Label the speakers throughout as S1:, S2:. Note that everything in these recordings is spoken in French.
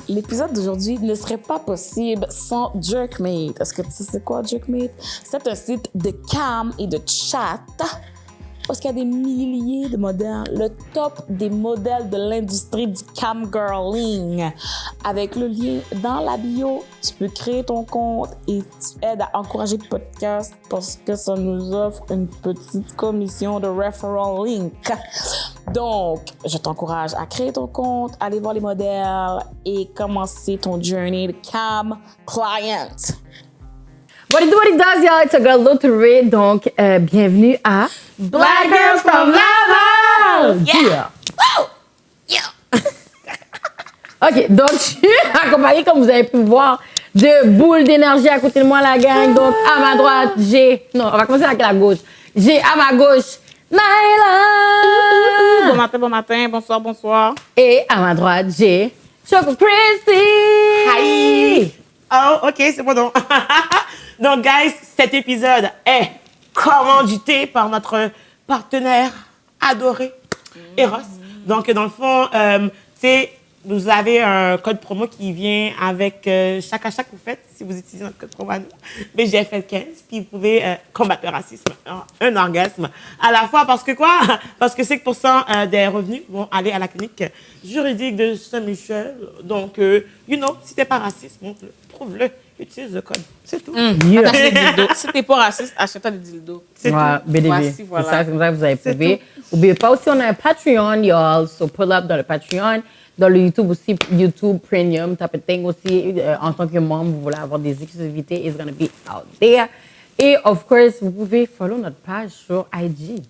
S1: l'épisode d'aujourd'hui ne serait pas possible sans Jerkmate. Est-ce que tu sais c'est quoi Jerkmate? C'est un site de cam et de chat parce qu'il y a des milliers de modèles, le top des modèles de l'industrie du camgirling. Avec le lien dans la bio, tu peux créer ton compte et tu aides à encourager le podcast parce que ça nous offre une petite commission de referral link. Donc, je t'encourage à créer ton compte, aller voir les modèles et commencer ton journey de cam client.
S2: What it does, y'all? It's a girl Loterie. Donc, bienvenue à
S1: Black Girls from Laval!
S2: Yeah!
S1: Woo! Yeah!
S2: OK, donc, je suis accompagnée, comme vous avez pu voir, de boules d'énergie à côté de moi, la gang. Donc, à ma droite, j'ai... Non, on va commencer avec la gauche. J'ai à ma gauche, Naila!
S1: Bon matin, bonsoir.
S2: Et à ma droite, j'ai Choco Christy!
S3: Hi! Oh, OK, c'est bon donc. Donc, guys, cet épisode est commandité par notre partenaire adoré, Eros. Donc, dans le fond, vous avez un code promo qui vient avec chaque achat que vous faites, si vous utilisez notre code promo à nous, BGFL15, puis vous pouvez combattre le racisme, un orgasme à la fois. Parce que quoi? Parce que 5% des revenus vont aller à la clinique juridique de Saint-Michel. Donc, si t'es pas raciste, montre-le, prouve-le, utilise le code. C'est tout.
S1: Si t'es pas raciste, achète-toi des dildos.
S3: C'est
S2: Ouais,
S3: tout.
S2: BDB.
S1: Voici, voilà.
S2: C'est ça, comme ça que vous avez prouvé. N'oubliez pas aussi, on a un Patreon, y'all. So, pull up dans le Patreon. Dans le YouTube aussi, YouTube Premium type of thing aussi. En tant que membre, vous voulez avoir des exclusivités, it's gonna be out there. Et, of course, vous pouvez follow notre page sur IG.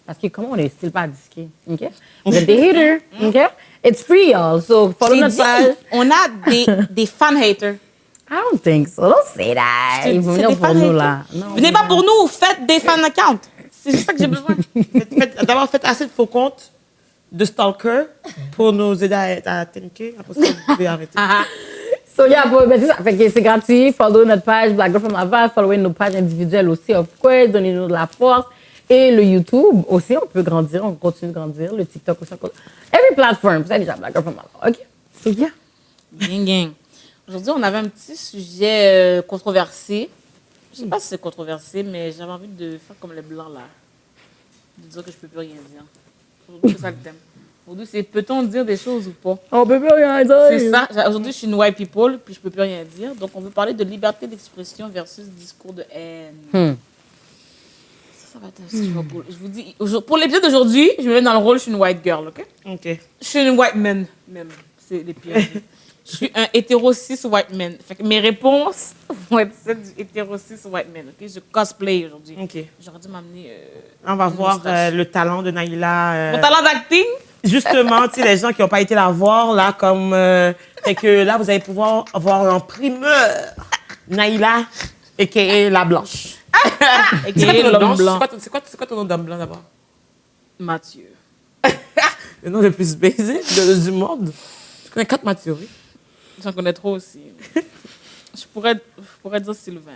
S2: Parce que comment on est still pas disqué, OK? Vous êtes des haters, OK? It's free, y'all. So, follow notre page.
S1: On a des fan haters.
S2: I don't think so. Don't say that. Ils vont venir pour nous, là. Non,
S1: Venez pas pour nous, faites des fan accounts. C'est juste ça que j'ai besoin.
S3: D'abord, faites assez de faux comptes de stalker pour nous aider à t'inquiéter. Après ça, vous pouvez arrêter.
S2: So, yeah, c'est ça. Fait que c'est gratuit. Follow notre page Black Girl from Laval. Followez nos pages individuelles aussi, of course. Donnez-nous de la force. Et le YouTube aussi, on peut grandir. On continue de grandir. Le TikTok aussi. Every platform. Vous savez déjà Black Girl from Laval. OK? So, yeah.
S1: Gang. Aujourd'hui, on avait un petit sujet controversé. Je sais pas si c'est controversé, mais j'avais envie de faire comme les blancs, là. De dire que je peux plus rien dire. Aujourd'hui, c'est ça le thème. Aujourd'hui, c'est peut-on dire des choses ou pas?
S2: On peut plus rien dire.
S1: C'est ça. Aujourd'hui, je suis une white people, puis je peux plus rien dire. Donc, on veut parler de liberté d'expression versus discours de haine. Ça va être un sujet cool. Je vous dis, pour l'épisode d'aujourd'hui, je me mets dans le rôle, je suis une white girl, OK?
S3: OK.
S1: Je suis une white man, même. C'est les pires. Je suis un hétéro cis white man. Fait que mes réponses vont être celles du hétéro cis white man. Okay? Je cosplay aujourd'hui.
S3: OK.
S1: J'aurais dû m'amener.
S3: On va
S1: une
S3: voir
S1: moustache.
S3: le talent de Naïla.
S1: Mon talent d'acting?
S3: Justement, tu sais, les gens qui n'ont pas été la voir, là, comme... fait que là, vous allez pouvoir voir en primeur Naïla, a.k.a. la blanche.
S1: Et
S3: C'est quoi ton nom
S1: l'homme
S3: blanche?
S1: blanc.
S3: C'est quoi ton nom d'homme blanc, d'abord?
S1: Mathieu.
S3: Le nom le plus baisé du monde. Je connais 4 Mathieu, oui.
S1: J'en connais trop aussi. je pourrais dire Sylvain.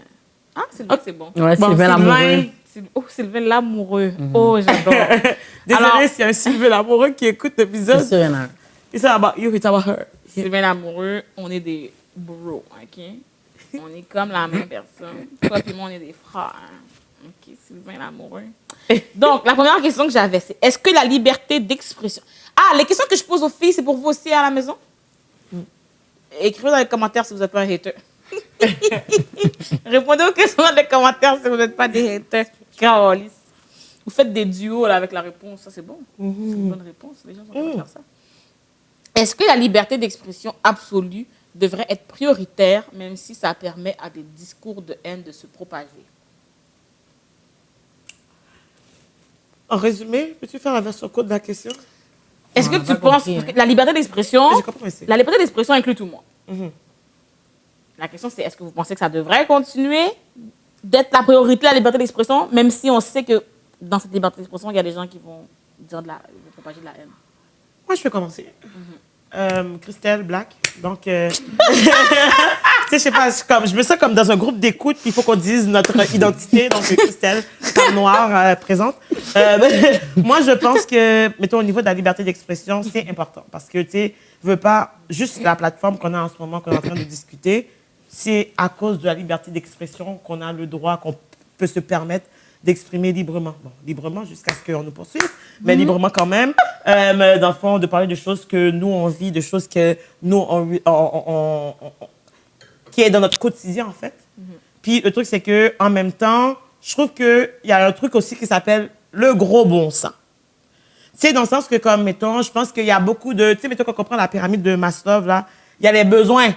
S1: Ah, Sylvain, c'est bon.
S2: Ouais,
S3: Bon,
S2: Sylvain l'amoureux.
S1: Oh, Sylvain l'amoureux. Oh, j'adore.
S3: Désolée
S1: Alors-
S3: s'il y a un Sylvain l'amoureux qui écoute
S2: C'est
S3: l'épisode.
S2: sûr, il y en a un.
S3: It's not about you, it's about her.
S1: Sylvain l'amoureux, on est des bros, OK? On est comme la même personne. Toi et moi, on est des frères. OK, Sylvain l'amoureux. Donc, la première question que j'avais, c'est est-ce que la liberté d'expression... Ah, les questions que je pose aux filles, c'est pour vous aussi à la maison? Écrivez dans les commentaires si vous n'êtes pas un hater. Répondez aux questions dans les commentaires si vous n'êtes pas des haters. Carolis. Vous faites des duos là, avec la réponse, ça c'est bon. C'est une bonne réponse, les gens vont faire ça. Est-ce que la liberté d'expression absolue devrait être prioritaire, même si ça permet à des discours de haine de se propager?
S3: En résumé, peux-tu faire la version courte de la question?
S1: Est-ce que
S2: On a
S1: tu
S2: pas
S1: penses
S2: compris, hein.
S1: que la liberté d'expression,
S3: J'ai compris, mais
S1: la liberté d'expression inclut tout le monde?
S3: Mhm.
S1: La question c'est est-ce que vous pensez que ça devrait continuer d'être la priorité, la liberté d'expression, même si on sait que dans cette liberté d'expression, il y a des gens qui vont dire vont propager de la haine?
S3: Moi, je peux commencer. Christelle Black. Donc, sais, je sais pas, je me sens comme dans un groupe d'écoute, puis il faut qu'on dise notre identité, donc Christelle, femme noire présente. Moi, je pense que, mettons, au niveau de la liberté d'expression, c'est important, parce que, tu sais, veux pas, juste la plateforme qu'on a en ce moment, qu'on est en train de discuter, c'est à cause de la liberté d'expression qu'on a le droit, qu'on peut se permettre d'exprimer librement. Bon, librement jusqu'à ce qu'on nous poursuive, mais librement quand même. Dans le fond, de parler de choses que nous, on vit, de choses que nous, qui est dans notre quotidien, en fait. Puis le truc, c'est que en même temps, je trouve qu'il y a un truc aussi qui s'appelle le gros bon sens. Tu sais, dans le sens que, comme, mettons, je pense qu'il y a beaucoup de... Tu sais, mettons, quand on prend la pyramide de Maslow, là, il y a les besoins.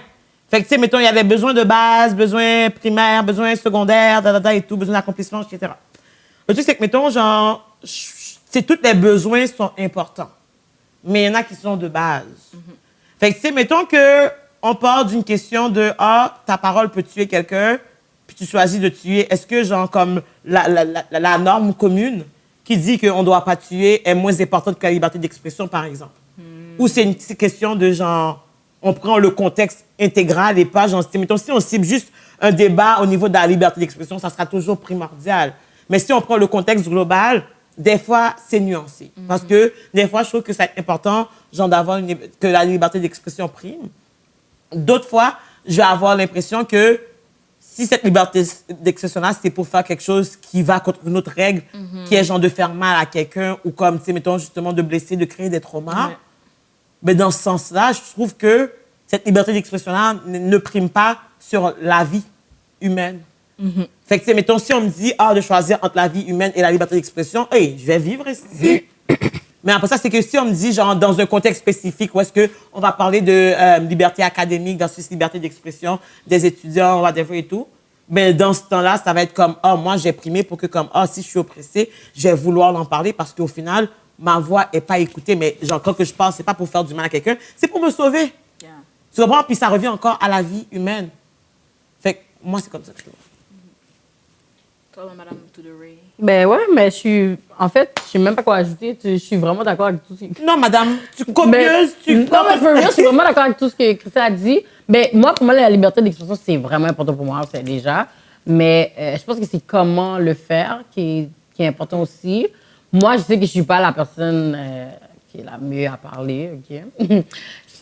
S3: Fait que, tu sais, mettons, il y a les besoins de base, besoins primaires, besoins secondaires, et tout, besoins d'accomplissement, etc. Le truc, c'est que, mettons, genre, tous les besoins sont importants. Mais il y en a qui sont de base. Fait que, tu sais, mettons qu'on part d'une question de, ta parole peut tuer quelqu'un, puis tu choisis de tuer. Est-ce que, genre, comme la norme commune qui dit qu'on ne doit pas tuer est moins importante que la liberté d'expression, par exemple? Ou c'est une question de, genre, on prend le contexte intégral et pas, genre, mettons, si on cible juste un débat au niveau de la liberté d'expression, ça sera toujours primordial. Mais si on prend le contexte global, des fois, c'est nuancé. Parce que des fois, je trouve que c'est important, genre, que la liberté d'expression prime. D'autres fois, je vais avoir l'impression que si cette liberté d'expression-là, c'est pour faire quelque chose qui va contre une autre règle, qui est genre de faire mal à quelqu'un ou comme, tu sais, mettons, justement, de blesser, de créer des traumas, mais dans ce sens-là, je trouve que cette liberté d'expression-là ne prime pas sur la vie humaine. Fait que, tu sais, mettons, si on me dit, de choisir entre la vie humaine et la liberté d'expression, je vais vivre ici. Mais après ça, c'est que si on me dit, genre, dans un contexte spécifique, où est-ce qu'on va parler de liberté académique versus liberté d'expression des étudiants, whatever et tout, mais dans ce temps-là, ça va être comme, moi, j'ai primé pour que, comme, si je suis oppressée, je vais vouloir en parler parce qu'au final, ma voix n'est pas écoutée. Mais, genre, quand que je parle, c'est pas pour faire du mal à quelqu'un, c'est pour me sauver. Yeah. Tu comprends? Puis ça revient encore à la vie humaine. Fait que, moi, c'est comme ça que je trouve.
S1: Madame Toudoré.
S2: Ben ouais, mais en fait, je sais même pas quoi ajouter. Je suis vraiment d'accord avec tout ce que...
S3: Non, madame, tu copieuse,
S2: Non, mais for real, je suis vraiment d'accord avec tout ce que Christelle a dit. Mais moi, pour moi, la liberté d'expression, c'est vraiment important pour moi, c'est déjà. Mais je pense que c'est comment le faire qui est important aussi. Moi, je sais que je suis pas la personne qui est la mieux à parler, OK?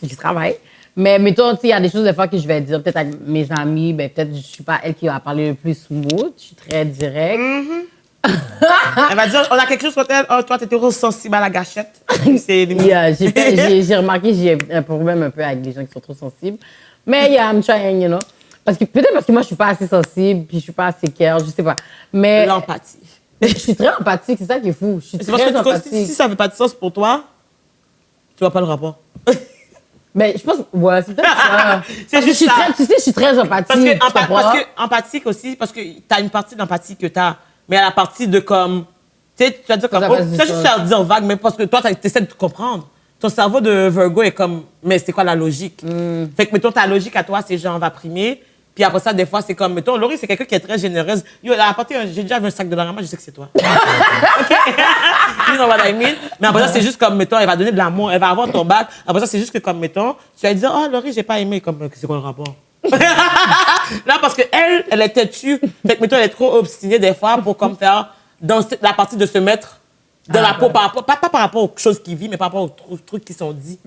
S2: Je travaille. Mais mettons, il y a des choses des fois que je vais dire, peut-être avec mes amis, ben peut-être je suis pas elle qui va parler le plus smooth, je suis très directe.
S3: Elle va dire, on a quelque chose contre elle, toi, t'es toujours sensible à la gâchette.
S2: J'ai remarqué, j'ai un problème un peu avec les gens qui sont trop sensibles. Mais I'm trying, you know. Peut-être parce que moi, je suis pas assez sensible, puis je suis pas assez care, je sais pas. Mais
S3: l'empathie.
S2: Je suis très empathique, c'est ça qui est fou. Je suis très empathique.
S3: Si ça fait pas de sens pour toi, tu vois pas le rapport.
S2: Mais je pense, ouais, c'est peut-être ça.
S3: C'est juste ça.
S2: Tu sais, je suis très empathique.
S3: Parce que empathique aussi, parce que t'as une partie d'empathie que t'as, mais à la partie de comme, tu sais, tu vas dire comme, tu vas juste faire dire vague, mais parce que toi, t'essaies de comprendre. Ton cerveau de Virgo est comme, mais c'est quoi la logique? Fait que, mettons, ta logique à toi, c'est genre, on va primer. Puis après ça, des fois, c'est comme, mettons, Laurie, c'est quelqu'un qui est très généreuse. Yo, elle a apporté j'ai déjà vu un sac de Dollarama, je sais que c'est toi. OK? You know what I mean? Mais après ça, c'est juste comme, mettons, elle va donner de l'amour, elle va avoir ton bac. Après ça, c'est juste que, comme, mettons, tu vas dire, Laurie, j'ai pas aimé. Comme, c'est quoi le rapport? Là, parce qu'elle, elle est têtue. Fait que, mettons, elle est trop obstinée, des fois, pour, comme, faire, dans la partie de se mettre dans la peau, pas par rapport aux choses qu'il vit, mais par rapport aux trucs qui sont dits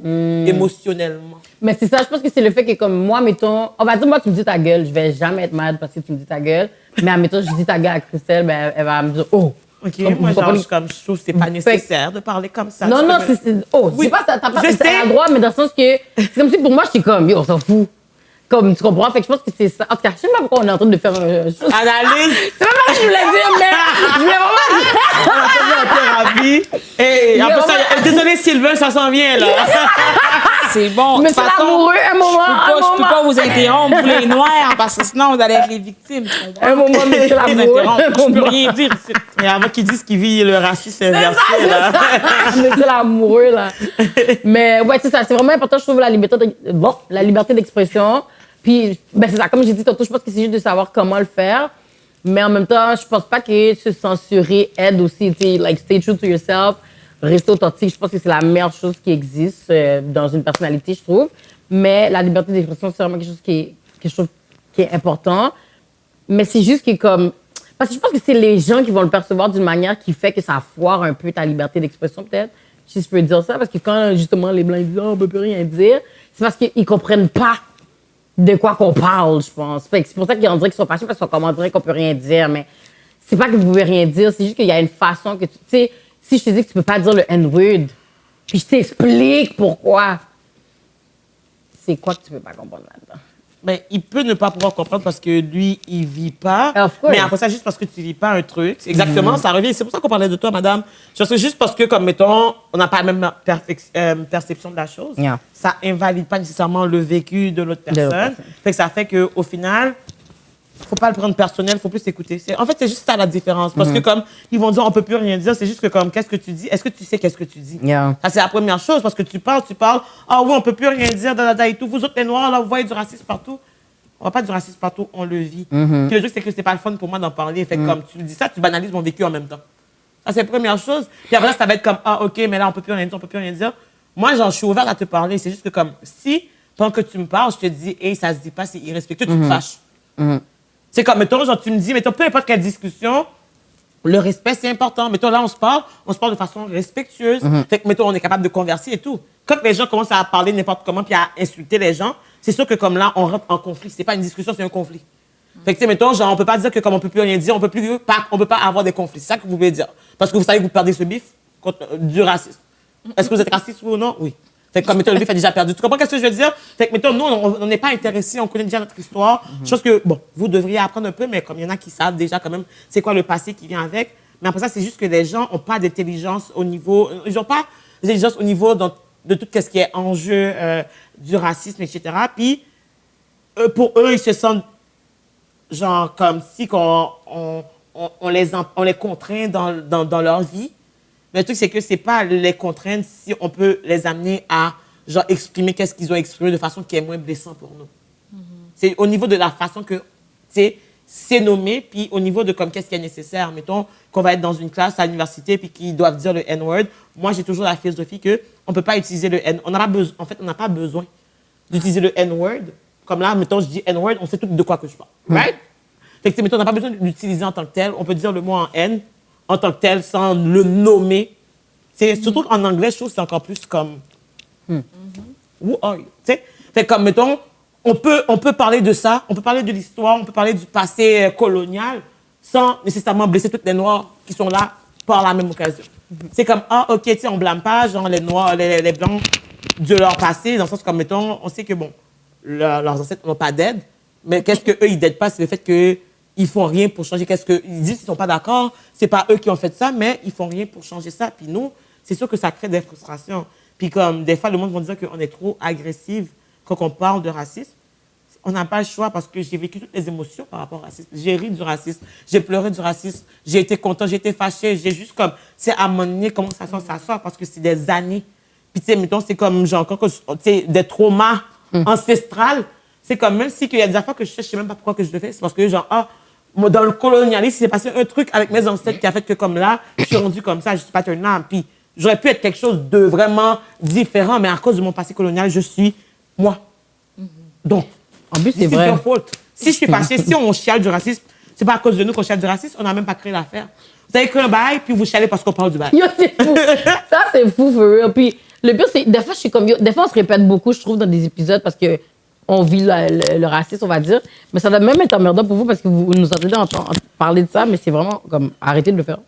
S3: émotionnellement.
S2: Mais c'est ça, je pense que c'est le fait que comme moi, mettons, on va dire, moi, tu me dis ta gueule, je vais jamais être malade parce que tu me dis ta gueule. Mais admettons, je dis ta gueule à Christelle, ben, elle va me dire, oh.
S3: OK, moi, genre, je trouve que c'est pas nécessaire de parler comme ça.
S2: Non, oui. C'est pas, t'as pas le droit, mais dans le sens que, c'est comme si pour moi, j'étais comme, on s'en fout. Comme, tu comprends? Fait que je pense que c'est ça. En tout cas, je sais pas pourquoi on est en train de faire
S3: analyse.
S2: C'est pas ce que je voulais dire, mais je voulais
S3: vraiment dire. Et après ça, désolé, Sylvain, ça s'en vient, là.
S1: C'est bon.
S2: Mais c'est l'amoureux, un moment.
S1: Je peux pas vous interrompre, vous les noirs, parce que sinon, vous allez être les victimes.
S2: Un moment, mais c'est l'amoureux.
S3: Je peux rien dire. Et avant qu'ils disent qu'ils vivent le racisme inversé, là.
S2: Mais c'est l'amoureux, là. Mais ouais, c'est ça. C'est vraiment important, je trouve, la liberté d'expression. Puis, ben c'est ça, comme j'ai dit tantôt, je pense que c'est juste de savoir comment le faire. Mais en même temps, je pense pas que se censurer aide aussi. Tu sais, like, stay true to yourself, rester authentique. Je pense que c'est la meilleure chose qui existe dans une personnalité, je trouve. Mais la liberté d'expression, c'est vraiment quelque chose que je trouve qui est important. Mais c'est juste que comme... Parce que je pense que c'est les gens qui vont le percevoir d'une manière qui fait que ça foire un peu ta liberté d'expression, peut-être. Si je peux dire ça. Parce que quand, justement, les Blancs disent « Oh, on peut plus rien dire », c'est parce qu'ils comprennent pas de quoi qu'on parle, je pense. Fait que c'est pour ça qu'on dirait qu'ils sont fâchés parce qu'on dirait qu'on peut rien dire. Mais c'est pas que vous pouvez rien dire, c'est juste qu'il y a une façon que tu sais, si je te dis que tu peux pas dire le N-word, puis je t'explique pourquoi, c'est quoi que tu peux pas comprendre là-dedans?
S3: Ben, il peut ne pas pouvoir comprendre parce que lui, il vit pas.
S2: Of course.
S3: Mais après ça, juste parce que tu vis pas un truc. Exactement, ça revient. C'est pour ça qu'on parlait de toi, madame. Je pense que juste parce que, comme mettons, on n'a pas la même perception de la chose,
S2: Yeah.
S3: ça invalide pas nécessairement le vécu de l'autre personne. Fait que ça fait qu'au final, faut pas le prendre personnel, faut plus écouter. En fait, c'est juste ça la différence. Parce que comme ils vont dire on peut plus rien dire, c'est juste que comme qu'est-ce que tu dis, est-ce que tu sais qu'est-ce que tu dis?
S2: Yeah.
S3: Ça c'est la première chose parce que tu parles, ah oui on peut plus rien dire, et tout. Vous autres les noirs là, vous voyez du racisme partout. On voit pas du racisme partout, on le vit. Puis le truc c'est que c'est pas le fun pour moi d'en parler. Fait que comme tu dis ça, tu banalises mon vécu en même temps. Ça c'est la première chose. Puis après ça va être comme ah ok mais là on peut plus rien dire, on peut plus rien dire. Moi je suis ouverte à te parler. C'est juste que comme si pendant que tu me parles, je te dis hey ça se dit pas, c'est irrespectueux, tu te fâches. C'est comme, mettons, genre, tu me dis, mettons, peu importe quelle discussion, le respect, c'est important. Mettons, là, on se parle de façon respectueuse. Fait que, mettons, on est capable de converser et tout. Quand les gens commencent à parler n'importe comment puis à insulter les gens, c'est sûr que comme là, on rentre en conflit. C'est pas une discussion, c'est un conflit. Fait que, tu sais, mettons, genre, on peut pas dire que comme on peut plus rien dire, on peut pas avoir des conflits. C'est ça que vous voulez dire. Parce que vous savez que vous perdez ce bif contre du racisme. Est-ce que vous êtes raciste ou non? Oui. Fait que comme, mettons, le bif a déjà perdu. Tu comprends qu'est-ce que je veux dire? Fait que, mettons, nous, on n'est pas intéressés, on connaît déjà notre histoire. Je pense que, bon, vous devriez apprendre un peu, mais comme il y en a qui savent déjà quand même c'est quoi le passé qui vient avec. Mais après ça, c'est juste que les gens n'ont pas d'intelligence au niveau... Ils n'ont pas d'intelligence au niveau de tout ce qui est enjeu du racisme, etc. Puis, pour eux, ils se sentent genre comme si on les contraint dans leur vie. Mais le truc, c'est que c'est pas les contraindre si on peut les amener à genre exprimer qu'est-ce qu'ils ont exprimé de façon qui est moins blessant pour nous. C'est au niveau de la façon que c'est nommé, puis au niveau de comme qu'est-ce qui est nécessaire. Mettons qu'on va être dans une classe à l'université puis qu'ils doivent dire le N-word. Moi, j'ai toujours la philosophie que on peut pas utiliser le N. On n'a pas besoin d'utiliser le N-word. Comme là, mettons, je dis N-word, on sait tout de quoi que je parle. Right? Fait que, mettons, on n'a pas besoin d'utiliser en tant que tel. On peut dire le mot en N en tant que tel, sans le nommer. Surtout qu'en anglais, je trouve que c'est encore plus comme... Who are you? T'sais? Fait comme, mettons, on peut parler de ça, on peut parler de l'histoire, on peut parler du passé colonial, sans nécessairement blesser toutes les Noirs qui sont là par la même occasion. C'est comme, ah, OK, tu sais, on blâme pas, genre, les Noirs, les Blancs de leur passé, dans le sens comme, mettons, on sait que, bon, leurs ancêtres n'ont pas d'aide, mais qu'est-ce qu'eux, ils n'aident pas, c'est le fait que ils font rien pour changer. Qu'est-ce qu'ils disent? Ils sont pas d'accord. C'est pas eux qui ont fait ça, mais ils font rien pour changer ça. Puis nous, c'est sûr que ça crée des frustrations. Puis comme des fois, le monde va dire qu'on est trop agressive quand on parle de racisme. On n'a pas le choix parce que j'ai vécu toutes les émotions par rapport au racisme. J'ai ri du racisme, j'ai pleuré du racisme, j'ai été content, j'ai été fâché. J'ai juste comme, c'est à un moment donné, comment ça sort parce que c'est des années. Puis tu sais, mettons, c'est comme genre, tu sais, des traumas ancestrales. C'est comme, même si il y a des affaires que je sais même pas pourquoi que je le fais, c'est parce que genre, moi, dans le colonialisme, il s'est passé un truc avec mes ancêtres qui a fait que comme là, je suis rendue comme ça, je suis paternelle. Puis j'aurais pu être quelque chose de vraiment différent, mais à cause de mon passé colonial, je suis moi. Donc,
S2: en plus, c'est vrai.
S3: Faute. Si je suis fâchée, si on chiale du racisme, c'est pas à cause de nous qu'on chiale du racisme, on n'a même pas créé l'affaire. Vous avez créé un bail, puis vous chialez parce qu'on parle du bail.
S2: Yo, c'est fou. Ça, c'est fou, for real. Puis le pire, c'est, des fois, je suis comme, des fois, on se répète beaucoup, je trouve, dans des épisodes parce que on vit le racisme, on va dire. Mais ça doit même être emmerdant pour vous parce que vous nous entendez parler de ça, mais c'est vraiment comme arrêtez de le faire.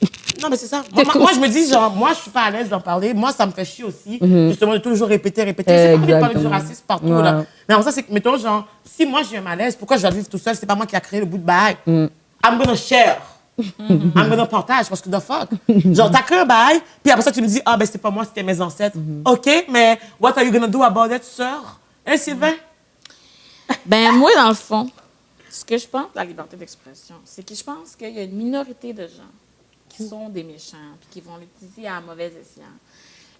S3: Non, mais c'est ça. Moi, je me dis, genre, moi, je suis pas à l'aise d'en parler. Moi, ça me fait chier aussi, justement, de toujours répéter. C'est pas envie de parler du racisme partout, là. Mais en ça, c'est que, mettons, genre, si moi, j'ai un malaise, pourquoi je vais vivre tout seul? C'est pas moi qui a créé le bout de bail. I'm gonna share. I'm gonna partage, parce que the fuck. Genre, t'as créé un bail, puis après ça, tu me dis, ah, ben, c'était pas moi, c'était mes ancêtres. OK, mais what are you gonna do about it, sœur? Hein, Sylvain?
S1: Ben, moi, dans le fond, ce que je pense de la liberté d'expression, c'est que je pense qu'il y a une minorité de gens qui sont des méchants puis qui vont l'utiliser à mauvais escient.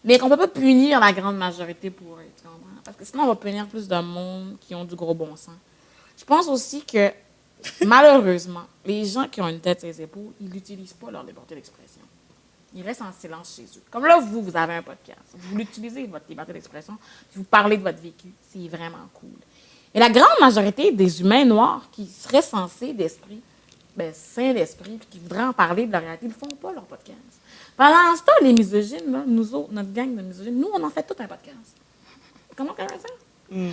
S1: Mais qu'on ne peut pas punir la grande majorité pour eux, tu comprends? Parce que sinon, on va punir plus de monde qui ont du gros bon sens. Je pense aussi que, malheureusement, les gens qui ont une tête sur les épaules, ils n'utilisent pas leur liberté d'expression. Ils restent en silence chez eux. Comme là, vous avez un podcast. Vous l'utilisez, votre liberté d'expression, puis vous parlez de votre vécu. C'est vraiment cool. Et la grande majorité des humains noirs qui seraient censés d'esprit, sains d'esprit, puis qui voudraient en parler de la réalité, ils ne font pas leur podcast. Pendant ce temps, les misogynes, là, nous autres, notre gang de misogynes, nous, on en fait tout un podcast. Comment on fait ça?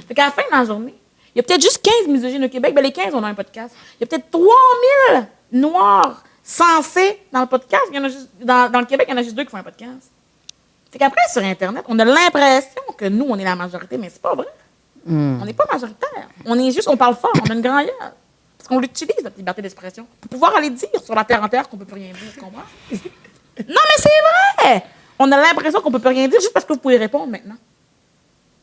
S1: Fait qu'à la fin de la journée, il y a peut-être juste 15 misogynes au Québec. Les 15 ont un podcast. Il y a peut-être 3000 noirs censés dans le podcast. Il y en a juste, dans le Québec, il y en a juste 2 qui font un podcast. Fait qu'après, sur Internet, on a l'impression que nous, on est la majorité, mais c'est pas vrai. On n'est pas majoritaire. On parle fort, on a une grande gueule. Parce qu'on l'utilise, notre liberté d'expression, pour pouvoir aller dire sur la terre entière qu'on peut plus rien dire, tu comprends? Non, mais c'est vrai! On a l'impression qu'on peut plus rien dire juste parce que vous pouvez répondre maintenant.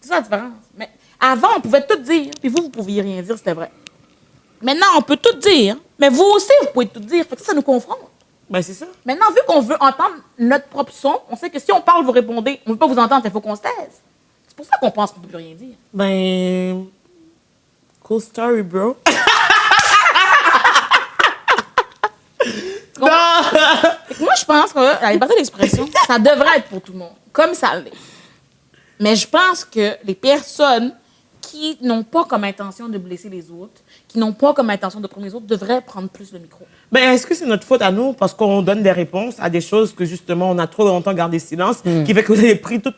S1: C'est ça la différence. Mais avant, on pouvait tout dire, puis vous pouviez rien dire, c'était vrai. Maintenant, on peut tout dire, mais vous aussi, vous pouvez tout dire. Fait que ça nous confronte.
S3: Ben, c'est ça.
S1: Maintenant, vu qu'on veut entendre notre propre son, on sait que si on parle, vous répondez. On ne veut pas vous entendre, il faut qu'on se taise. C'est pour ça qu'on pense qu'on ne peut plus rien dire.
S3: Ben, cool story, bro.
S1: Non! Moi, je pense que la liberté d'expression, ça devrait être pour tout le monde, comme ça l'est. Mais je pense que les personnes qui n'ont pas comme intention de blesser les autres, qui n'ont pas comme intention de prendre les autres, devraient prendre plus le micro.
S3: Ben, est-ce que c'est notre faute à nous parce qu'on donne des réponses à des choses que, justement, on a trop longtemps gardé silence, qui fait que vous avez pris tout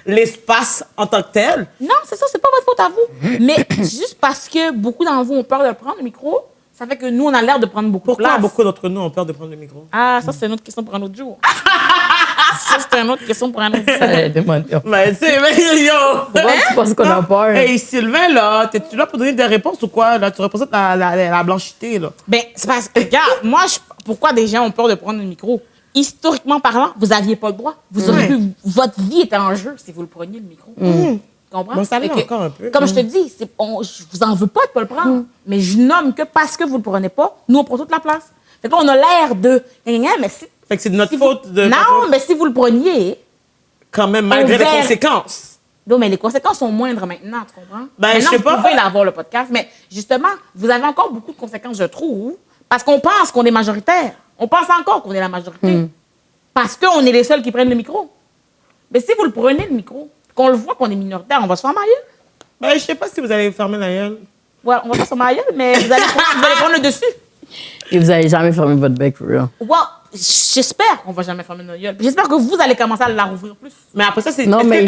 S3: l'espace en tant que tel?
S1: Non, c'est ça, c'est pas votre faute à vous. Mais juste parce que beaucoup d'entre vous ont peur de prendre le micro, ça fait que nous, on a l'air de prendre beaucoup de place.
S3: Pourquoi beaucoup d'entre nous ont peur de prendre le micro?
S1: Ah, ça, c'est une autre question pour un autre jour. Ça, c'est une autre question pour un autre jour.
S3: Ben, tu sais, mais yo!
S2: Pourquoi tu penses qu'on a peur?
S3: Hey, Sylvain, là, t'es-tu là pour donner des réponses ou quoi? Là, tu représentes la blanchité, là.
S1: Ben, c'est parce que, regarde, pourquoi des gens ont peur de prendre le micro? Historiquement parlant, vous n'aviez pas le droit. Vous auriez pu, votre vie était en jeu si vous le preniez, le micro. Tu comprends?
S3: Bon, ça l'est encore un peu.
S1: Comme je te dis, je vous en veux pas de pas le prendre, mais je nomme que parce que vous le prenez pas, nous, on prend toute la place. Fait que là, on a l'air de... Mais si,
S3: fait que c'est de notre faute de...
S1: Non, mais si vous le preniez...
S3: Quand même, malgré les conséquences.
S1: Non, mais les conséquences sont moindres maintenant, tu comprends?
S3: Ben,
S1: maintenant,
S3: je sais pas.
S1: Vous pouvez l'avoir, le podcast, mais justement, vous avez encore beaucoup de conséquences, je trouve, parce qu'on pense qu'on est majoritaire. On pense encore qu'on est la majorité. Parce qu'on est les seuls qui prennent le micro. Mais si vous le prenez, le micro, qu'on le voit qu'on est minoritaire, on va se faire mailler.
S3: Ben, je sais pas si vous allez fermer la gueule.
S1: Ouais, on va pas se faire mailler, mais vous allez prendre le dessus.
S2: Et vous n'allez jamais fermer votre bec, for real.
S1: Ouais, j'espère qu'on va jamais fermer notre gueule. J'espère que vous allez commencer à la rouvrir plus.
S3: Mais après ça, c'est...
S2: Non, mais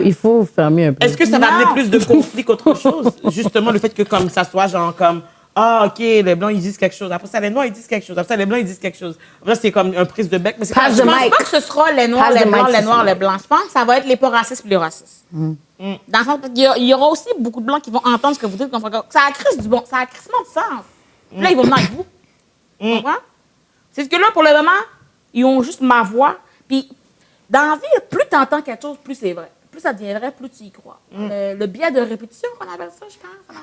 S2: il faut fermer un peu.
S3: Est-ce que ça va amener plus de conflits qu'autre chose? Justement, le fait que comme ça soit genre comme... Ah, OK, les Blancs, ils disent quelque chose. Après ça, les Noirs, ils disent quelque chose. Après ça, les Blancs, ils disent quelque chose. Après ça, c'est comme une prise de bec. Mais c'est
S2: Passe
S1: Je
S2: de
S1: pense
S2: mic.
S1: pas que ce sera les Noirs,
S2: Passe
S1: les
S2: de
S1: Blancs,
S2: mic,
S1: les
S2: c'est
S1: Noirs,
S2: ça.
S1: les Blancs. Je pense que ça va être les pas racistes puis les racistes. Dans le sens qu'il y aura aussi beaucoup de Blancs qui vont entendre ce que vous dites. Ça a crissement du bon, ça a crissement de sens. Puis là, ils vont venir avec vous. Tu comprends? C'est que là, pour le moment, ils ont juste ma voix. Puis, dans la vie, plus tu entends quelque chose, plus c'est vrai. Plus ça devient vrai, plus tu y crois. Le biais de répétition, qu'on appelle ça, je pense.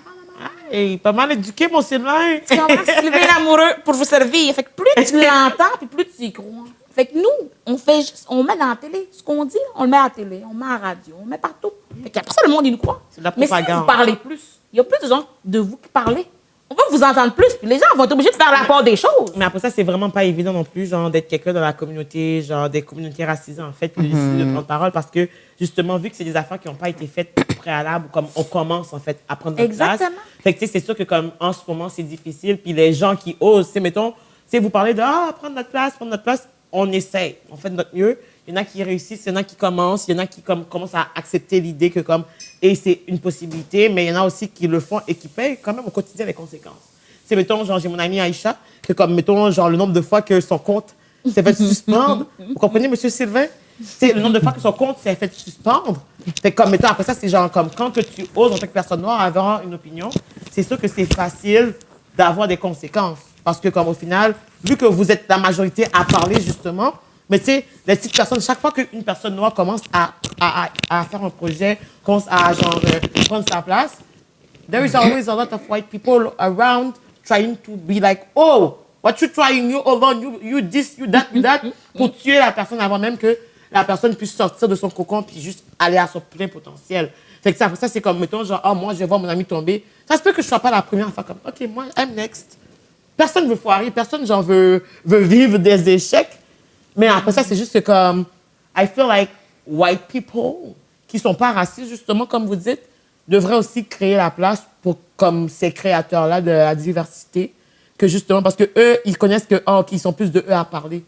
S3: Hey, pas mal éduqué, mon Sylvain.
S1: Tu comprends? Sylvain l'amoureux pour vous servir. Fait que plus tu l'entends, puis plus tu y crois. Fait que nous, on met dans la télé. Ce qu'on dit, on le met à la télé, on le met à la radio, on le met partout. Fait qu'après ça, le monde, il nous croit.
S3: C'est de la
S1: Mais si
S3: propagande.
S1: vous parlez plus, il y a plus de gens de vous qui parlez. On va vous entendre plus, puis les gens vont être obligés de faire la part des choses.
S3: Mais après ça, c'est vraiment pas évident non plus, genre, d'être quelqu'un dans la communauté, genre, des communautés racisées, en fait, puis décider de prendre parole parce que, justement, vu que c'est des affaires qui n'ont pas été faites au préalable, comme on commence, en fait, à prendre notre place.
S1: Exactement.
S3: Fait que, tu sais, c'est sûr que, comme, en ce moment, c'est difficile, puis les gens qui osent, tu sais, mettons, tu sais, vous parlez de, prendre notre place, on essaye, on fait de notre mieux. Il y en a qui réussissent, il y en a qui commencent, il y en a qui commencent à accepter l'idée que, comme, et c'est une possibilité, mais il y en a aussi qui le font et qui payent quand même au quotidien les conséquences. C'est, mettons, genre, j'ai mon amie Aïcha, que comme, mettons, genre, le nombre de fois que son compte s'est fait suspendre. Vous comprenez, monsieur Sylvain? C'est le nombre de fois que son compte s'est fait suspendre. Fait comme, mettons, après ça, c'est genre, comme, quand que tu oses, en tant que personne noire, avoir une opinion, c'est sûr que c'est facile d'avoir des conséquences. Parce que, comme, au final, vu que vous êtes la majorité à parler, justement, mais tu sais, les petites personnes, chaque fois qu'une personne noire commence à faire un projet, commence à, genre, prendre sa place, there is always a lot of white people around trying to be like, oh, what you trying, you alone, you this, you that, pour tuer la personne avant même que la personne puisse sortir de son cocon puis juste aller à son plein potentiel. Fait que ça, après ça, c'est comme, mettons, genre, moi, je vais voir mon ami tomber. Ça se peut que je sois pas la première à faire comme, OK, moi, I'm next. Personne veut foirer, personne, genre, veut vivre des échecs. Mais après ça, c'est juste que comme, I feel like white people qui sont pas racistes, justement, comme vous dites, devrait aussi créer la place pour comme ces créateurs-là de la diversité, que justement, parce que eux, ils connaissent que, qu'ils sont plus de eux à parler.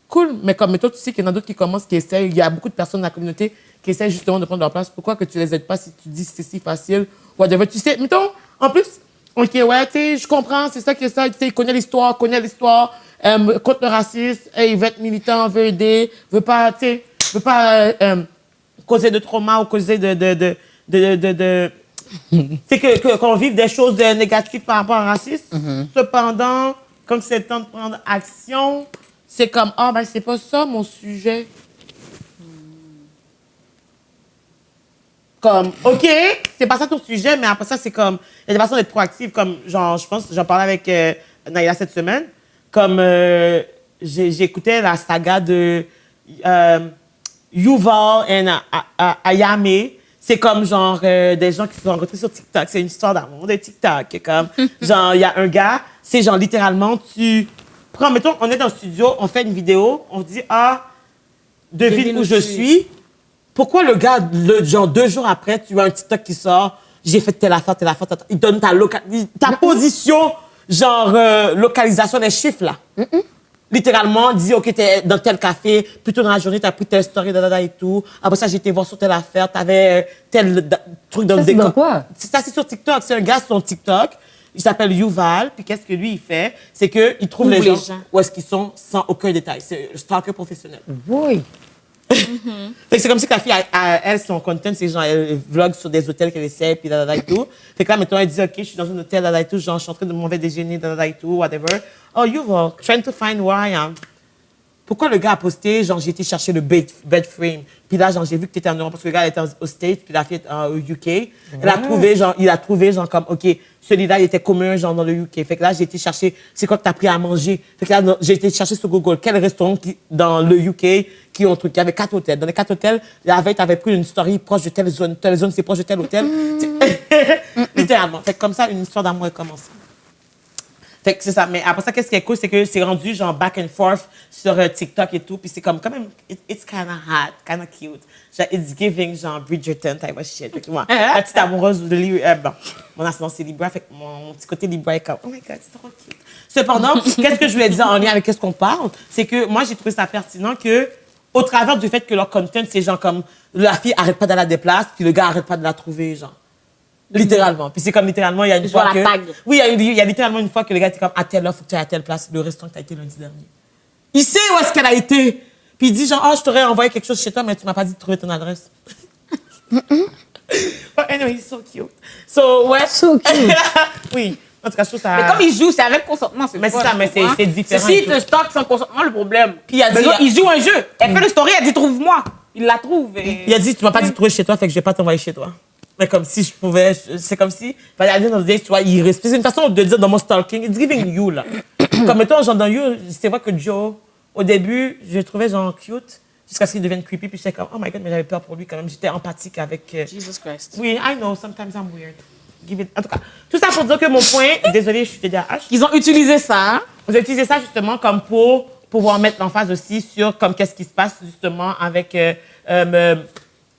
S3: Cool, mais comme toi, tu sais qu'il y en a d'autres qui commencent, qui essayent, il y a beaucoup de personnes dans la communauté qui essayent justement de prendre leur place. Pourquoi que tu les aides pas si tu dis que c'est si facile? Whatever. Tu sais, mettons, en plus, OK, ouais, tu sais, je comprends, c'est ça qui est ça, tu sais, il connaît l'histoire, contre le racisme, il veut être militant, veut aider, veut pas, tu sais, veut pas causer de trauma ou causer c'est qu'on vive des choses négatives par rapport au racisme. Cependant, comme c'est le temps de prendre action, c'est comme, ben c'est pas ça mon sujet. Comme, OK, c'est pas ça ton sujet, mais après ça, c'est comme, il y a des façons d'être proactive, comme, genre, je pense, j'en parlais avec Naïla cette semaine, comme, j'écoutais la saga de Yuval et Ayame. C'est comme, genre, des gens qui se sont rencontrés sur TikTok. C'est une histoire d'amour de TikTok. Comme, genre, il y a un gars, c'est genre, littéralement, tu prends, mettons, on est dans le studio, on fait une vidéo, on dit, devine où je suis. Pourquoi le gars, genre 2 jours après, tu as un TikTok qui sort, j'ai fait telle affaire, il donne ta position, genre localisation des chiffres, là. Littéralement, il dit, OK, t'es dans tel café, plutôt dans la journée, t'as pris telle story, et tout. Après ça, j'ai été voir sur telle affaire, t'avais tel truc dans le décor.
S2: C'est quoi?
S3: Ça, c'est sur TikTok. C'est un gars sur TikTok. Il s'appelle Yuval. Puis qu'est-ce que lui, il fait? C'est qu'il trouve les gens où est-ce qu'ils sont sans aucun détail. C'est un stalker professionnel.
S2: Oui.
S3: Fait que c'est comme si que la fille, elle, son content, c'est genre, elle vlog sur des hôtels qu'elle essaie, puis et tout. Fait que là, mettons, elle dit, OK, je suis dans un hôtel, et tout, genre, je suis en train de mauvais déjeuner, et tout, whatever. Oh, Yuval, trying to find where I am. Pourquoi le gars a posté, genre, j'ai été chercher le bed frame. Puis là, genre, j'ai vu que tu étais en Europe, parce que le gars était aux States, puis la fille était au UK. Il a trouvé, genre, comme, OK, celui-là, il était commun, genre, dans le UK. Fait que là, j'ai été chercher, c'est quoi que tu as pris à manger? Fait que là, j'ai été chercher sur Google, quel restaurant dans le UK qui ont un truc. Il y avait 4 hôtels. Dans les 4 hôtels, la veille, tu avais pris une story proche de telle zone, c'est proche de tel hôtel. Littéralement. Fait que comme ça, une histoire d'amour est commencée. Fait que c'est ça. Mais après ça, qu'est-ce qui est cool, c'est que c'est rendu genre back and forth sur TikTok et tout. Puis c'est comme quand même, it's kind of hot, kind of cute. Genre, it's giving genre Bridgerton type of shit. Fait que moi, la petite amoureuse de Libra, bon, mon ascendant c'est Libra, fait que mon petit côté Libra est comme, oh my God, c'est trop cute. Cependant, qu'est-ce que je voulais dire en lien avec ce qu'on parle, c'est que moi, j'ai trouvé ça pertinent que, au travers du fait que leur content, c'est genre comme, la fille arrête pas d'aller à des places, puis le gars arrête pas de la trouver, genre. Littéralement. Puis c'est comme littéralement, il y a une fois que... Oui, il y a littéralement une fois que le gars était comme, à telle heure, faut que tu ailles à telle place, le restaurant que tu as été lundi dernier. Il sait où est-ce qu'elle a été. Puis il dit genre, je t'aurais envoyé quelque chose chez toi, mais tu m'as pas dit de trouver ton adresse. But anyway, he's so cute. So, ouais.
S2: So cute.
S3: Oui. En tout cas, je trouve ça...
S4: Mais comme il joue, c'est avec consentement.
S3: Mais c'est ça, mais c'est différent.
S4: C'est si tu stocks sans consentement, le problème.
S3: Puis il a dit...
S4: Il joue un jeu. Elle fait le story, elle dit, trouve-moi. Il la trouve.
S3: Il a dit, tu m'as pas dit de trouver chez toi, fait que je vais pas t'envoyer chez toi. Mais comme si je pouvais, c'est comme si, il a dit dans le day, tu vois, il respecte. C'est une façon de dire dans mon stalking, it's giving you, là. Comme mettons, genre dans You, c'est vrai que Joe, au début, je le trouvais genre cute, jusqu'à ce qu'il devienne creepy, puis j'étais comme, oh my God, mais j'avais peur pour lui quand même, j'étais empathique avec...
S4: Jesus Christ.
S3: Oui, I know, sometimes I'm weird. Give it... En tout cas, tout ça pour dire que mon point, désolé, je suis TDAH.
S4: Ils ont utilisé ça.
S3: Ils ont utilisé ça justement comme pour pouvoir mettre l'emphase aussi sur comme qu'est-ce qui se passe justement avec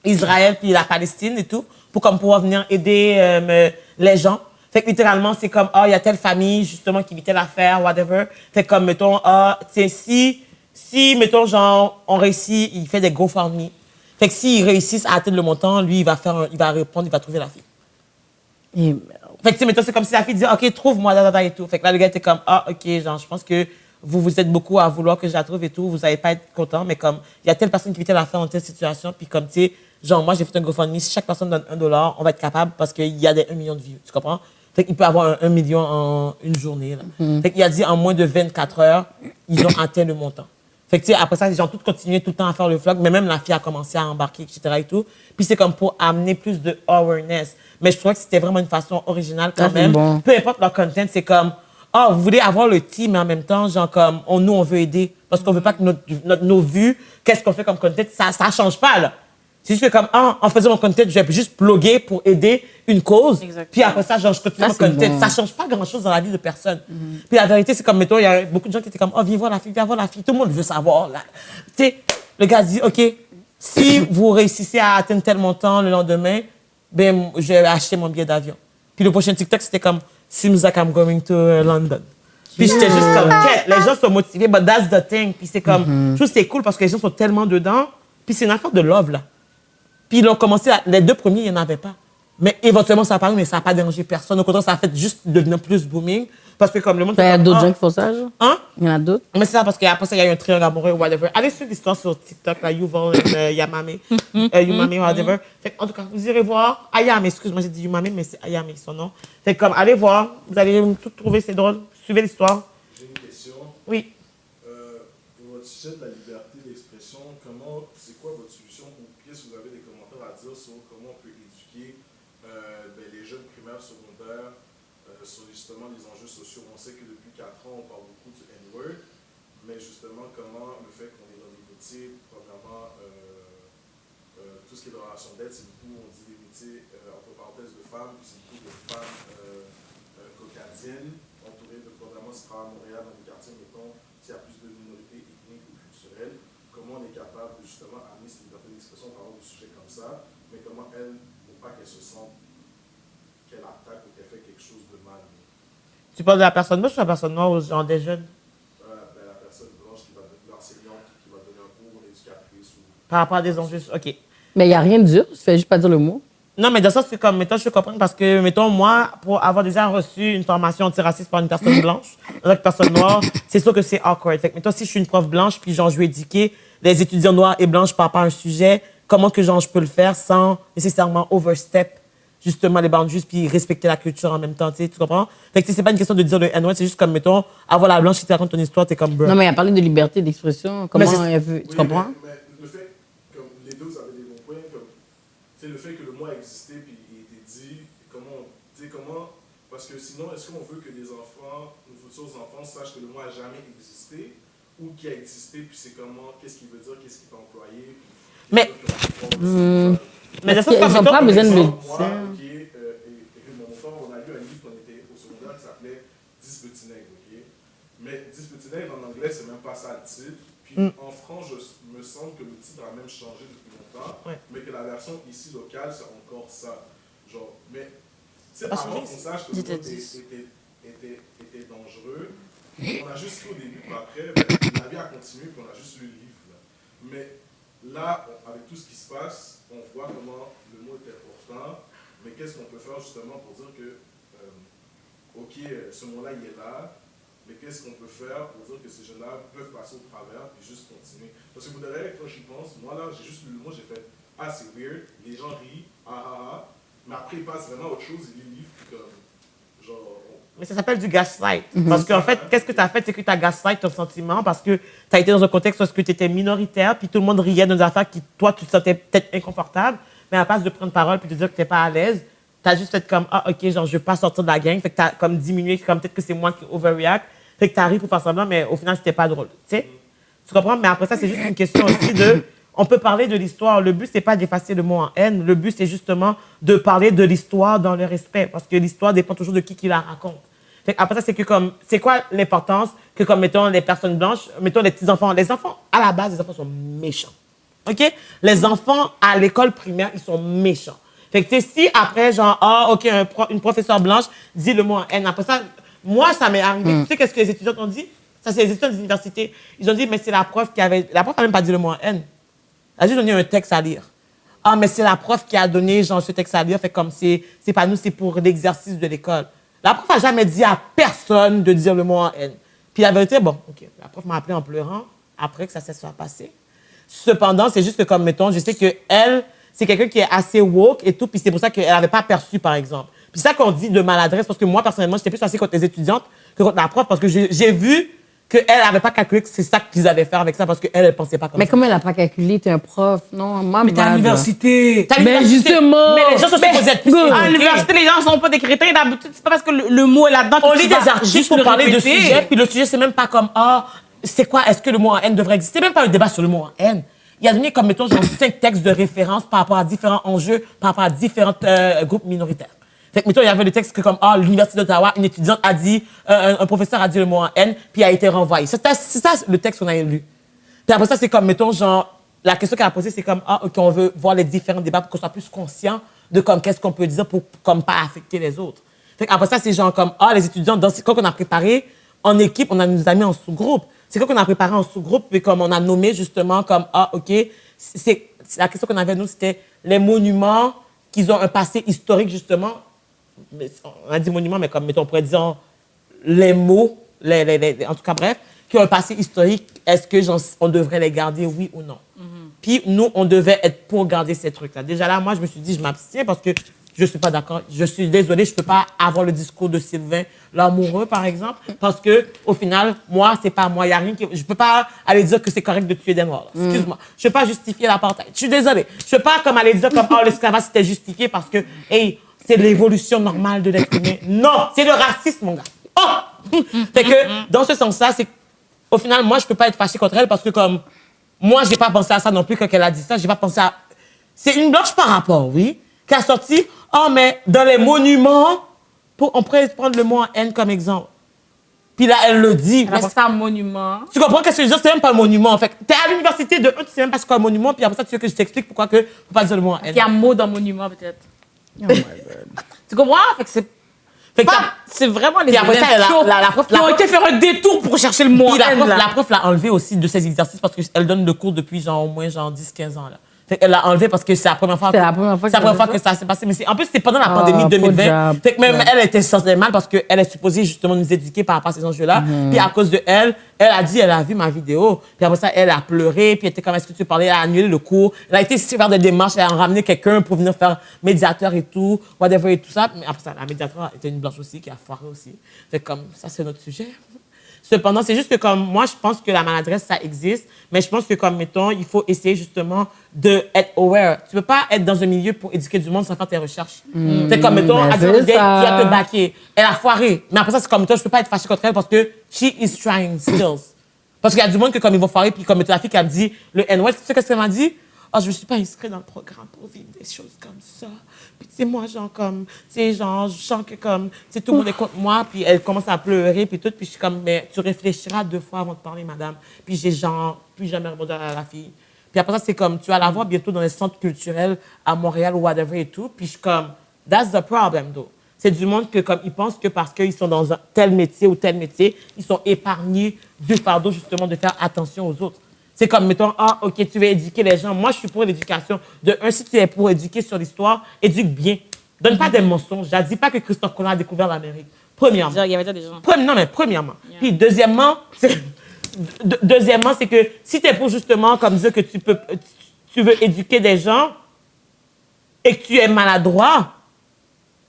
S3: Israël puis la Palestine et tout, pour comme pouvoir venir aider les gens. Fait que littéralement, c'est comme, il y a telle famille, justement, qui vit telle affaire, whatever. Fait que comme, mettons, si, mettons, genre, on réussit, il fait des GoFundMe. Fait que s'ils réussissent à atteindre le montant, lui, il va répondre, il va trouver la fille. Fait que, mettons, c'est comme si la fille dit, OK, trouve-moi, et tout. Fait que là, le gars était comme, OK, genre, je pense que vous êtes beaucoup à vouloir que je la trouve et tout, vous n'allez pas être content, mais comme, il y a telle personne qui vit telle affaire dans telle situation, puis comme, tu sais, genre, moi, j'ai fait un GoFundMe, si chaque personne donne $1, on va être capable parce qu'il y a des 1 million de views, tu comprends? Fait qu'il peut avoir 1 million en une journée, là. Fait qu'il a dit, en moins de 24 heures, ils ont atteint le montant. Fait que, tu sais, après ça, les gens ont tous continué tout le temps à faire le vlog, mais même la fille a commencé à embarquer, etc. et tout. Puis c'est comme pour amener plus de awareness. Mais je trouvais que c'était vraiment une façon originale quand même.
S2: Bon.
S3: Peu importe leur content, c'est comme, vous voulez avoir le team, mais en même temps, genre comme, nous, on veut aider. Parce qu'on veut pas que nos vues, qu'est-ce qu'on fait comme content, ça change pas, là. C'est juste que comme, en faisant mon content, je vais juste bloguer pour aider une cause.
S4: Exactement.
S3: Puis après ça, genre, je continue mon content.
S2: Bon.
S3: Ça change pas grand-chose dans la vie de personne. Puis la vérité, c'est comme, mettons, il y a beaucoup de gens qui étaient comme, viens voir la fille, viens voir la fille. Tout le monde veut savoir, là. Tu sais, le gars dit, OK, si vous réussissez à atteindre tel montant le lendemain, ben, j'ai acheté mon billet d'avion. Puis le prochain TikTok, c'était comme, seems like I'm going to London. Puis j'étais juste comme, les gens sont motivés, but that's the thing. Puis c'est comme, je trouve que c'est cool parce que les gens sont tellement dedans. Puis c'est une affaire de love, là. Puis ils ont commencé, les 2 premiers, il n'y en avait pas. Mais éventuellement, ça a paru, mais ça n'a pas dérangé personne. Au contraire, ça a fait juste devenir plus booming. Parce que comme le monde...
S2: Il y a d'autres gens qui font ça, genre?
S3: Hein?
S2: Il y en a d'autres?
S3: Mais c'est ça, parce qu'après ça, il y a eu un triangle amoureux, whatever. Allez suivre l'histoire sur TikTok, là, Yuval et Yamame. Yumame, whatever. Fait, en tout cas, vous irez voir. Ayame, excuse-moi, j'ai dit Yumame, mais c'est Ayame, son nom. Fait comme, allez voir, vous allez tout trouver, c'est drôle. Suivez l'histoire.
S5: J'ai une question.
S3: Oui.
S5: Pour votre sujet de la liberté d'expression, c'est quoi votre solution ou qu'est-ce que vous avez des commentaires à dire sur comment on peut éduquer les jeunes primaires, secondaires sur justement les enjeux sociaux? On sait que depuis 4 ans, on parle beaucoup du N-word, mais justement, comment le fait qu'on est dans des métiers, premièrement, tout ce qui est de relation d'aide, c'est beaucoup, on dit des métiers, entre parenthèses, de femmes, puis c'est beaucoup de femmes caucasiennes, entourées de probablement, si tu travailles à Montréal, dans les quartiers, mettons, s'il y a plus de minorités ethniques ou culturelles, comment on est capable de justement amener cette liberté d'expression par rapport au sujet comme ça, mais comment elle, pour pas qu'elle se sente qu'elle attaque ou qu'elle fait quelque chose de mal.
S3: Tu parles de la personne blanche ou de la personne noire ou genre des jeunes?
S5: La personne blanche qui va donner l'enseignante, qui va donner un cours, l'éducatrice ou...
S3: Par rapport à des enjeux, OK.
S2: Mais il n'y a rien de dur, tu fais juste pas dire le mot.
S3: Non, mais dans ça, c'est comme, mettons, je peux comprendre parce que, mettons, moi, pour avoir déjà reçu une formation antiraciste par une personne blanche, avec une personne noire, c'est sûr que c'est awkward. Fait que, mettons, si je suis une prof blanche, puis genre, je veux éduquer les étudiants noirs et blanches par rapport à un sujet, comment que genre, je peux le faire sans nécessairement overstep, justement, les boundaries, puis respecter la culture en même temps, tu comprends? Fait que c'est pas une question de dire le N-word, c'est juste comme, mettons, avoir la blanche qui te raconte ton histoire, t'es comme, bro.
S2: Non, mais il a parlé de liberté d'expression. Comment elle veut. Tu
S5: Oui,
S2: comprends?
S5: mais le fait, comme les deux avaient des bons points, comme, le fait que le mot a existé puis il était dit, comment, parce que sinon, est-ce qu'on veut que les enfants, nos futurs enfants, sachent que le mot a jamais existé ou qu'il a existé, puis c'est comment, qu'est-ce qu'il veut dire, qu'est-ce qu'il peut employer.
S3: Mais- Mais de ça, c'est
S2: Ils n'ont pas besoin de le
S5: Moi,
S2: dire.
S5: et mon frère, on a lu un livre quand on était au secondaire qui s'appelait 10 petits nègres, ok? Mais 10 petits nègres en anglais, c'est même pas ça le titre. Puis en France, me semble que le titre a même changé depuis longtemps, mais que la version ici locale, c'est encore ça. Genre, mais, tu sais, avant qu'on sache que le mot était dangereux, on a juste lu au début, puis après, la vie a continué, puis on a juste lu le livre. Là. Mais là, avec tout ce qui se passe, on voit comment le mot est important, mais qu'est-ce qu'on peut faire justement pour dire que, OK, ce mot-là, il est là, mais qu'est-ce qu'on peut faire pour dire que ces jeunes-là peuvent passer au travers et juste continuer? Parce que vous devez, quand j'y pense, moi là, j'ai juste lu le mot, j'ai fait « Ah, c'est weird », les gens rient, « Ah, ah, ah », mais après, ils passent vraiment à autre chose, ils lisent le livre, comme, genre...
S3: Mais ça s'appelle du gaslight. Parce qu'en fait, qu'est-ce que tu as fait? C'est que tu as gaslight ton sentiment parce que tu as été dans un contexte où tu étais minoritaire, puis tout le monde riait dans des affaires qui, toi, tu te sentais peut-être inconfortable, mais à la place de prendre parole puis de dire que tu n'es pas à l'aise, tu as juste fait comme « Ah, OK, genre, je veux pas sortir de la gang », fait que tu as comme diminué, comme peut-être que c'est moi qui overreact, fait que tu as ri pour faire semblant, mais au final, c'était pas drôle. Tu sais? Tu comprends? Mais après ça, c'est juste une question aussi de... On peut parler de l'histoire. Le but, c'est pas d'effacer le mot en haine. Le but, c'est justement de parler de l'histoire dans le respect. Parce que l'histoire dépend toujours de qui la raconte. Fait après ça, c'est que comme... C'est quoi l'importance que comme, mettons, les personnes blanches, mettons, les petits-enfants. Les enfants, à la base, les enfants sont méchants. OK? Les enfants, à l'école primaire, ils sont méchants. Fait que, tu sais, si après, genre, ah, OK, une professeure blanche dit le mot en haine, après ça, moi, ça m'est arrivé. Tu sais qu'est-ce que les étudiants ont dit? Ça, c'est les étudiants des universités. Ils ont dit, mais c'est la prof qui avait... La prof n'a même pas dit le mot en haine. Elle a juste donné un texte à lire. Ah, mais c'est la prof qui a donné, genre, ce texte à lire. Fait comme c'est pas nous, c'est pour l'exercice de l'école. La prof n'a jamais dit à personne de dire le mot en haine. Puis la vérité, bon, OK, la prof m'a appelé en pleurant après que ça se soit passé. Cependant, c'est juste que, comme, mettons, je sais qu'elle, c'est quelqu'un qui est assez woke et tout, puis c'est pour ça qu'elle n'avait pas perçu, par exemple. Puis c'est ça qu'on dit de maladresse, parce que moi, personnellement, j'étais plus assez contre les étudiantes que contre la prof, parce que j'ai vu qu'elle n'avait pas calculé que c'est ça qu'ils allaient faire avec ça, parce qu'elle ne pensait pas comme ça.
S2: Mais comment elle n'a pas calculé? T'es un prof. Non, moi,
S3: Mais t'es à l'université.
S2: Mais justement!
S3: Mais les gens sont supposés être plus
S4: À l'université, les gens sont pas des crétins. D'habitude, c'est pas parce que le mot est là-dedans
S3: On
S4: que
S3: lit
S4: tu
S3: des
S4: vas
S3: articles
S4: juste
S3: pour
S4: le
S3: parler de
S4: répéter.
S3: sujet, puis le sujet, c'est même pas comme, ah, c'est quoi, est-ce que le mot en haine devrait exister? C'est même pas un débat sur le mot en haine. Il a donné, comme, mettons, genre 5 textes de référence par rapport à différents enjeux, par rapport à différents groupes minoritaires. Fait que, mettons, il y avait le texte que, comme, ah, l'Université d'Ottawa, une étudiante a dit, un professeur a dit le mot en haine, puis a été renvoyé. C'est ça le texte qu'on a lu. Puis après ça, c'est comme, mettons, genre, la question qu'elle a posée, c'est comme, ah, OK, on veut voir les différents débats pour qu'on soit plus conscient de comme qu'est-ce qu'on peut dire pour comme pas affecter les autres. Fait après ça, c'est genre comme, les étudiants, quand on a préparé en équipe, nous a mis en sous-groupe. C'est quand on a préparé en sous-groupe, puis comme on a nommé justement comme, OK, c'est la question qu'on avait, nous, c'était les monuments qui ont un passé historique, justement. On a dit monuments, mais comme, mettons, on pourrait dire les mots, en tout cas, bref, qui ont un passé historique, est-ce qu'on devrait les garder, oui ou non? Puis nous, on devait être pour garder ces trucs-là. Déjà là, moi, je me suis dit, je m'abstiens parce que je ne suis pas d'accord. Je suis désolée, je ne peux pas avoir le discours de Sylvain l'amoureux, par exemple, parce que au final, moi, c'est pas moi. Il y a rien qui... Je ne peux pas aller dire que c'est correct de tuer des Noirs. Excuse-moi. Je ne peux pas justifier l'apartheid. Je suis désolée. Je ne peux pas comme aller dire comme l'esclavage c'était justifié parce que, hey, c'est l'évolution normale de l'être humain. Non, c'est le racisme, mon gars. Fait que dans ce sens-là, c'est au final, moi, je ne peux pas être fâchée contre elle parce que comme moi, je n'ai pas pensé à ça non plus quand elle a dit ça. J'ai pas pensé à... C'est une blanche par rapport, oui, qui a sorti, mais dans les monuments, on pourrait prendre le mot en haine comme exemple. Puis là, elle le dit.
S1: Elle a pensé à un monument.
S3: Tu comprends qu'est-ce que je veux dire? C'est même pas un monument, en fait. T'es à l'université de tu sais même pas ce qu'est un monument, puis après ça, tu veux que je t'explique pourquoi que faut pas dire le mot en haine.
S1: Il y a un mot dans monument, peut-être.
S2: Oh my God.
S1: Tu comprends? Fait que c'est... C'est vraiment les
S3: puis après ça, la prof,
S1: qui ont été faire un détour pour chercher le mot en haine, là.
S3: La prof l'a enlevé aussi de ses exercices parce qu'elle donne le cours depuis genre au moins genre 10-15 ans, là. Elle l'a enlevé parce que c'est la première fois que ça s'est passé. Mais en plus, c'est pendant la pandémie 2020. Fait que même elle était sensible mal parce qu'elle est supposée justement nous éduquer par rapport à ces enjeux-là. Puis à cause de elle a dit, elle a vu ma vidéo. Puis après ça, elle a pleuré. Puis elle était comme, est-ce que tu parlais? Elle a annulé le cours. Elle a été faire des démarches. Elle a ramené quelqu'un pour venir faire médiateur et tout. Whatever et tout ça. Mais après ça, la médiateur était une blanche aussi qui a foiré aussi. Fait comme, ça, c'est notre sujet. Cependant, c'est juste que comme moi, je pense que la maladresse, ça existe, mais je pense que comme, mettons, il faut essayer justement d'être aware. Tu peux pas être dans un milieu pour éduquer du monde sans faire tes recherches. C'est comme, mettons, tu vas te baquer. Elle a foiré. Mais après ça, c'est comme, mettons, je peux pas être fâchée contre elle parce que she is trying still. Parce qu'il y a du monde que comme ils vont foirer, puis comme la fille qui a dit le N-word, tu sais qu'est-ce qu'elle m'a dit? Je me suis pas inscrite dans le programme pour vivre des choses comme ça. Puis, tu sais, moi, genre, comme, tu sais, genre, je sens que, comme, tu sais, tout le monde est contre moi, puis elle commence à pleurer, puis tout, puis je suis comme, mais tu réfléchiras 2 fois avant de parler, madame. Puis j'ai, genre, plus jamais répondu à la fille. Puis après ça, c'est comme, tu vas la voir bientôt dans les centres culturels à Montréal ou whatever et tout, puis je suis comme, that's the problem, though. C'est du monde que, comme, ils pensent que parce qu'ils sont dans un tel métier ou tel métier, ils sont épargnés du fardeau, justement, de faire attention aux autres. C'est comme, mettons, OK, tu veux éduquer les gens. Moi, je suis pour l'éducation. Si tu es pour éduquer sur l'histoire, éduque bien. Donne pas des mensonges. Je ne dis pas que Christophe Colomb a découvert l'Amérique. Premièrement.
S1: Il y avait déjà des gens.
S3: Premièrement. Yeah. Puis, deuxièmement, c'est que si tu es pour, justement, comme dire que tu veux éduquer des gens et que tu es maladroit,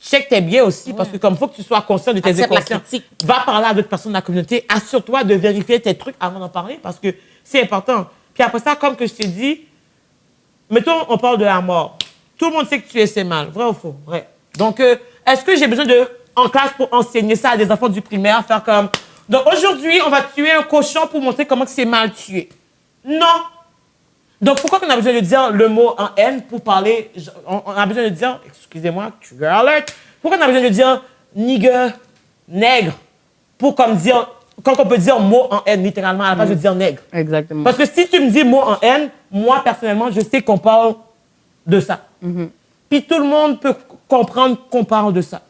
S3: check tes biais aussi, parce que comme il faut que tu sois conscient de tes inconscients. Va parler à d'autres personnes de la communauté. Assure-toi de vérifier tes trucs avant d'en parler, parce que c'est important. Puis après ça, comme que je t'ai dit, mettons, on parle de la mort. Tout le monde sait que tuer, c'est mal. Vrai ou faux? Vrai. Donc, est-ce que j'ai besoin en classe pour enseigner ça à des enfants du primaire, faire comme... Donc, aujourd'hui, on va tuer un cochon pour montrer comment c'est mal tué. Non. Donc, pourquoi on a besoin de dire le mot en haine pour parler... On a besoin de dire... Excusez-moi, trigger alert. Pourquoi on a besoin de dire nigger, nègre, pour comme dire... Quand on peut dire mot en haine, littéralement, à la place de dire nègre.
S2: Exactement.
S3: Parce que si tu me dis mot en haine, moi, personnellement, je sais qu'on parle de ça. Puis tout le monde peut comprendre qu'on parle de ça.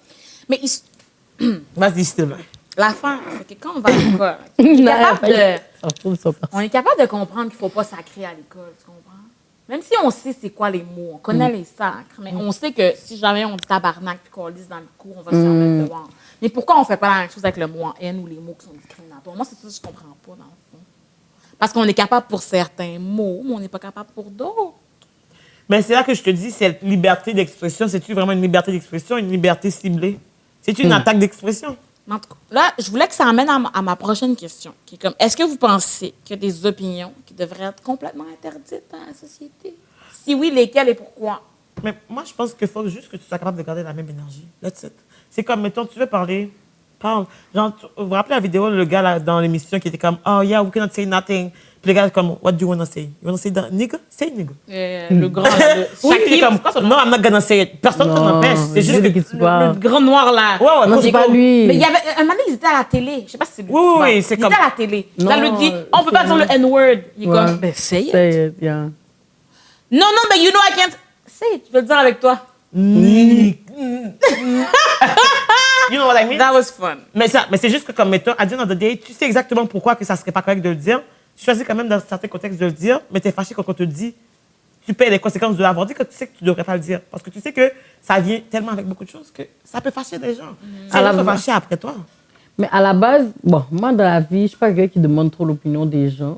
S1: Mais
S3: vas-y, Sylvain.
S1: La fin, c'est que quand on va à l'école, on est capable de comprendre qu'il ne faut pas sacrer à l'école, tu comprends? Même si on sait c'est quoi les mots, on connaît les sacres, mais on sait que si jamais on dit tabarnak puis qu'on lise dans le cours, on va se faire mettre devant. Mais pourquoi on ne fait pas la même chose avec le mot en haine ou les mots qui sont discriminatoires? Moi, c'est ça que je ne comprends pas, dans le fond. Parce qu'on est capable pour certains mots, mais on n'est pas capable pour d'autres.
S3: Mais c'est là que je te dis, cette liberté d'expression, c'est-tu vraiment une liberté d'expression, une liberté ciblée? C'est une attaque d'expression?
S1: Là, je voulais que ça amène à ma prochaine question, qui est comme, est-ce que vous pensez qu'il y a des opinions qui devraient être complètement interdites dans la société? Si oui, lesquelles et pourquoi?
S3: Mais moi, je pense qu'il faut juste que tu sois capable de garder la même énergie. That's it. C'est comme, mettons, tu veux parler, parle. Genre, vous vous rappelez la vidéo, le gars là, dans l'émission qui était comme, oh yeah, we cannot say nothing. Puis le gars est comme, what do you want to say? You want to say that nigga? Say nigga.
S1: Le grand là,
S3: oui, comme, no, I'm not gonna say it. Personne ne t'empêche. C'est juste
S1: le grand noir là.
S3: Ouais,
S2: non, c'est pas lui.
S1: Mais il y avait un moment, ils étaient à la télé. Je sais pas si c'est lui.
S3: Oui, c'est comme.
S1: Ils étaient à la télé. Ça le dit, on peut pas dire le N-word. Il est comme,
S2: say it, yeah.
S1: Non, mais you know I can't. Say it, je vais le dire avec toi.
S3: You know what I mean?
S4: That was fun.
S3: Mais c'est juste que comme mettons, à the end of the day, tu sais exactement pourquoi que ça serait pas correct de le dire. Tu choisis quand même dans certains contextes de le dire, mais t'es fâché quand on te dit, tu payes les conséquences de l'avoir dit que tu sais que tu devrais pas le dire. Parce que tu sais que ça vient tellement avec beaucoup de choses que ça peut fâcher des gens. Ça va fâcher après toi.
S2: Mais à la base, bon, moi, dans la vie, je suis pas quelqu'un qui demande trop l'opinion des gens.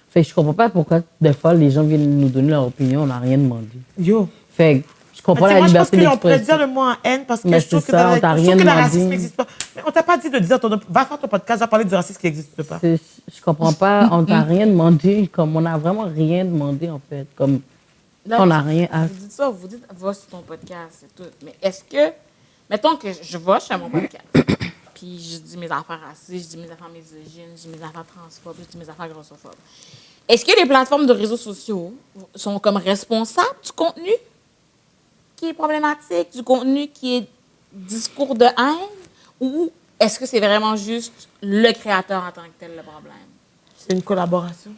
S2: Fait que je comprends pas pourquoi, des fois, les gens viennent nous donner leur opinion, on n'a rien demandé.
S3: Yo.
S2: Fait que je comprends
S3: Mais
S2: la
S3: moi, je pense
S2: liberté
S3: qu'on pourrait dire
S2: d'expression.
S3: le mot en haine parce que
S2: Mais
S3: je trouve
S2: c'est
S3: que,
S2: ça, on t'a rien
S3: le
S2: demandé.
S3: racisme n'existe pas. Mais on t'a pas dit de dire, va faire ton podcast, va parler du racisme qui n'existe pas.
S2: Je comprends pas, on t'a rien demandé, comme on n'a vraiment rien demandé, en fait. Comme,
S1: Là,
S2: on n'a rien à...
S1: Vous dites ça, vous dites, va sur ton podcast, c'est tout. Mais est-ce que, mettons que je vais chez mon podcast, puis je dis mes affaires racistes, je dis mes affaires misogynes, je dis mes affaires transphobes, je dis mes affaires grossophobes. Est-ce que les plateformes de réseaux sociaux sont comme responsables du contenu qui est problématique, du contenu qui est discours de haine, ou est-ce que c'est vraiment juste le créateur en tant que tel le problème?
S3: C'est une collaboration.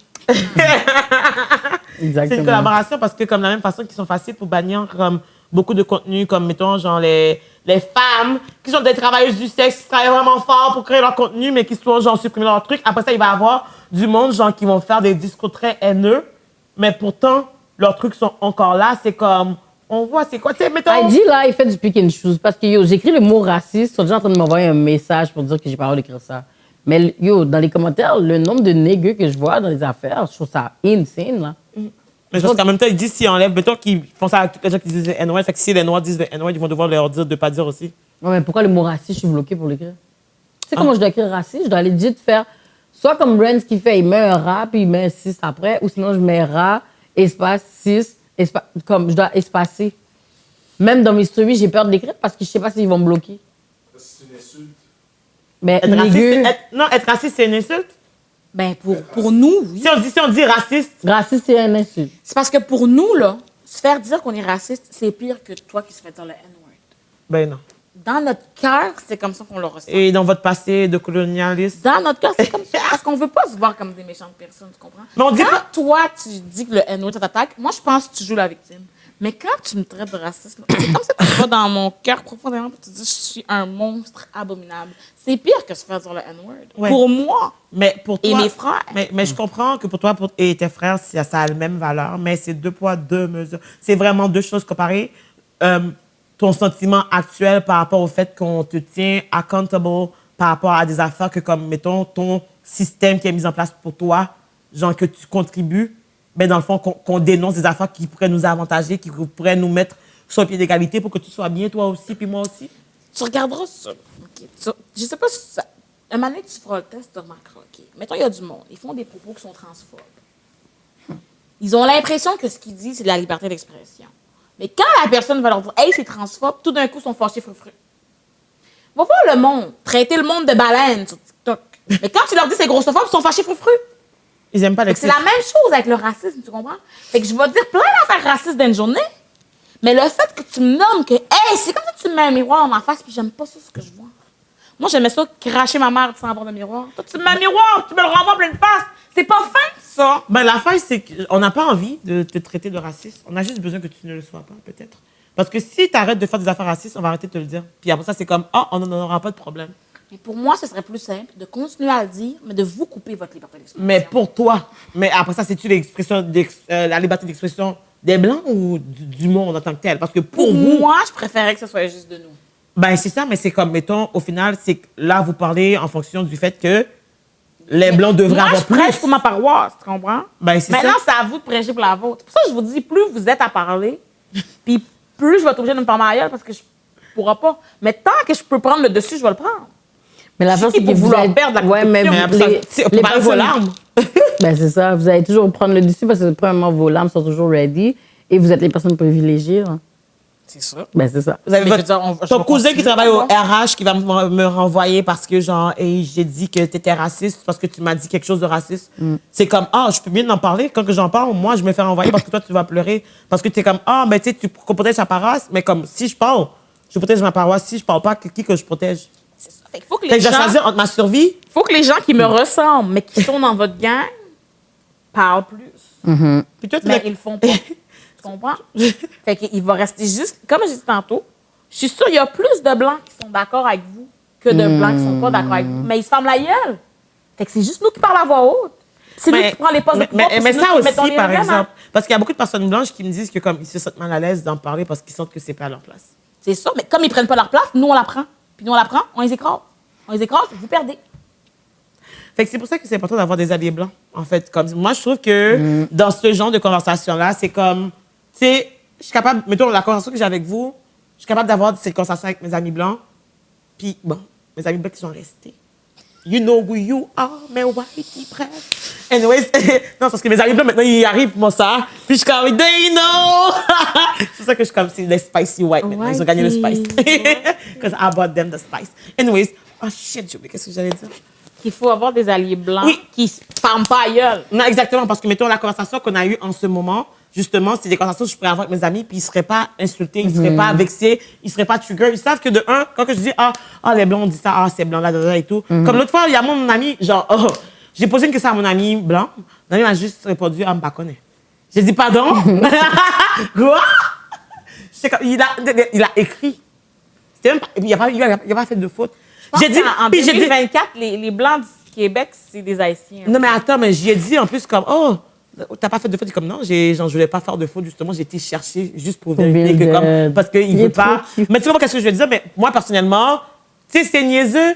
S2: Exactement.
S3: C'est une collaboration parce que comme de la même façon qu'ils sont faciles pour bannir comme beaucoup de contenus, comme mettons genre les femmes qui sont des travailleuses du sexe, qui travaillent vraiment fort pour créer leur contenu, mais qui sont genre supprimer leur truc. Après ça, il va y avoir du monde genre qui vont faire des discours très haineux, mais pourtant leurs trucs sont encore là. C'est comme on voit c'est quoi, tu sais, mettons.
S2: ID, là, il fait du pick and choose. Parce que, yo, j'écris le mot raciste, ils sont déjà en train de m'envoyer un message pour dire que j'ai pas le droit d'écrire ça. Mais, yo, dans les commentaires, le nombre de négueux que je vois dans les affaires, je trouve ça insane, là.
S3: Mais je pense qu'en même temps, ils disent s'ils enlèvent, mettons qu'ils font ça avec tous les gens qui disent le N-word, fait que si les Noirs disent le N-word, ils vont devoir leur dire de pas dire aussi.
S2: Ouais, mais pourquoi le mot raciste, je suis bloquée pour l'écrire? Tu sais comment je dois écrire raciste? Je dois aller dire faire soit comme Renz qui fait, il met un rat, puis il met un 6 après, ou sinon je mets rat, espace, 6, comme je dois espacer. Même dans mes stories, j'ai peur de l'écrire parce que je sais pas s'ils vont me bloquer.
S5: C'est une insulte.
S2: Mais
S3: Être raciste,
S2: négueux,
S3: être raciste, c'est une insulte.
S1: Ben, pour nous, oui.
S3: Si on dit raciste,
S2: raciste, c'est un insulte.
S1: C'est parce que pour nous, là, se faire dire qu'on est raciste, c'est pire que toi qui se fais dire le N-word.
S3: ben non.
S1: Dans notre cœur, c'est comme ça qu'on le ressent.
S3: Et dans votre passé de colonialiste.
S1: Dans notre cœur, c'est comme ça. Parce qu'on veut pas se voir comme des méchantes personnes, tu comprends?
S3: Mais on dit
S1: quand
S3: pas-
S1: toi, tu dis que le N-word t'attaque, moi, je pense que tu joues la victime. Mais quand tu me traites de raciste, là, c'est comme ça que tu vas dans mon cœur profondément et tu dis je suis un monstre abominable. C'est pire que se faire dire le N-word.
S3: Ouais.
S1: Pour moi
S3: Mais pour toi,
S1: et mes frères.
S3: Mais je comprends que pour toi et tes frères, ça a la même valeur, mais c'est 2 poids, 2 mesures. C'est vraiment 2 choses comparées. Ton sentiment actuel par rapport au fait qu'on te tient accountable par rapport à des affaires que, comme, mettons, ton système qui est mis en place pour toi, genre que tu contribues, ben dans le fond, qu'on dénonce des affaires qui pourraient nous avantager, qui pourraient nous mettre sur le pied d'égalité pour que tu sois bien, toi aussi, puis moi aussi.
S1: Tu regarderas ça. OK. Je sais pas si ça. Un moment donné, tu feras le test, tu remarqueras. OK. Mettons, il y a du monde. Ils font des propos qui sont transphobes. Ils ont l'impression que ce qu'ils disent, c'est de la liberté d'expression. Mais quand la personne va leur dire, hey, c'est transphobe, tout d'un coup, ils sont fâchés frufru. Va voir le monde. Traiter le monde de baleine sur TikTok. Mais quand tu leur dis c'est grossophobe, ils sont fâchés frufru.
S3: Ils aiment pas
S1: Fait que c'est la même chose avec le racisme, tu comprends? Fait que je vais dire plein d'affaires racistes dans une journée, mais le fait que tu me nommes que, hey, c'est comme si tu me mets un miroir en face, puis j'aime pas ça, ce que je vois. Moi, j'aimais ça, cracher ma mère sans avoir de miroir. Toi, tu me mets un miroir, tu me le renvoies plein de face. C'est pas fin, ça.
S3: Ben, la fin, c'est qu'on n'a pas envie de te traiter de raciste. On a juste besoin que tu ne le sois pas, peut-être. Parce que si tu arrêtes de faire des affaires racistes, on va arrêter de te le dire. Puis après ça, c'est comme, on n'en aura pas de problème.
S1: Mais pour moi, ce serait plus simple de continuer à le dire, mais de vous couper votre liberté d'expression.
S3: Mais pour toi, mais après ça, c'est-tu la liberté d'expression des Blancs ou du monde en tant que tel? Parce que pour vous,
S1: moi, je préférais que ce soit juste de nous.
S3: ben c'est ça, mais c'est comme, mettons, au final, c'est que là, vous parlez en fonction du fait que les Blancs devraient
S1: Moi,
S3: avoir
S1: je prêche
S3: plus.
S1: pour ma paroisse, tu comprends?
S3: Ben, c'est
S1: Maintenant,
S3: ça.
S1: c'est à vous de prêcher pour la vôtre. C'est pour ça que je vous dis, plus vous êtes à parler, puis plus je vais être obligée de me faire ma gueule parce que je ne pourrai pas. Mais tant que je peux prendre le dessus, je vais le prendre.
S2: Mais l'affaire, c'est que
S1: pour
S2: vous
S1: vouloir
S2: êtes...
S1: perdre la
S2: ouais, mais
S1: compétition.
S3: Mais après ça,
S2: les
S3: parler vos larmes.
S2: Ben, c'est ça. Vous allez toujours prendre le dessus parce que, premièrement, vos larmes sont toujours ready et vous êtes les personnes privilégiées. Hein.
S1: C'est ça.
S2: Ben, c'est ça.
S3: Vous avez
S1: Mais je veux dire, je
S3: ton
S1: vais
S3: cousin qui
S1: continuer
S3: travaille au
S1: d'abord.
S3: RH qui va me renvoyer parce que, genre, hey, j'ai dit que tu étais raciste parce que tu m'as dit quelque chose de raciste. C'est comme, je peux bien en parler. Quand que j'en parle, moi, je me fais renvoyer parce que toi, tu vas pleurer. Parce que tu es comme, ben, tu sais, tu protèges ta paroisse. Mais comme, si je parle, je protège ma paroisse. Si je parle pas, qui que je protège?
S1: C'est ça. Fait qu'il faut que
S3: Fait
S1: les
S3: que je vais
S1: gens...
S3: choisir entre ma survie.
S1: faut que les gens qui me ressemblent, mais qui sont dans votre gang, parlent plus.
S3: Puis toi,
S1: Mais ils le font pas. Tu comprends? Fait qu'il va rester juste, comme j'ai dit tantôt, je suis sûre qu'il y a plus de Blancs qui sont d'accord avec vous que de Blancs qui sont pas d'accord avec vous. Mais ils se ferment la gueule. Fait que c'est juste nous qui parlons à voix haute. C'est nous qui prenons les postes de pouvoir.
S3: Mais
S1: c'est
S3: ça
S1: nous qui mettons
S3: aussi,
S1: les
S3: par
S1: règlements.
S3: exemple, parce qu'il y a beaucoup de personnes blanches qui me disent que comme ils se sentent mal à l'aise d'en parler parce qu'ils sentent que c'est pas à leur place.
S1: C'est ça, mais comme ils prennent pas leur place, nous on la prend. Puis nous on la prend, on les écrase. On les écrase, vous perdez.
S3: Fait que c'est pour ça que c'est important d'avoir des alliés blancs, en fait. Comme, moi, je trouve que dans ce genre de conversation-là, c'est comme, tu sais, je suis capable, mettons, la conversation que j'ai avec vous, je suis capable d'avoir cette conversation avec mes amis blancs. Puis, bon, mes amis blancs qui sont restés. You know who you are, mais whitey bref. Anyways, non, parce que mes amis blancs, maintenant, ils arrivent pour ça. Puis je suis comme, they know! C'est pour ça que je suis comme, c'est les spicy white maintenant. Ils ont gagné le spice. Because I bought them the spice. Anyways, oh shit, j'ai oublié, qu'est-ce que j'allais dire?
S1: Qu'il faut avoir des alliés blancs
S3: Oui.
S1: qui se ferment pas à gueule.
S3: Non, exactement, parce que, mettons, la conversation qu'on a eue en ce moment, justement, c'est des conversations que je pourrais avoir avec mes amis, puis ils seraient pas insultés, ils seraient pas vexés, ils seraient pas trigger. Ils savent que de un, quand que je dis, les blancs, on dit ça, c'est blanc, là, et tout. Comme l'autre fois, il y a mon ami, genre, j'ai posé une question à mon ami blanc, mon ami m'a juste répondu, me pas connaît. J'ai dit, pardon? Quoi? Il a écrit. C'était même pas, il a pas fait de faute.
S1: J'ai dit, en 2024, les Blancs du Québec, c'est des Haïtiens.
S3: Non, mais attends, mais j'y ai dit en plus comme, t'as pas fait de faute? Il dit comme, non, je voulais pas faire de faute, justement, j'ai été chercher juste pour vérifier que comme, parce qu'il veut pas. Mais tu vois, qu'est-ce que je veux dire? Mais moi, personnellement, tu sais, c'est niaiseux,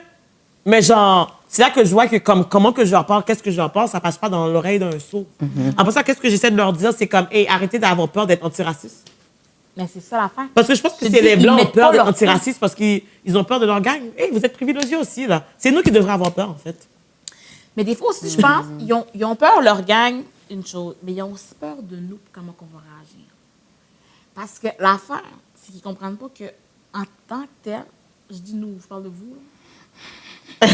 S3: mais genre, c'est là que je vois que comme, comment que je leur parle, qu'est-ce que je leur parle, ça passe pas dans l'oreille d'un sourd. Après ça, qu'est-ce que j'essaie de leur dire? C'est comme, hey, arrêtez d'avoir peur d'être antiraciste.
S1: Mais c'est ça l'affaire.
S3: Parce que je pense que c'est les Blancs qui ont peur d'être antiracistes parce qu'ils ont peur de leur gang. Hey, vous êtes privilégiés aussi, là. C'est nous qui devrions avoir peur, en fait.
S1: Mais des fois aussi, je pense, ils ont peur, leur gang, une chose, mais ils ont aussi peur de nous, comment on va réagir. Parce que l'affaire, c'est qu'ils ne comprennent pas qu'en tant que tel, je dis nous, je parle de vous, là.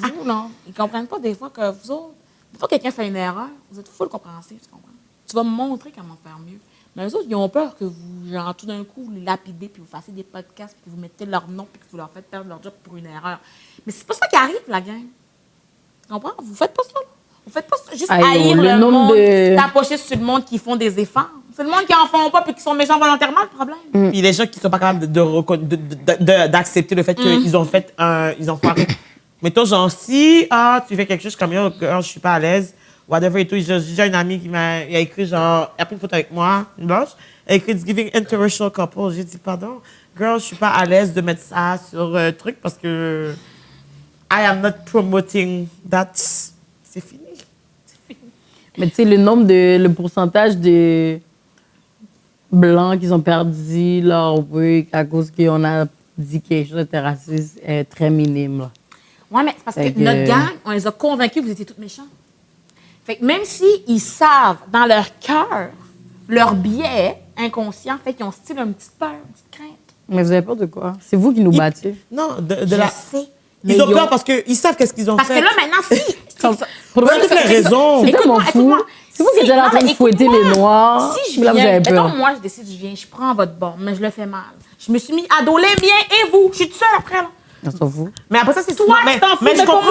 S1: Vous, non. Ils ne comprennent pas des fois que vous autres, des fois quelqu'un fait une erreur, vous êtes full compréhensif, tu comprends? Tu vas me montrer comment faire mieux. Mais eux autres, ils ont peur que vous, genre, tout d'un coup, vous les lapidez, puis vous fassiez des podcasts, puis vous mettez leur nom, puis que vous leur faites perdre leur job pour une erreur. Mais c'est pas ça qui arrive, la gang. Tu comprends? Vous faites pas ça, là. Vous faites pas ça. Juste haïr le monde, tapocher sur le monde qui font des efforts. C'est le monde qui en font pas, puis qui sont méchants volontairement, le problème.
S3: Puis les gens qui sont pas capables d'accepter le fait qu'ils ont fait ils ont foiré. Mettons, genre, si tu fais quelque chose comme, yo, girl, je suis pas à l'aise, whatever et tout. J'ai déjà une amie qui m'a écrit, genre, elle a pris une photo avec moi, une blanche. Elle a écrit It's giving interracial couple. J'ai dit, pardon, girl, je suis pas à l'aise de mettre ça sur truc parce que I am not promoting that. C'est fini.
S2: Mais tu sais, le pourcentage de Blancs qui ont perdu leur work à cause qu'on a dit quelque chose de raciste est très minime, là.
S1: Ouais, mais c'est parce que notre gang, on les a convaincus que vous étiez tous méchants. Fait que même s'ils savent dans leur cœur, leur biais inconscient fait qu'ils ont style une petite peur, une petite crainte.
S2: Mais vous avez peur de quoi? C'est vous qui nous battez.
S3: Non,
S1: Je sais.
S3: Ils ont peur parce qu'ils savent qu'est-ce qu'ils ont fait.
S1: Parce que là, maintenant, si...
S3: Pour toutes les raisons.
S2: C'est tellement fou. C'est vous qui êtes en train de fouetter les Noirs.
S1: Si je
S2: là, vous
S1: viens,
S2: avez peur.
S1: mettons, moi, je décide, je prends votre bord, mais je le fais mal. Je me suis mis à dos les miens et vous. Je suis toute seule après, là.
S2: On s'en fout.
S3: Mais après ça, c'est
S1: Toi, tu t'en fous, mais pas moi.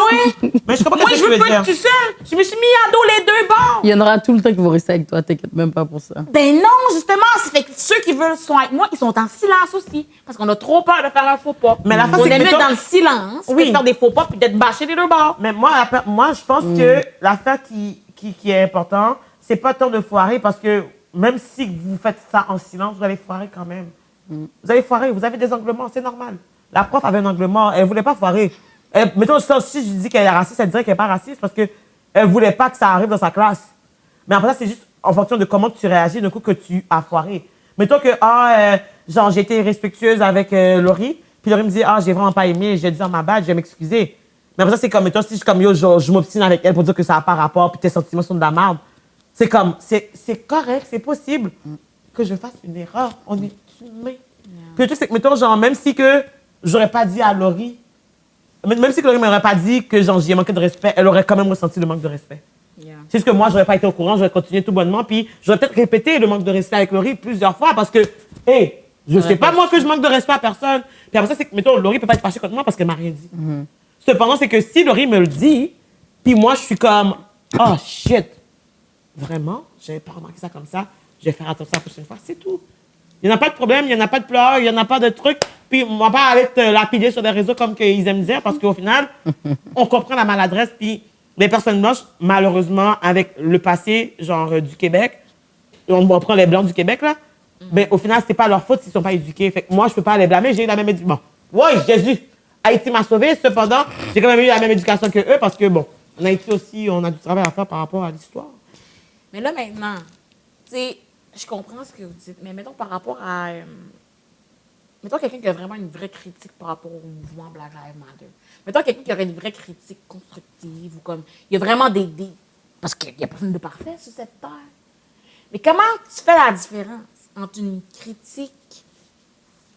S3: Mais je comprends
S1: Moi,
S3: ce
S1: je
S3: que tu
S1: veux
S3: veux
S1: pas
S3: dire.
S1: être toute seule. Je me suis mis à dos les deux bords.
S2: Il y en aura tout le temps qui vont rester avec toi, t'inquiète même pas pour ça.
S1: Ben non, justement, c'est fait que ceux qui veulent sont avec moi, ils sont en silence aussi. Parce qu'on a trop peur de faire un faux pas.
S3: Mais la face,
S1: on
S3: c'est que
S1: aime être
S3: mettons-
S1: dans le silence,
S3: Oui.
S1: de faire des faux pas puis d'être bâché des deux bords.
S3: Mais moi, je pense que l'affaire qui est importante, c'est pas tant de foirer parce que même si vous faites ça en silence, vous allez foirer quand même. Vous allez foirer, vous avez des angles morts, c'est normal. La prof avait un angle mort, elle voulait pas foirer. Mettons, si je dis qu'elle est raciste, elle dirait qu'elle n'est pas raciste parce qu'elle voulait pas que ça arrive dans sa classe. Mais après ça, c'est juste en fonction de comment tu réagis d'un coup que tu as foiré. Mettons que, genre, j'ai été irrespectueuse avec Laurie, puis Laurie me dit, j'ai vraiment pas aimé, j'ai dit, ma bad, je vais m'excuser. Mais après ça, c'est comme, mettons, si je suis comme, yo, je m'obstine avec elle pour dire que ça n'a pas rapport, puis tes sentiments sont de la merde. C'est comme, c'est correct, c'est possible que je fasse une erreur. On est humain. Puis le truc, c'est que, mettons, genre, même si que j'aurais pas dit à Laurie, même si Laurie m'aurait pas dit que genre, j'y ai manqué de respect, elle aurait quand même ressenti le manque de respect. C'est juste que moi, j'aurais pas été au courant, j'aurais continué tout bonnement, puis j'aurais peut-être répété le manque de respect avec Laurie plusieurs fois parce que, hey, je sais pas moi que je manque de respect à personne. Puis après ça, c'est que, mettons, Laurie peut pas être fâchée contre moi parce qu'elle m'a rien dit. Cependant, c'est que si Laurie me le dit, puis moi, je suis comme, oh shit, vraiment, j'avais pas remarqué ça comme ça, je vais faire attention la prochaine fois, c'est tout. Il n'y en a pas de problème, il n'y en a pas de pleurs, il n'y en a pas de trucs. Puis on va pas aller te lapider sur des réseaux comme qu'ils aiment dire, parce qu'au final, on comprend la maladresse. Puis les personnes blanches, malheureusement, avec le passé, genre du Québec, on prend les Blancs du Québec, là, mais au final, c'est pas leur faute s'ils sont pas éduqués. Fait que moi, je peux pas les blâmer, j'ai eu la même éducation. Bon, oui, Jésus, Haïti m'a sauvé, cependant, j'ai quand même eu la même éducation que eux, parce que, bon, en Haïti aussi, on a du travail à faire par rapport à l'histoire.
S1: Mais là, maintenant, tu sais, je comprends ce que vous dites, mais mettons par rapport à. Mettons quelqu'un qui a vraiment une vraie critique par rapport au mouvement Black Lives Matter. Mettons quelqu'un qui aurait une vraie critique constructive ou comme. Il y a vraiment des. Parce qu'il n'y a personne de parfait sur cette terre. Mais comment tu fais la différence entre une critique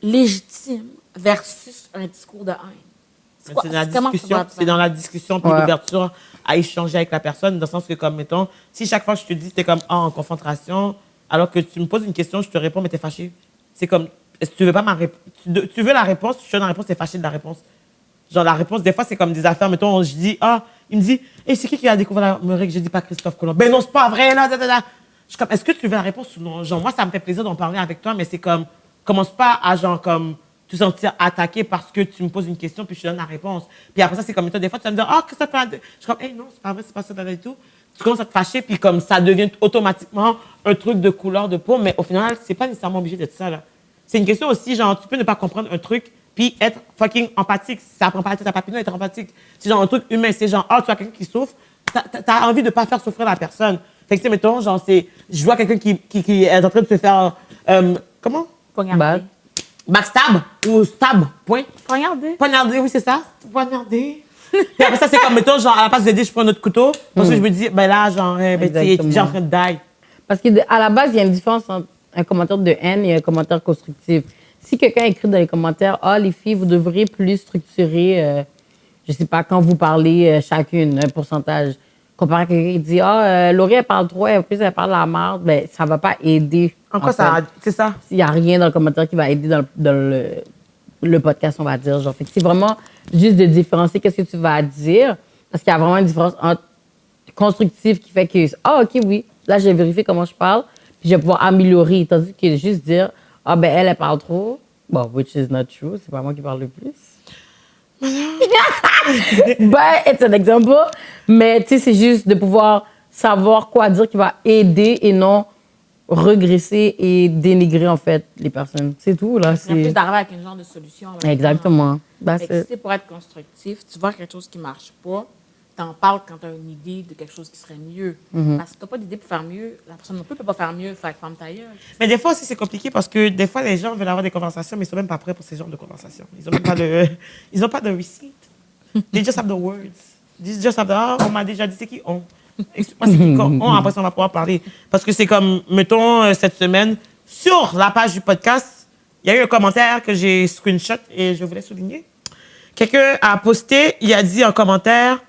S1: légitime versus un discours de haine?
S3: C'est dans la discussion, puis l'ouverture à échanger avec la personne, dans le sens que, comme, mettons, si chaque fois je te dis, t'es comme, en confrontation, alors que tu me poses une question, je te réponds, mais t'es fâché. C'est comme, est-ce que tu veux pas ma réponse? Tu veux la réponse, tu veux la réponse, t'es fâché de la réponse. Genre, la réponse, des fois, c'est comme des affaires, mettons, je dis, il me dit, hey, c'est qui a découvert l'Amérique? Je dis pas Christophe Colomb. Ben non, c'est pas vrai, là, Je suis comme, est-ce que tu veux la réponse ou non? Genre, moi, ça me fait plaisir d'en parler avec toi, mais c'est comme, commence pas à, genre, comme, te sentir attaqué parce que tu me poses une question puis je te donne la réponse. Puis après ça, c'est comme, des fois, tu vas me dire, Christophe, je suis comme, hey, non, c'est pas vrai, c'est pas ça, et tout. Tu commences à te fâcher, puis comme ça devient automatiquement un truc de couleur de peau, mais au final, c'est pas nécessairement obligé d'être ça, là. C'est une question aussi, genre, tu peux ne pas comprendre un truc, puis être fucking empathique. Ça apprend pas à ta papine, être empathique. C'est genre un truc humain, c'est genre, tu vois quelqu'un qui souffre, t'as envie de pas faire souffrir la personne. Fait que, mettons, genre, je vois quelqu'un qui est en train de se faire, comment?
S1: Poignarder.
S3: Backstab ou stab, point.
S1: Poignarder.
S3: Poignarder, oui, c'est ça. Poignarder. Puis après ça, c'est comme, mettons, genre, à la place d'aider, je prends un autre couteau. Parce que je me dis, ben là, genre, t'es déjà en train de die.
S2: Parce qu'à la base, il y a une différence entre un commentaire de haine et un commentaire constructif. Si quelqu'un écrit dans les commentaires, les filles, vous devriez plus structurer, je sais pas, quand vous parlez chacune, un pourcentage. Comparé à quelqu'un qui dit, Laurie, elle parle trop, et en plus, elle parle la merde, ben, ça va pas aider.
S3: En quoi ça, c'est ça?
S2: Il n'y a rien dans le commentaire qui va aider dans le podcast, on va dire. Genre, fait que c'est vraiment juste de différencier qu'est-ce que tu vas dire, parce qu'il y a vraiment une différence entre constructif qui fait que, OK, oui, là, j'ai vérifié comment je parle, puis je vais pouvoir améliorer, tandis que juste dire, ben, elle parle trop. Bon, which is not true, c'est pas moi qui parle le plus. Ben, c'est un exemple. Mais, tu sais, c'est juste de pouvoir savoir quoi dire qui va aider et non regresser et dénigrer, en fait, les personnes. C'est tout, là.
S1: C'est plus d'arriver avec une genre de solution.
S2: Exactement.
S1: Fait que si pour être constructif, tu vois quelque chose qui ne marche pas, t'en parles quand tu as une idée de quelque chose qui serait mieux. Parce que tu n'as pas d'idée pour faire mieux, la personne non plus ne peut pas faire mieux, fait que ferme ta gueule.
S3: Mais des fois aussi, c'est compliqué parce que des fois, les gens veulent avoir des conversations, mais ils ne sont même pas prêts pour ces genres de conversations. Ils n'ont même pas de... Ils n'ont pas de receipt. They just have the words. They just have the... on m'a déjà dit, c'est qui on? Explique-moi c'est qui on, après ça, on va pouvoir parler. Parce que c'est comme, mettons, cette semaine, sur la page du podcast, il y a eu un commentaire que j'ai screenshot et je voulais souligner. Quelqu'un a posté, il a dit en commentaire...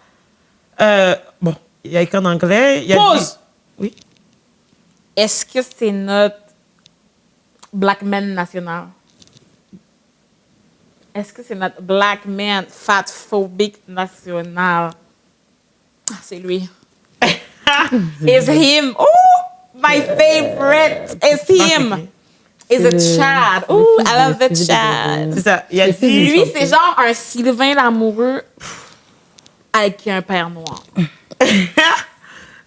S3: bon, il y a écrit en anglais.
S1: Pause!
S3: Oui.
S1: Est-ce que c'est notre black man national? Est-ce que c'est notre black man fatphobic national? C'est lui. It's him. Oh, my favorite is him. Is a Chad. Oh, I love the Chad.
S3: C'est ça. Il a dit...
S1: Lui, c'est genre un Sylvain l'amoureux avec un père noir.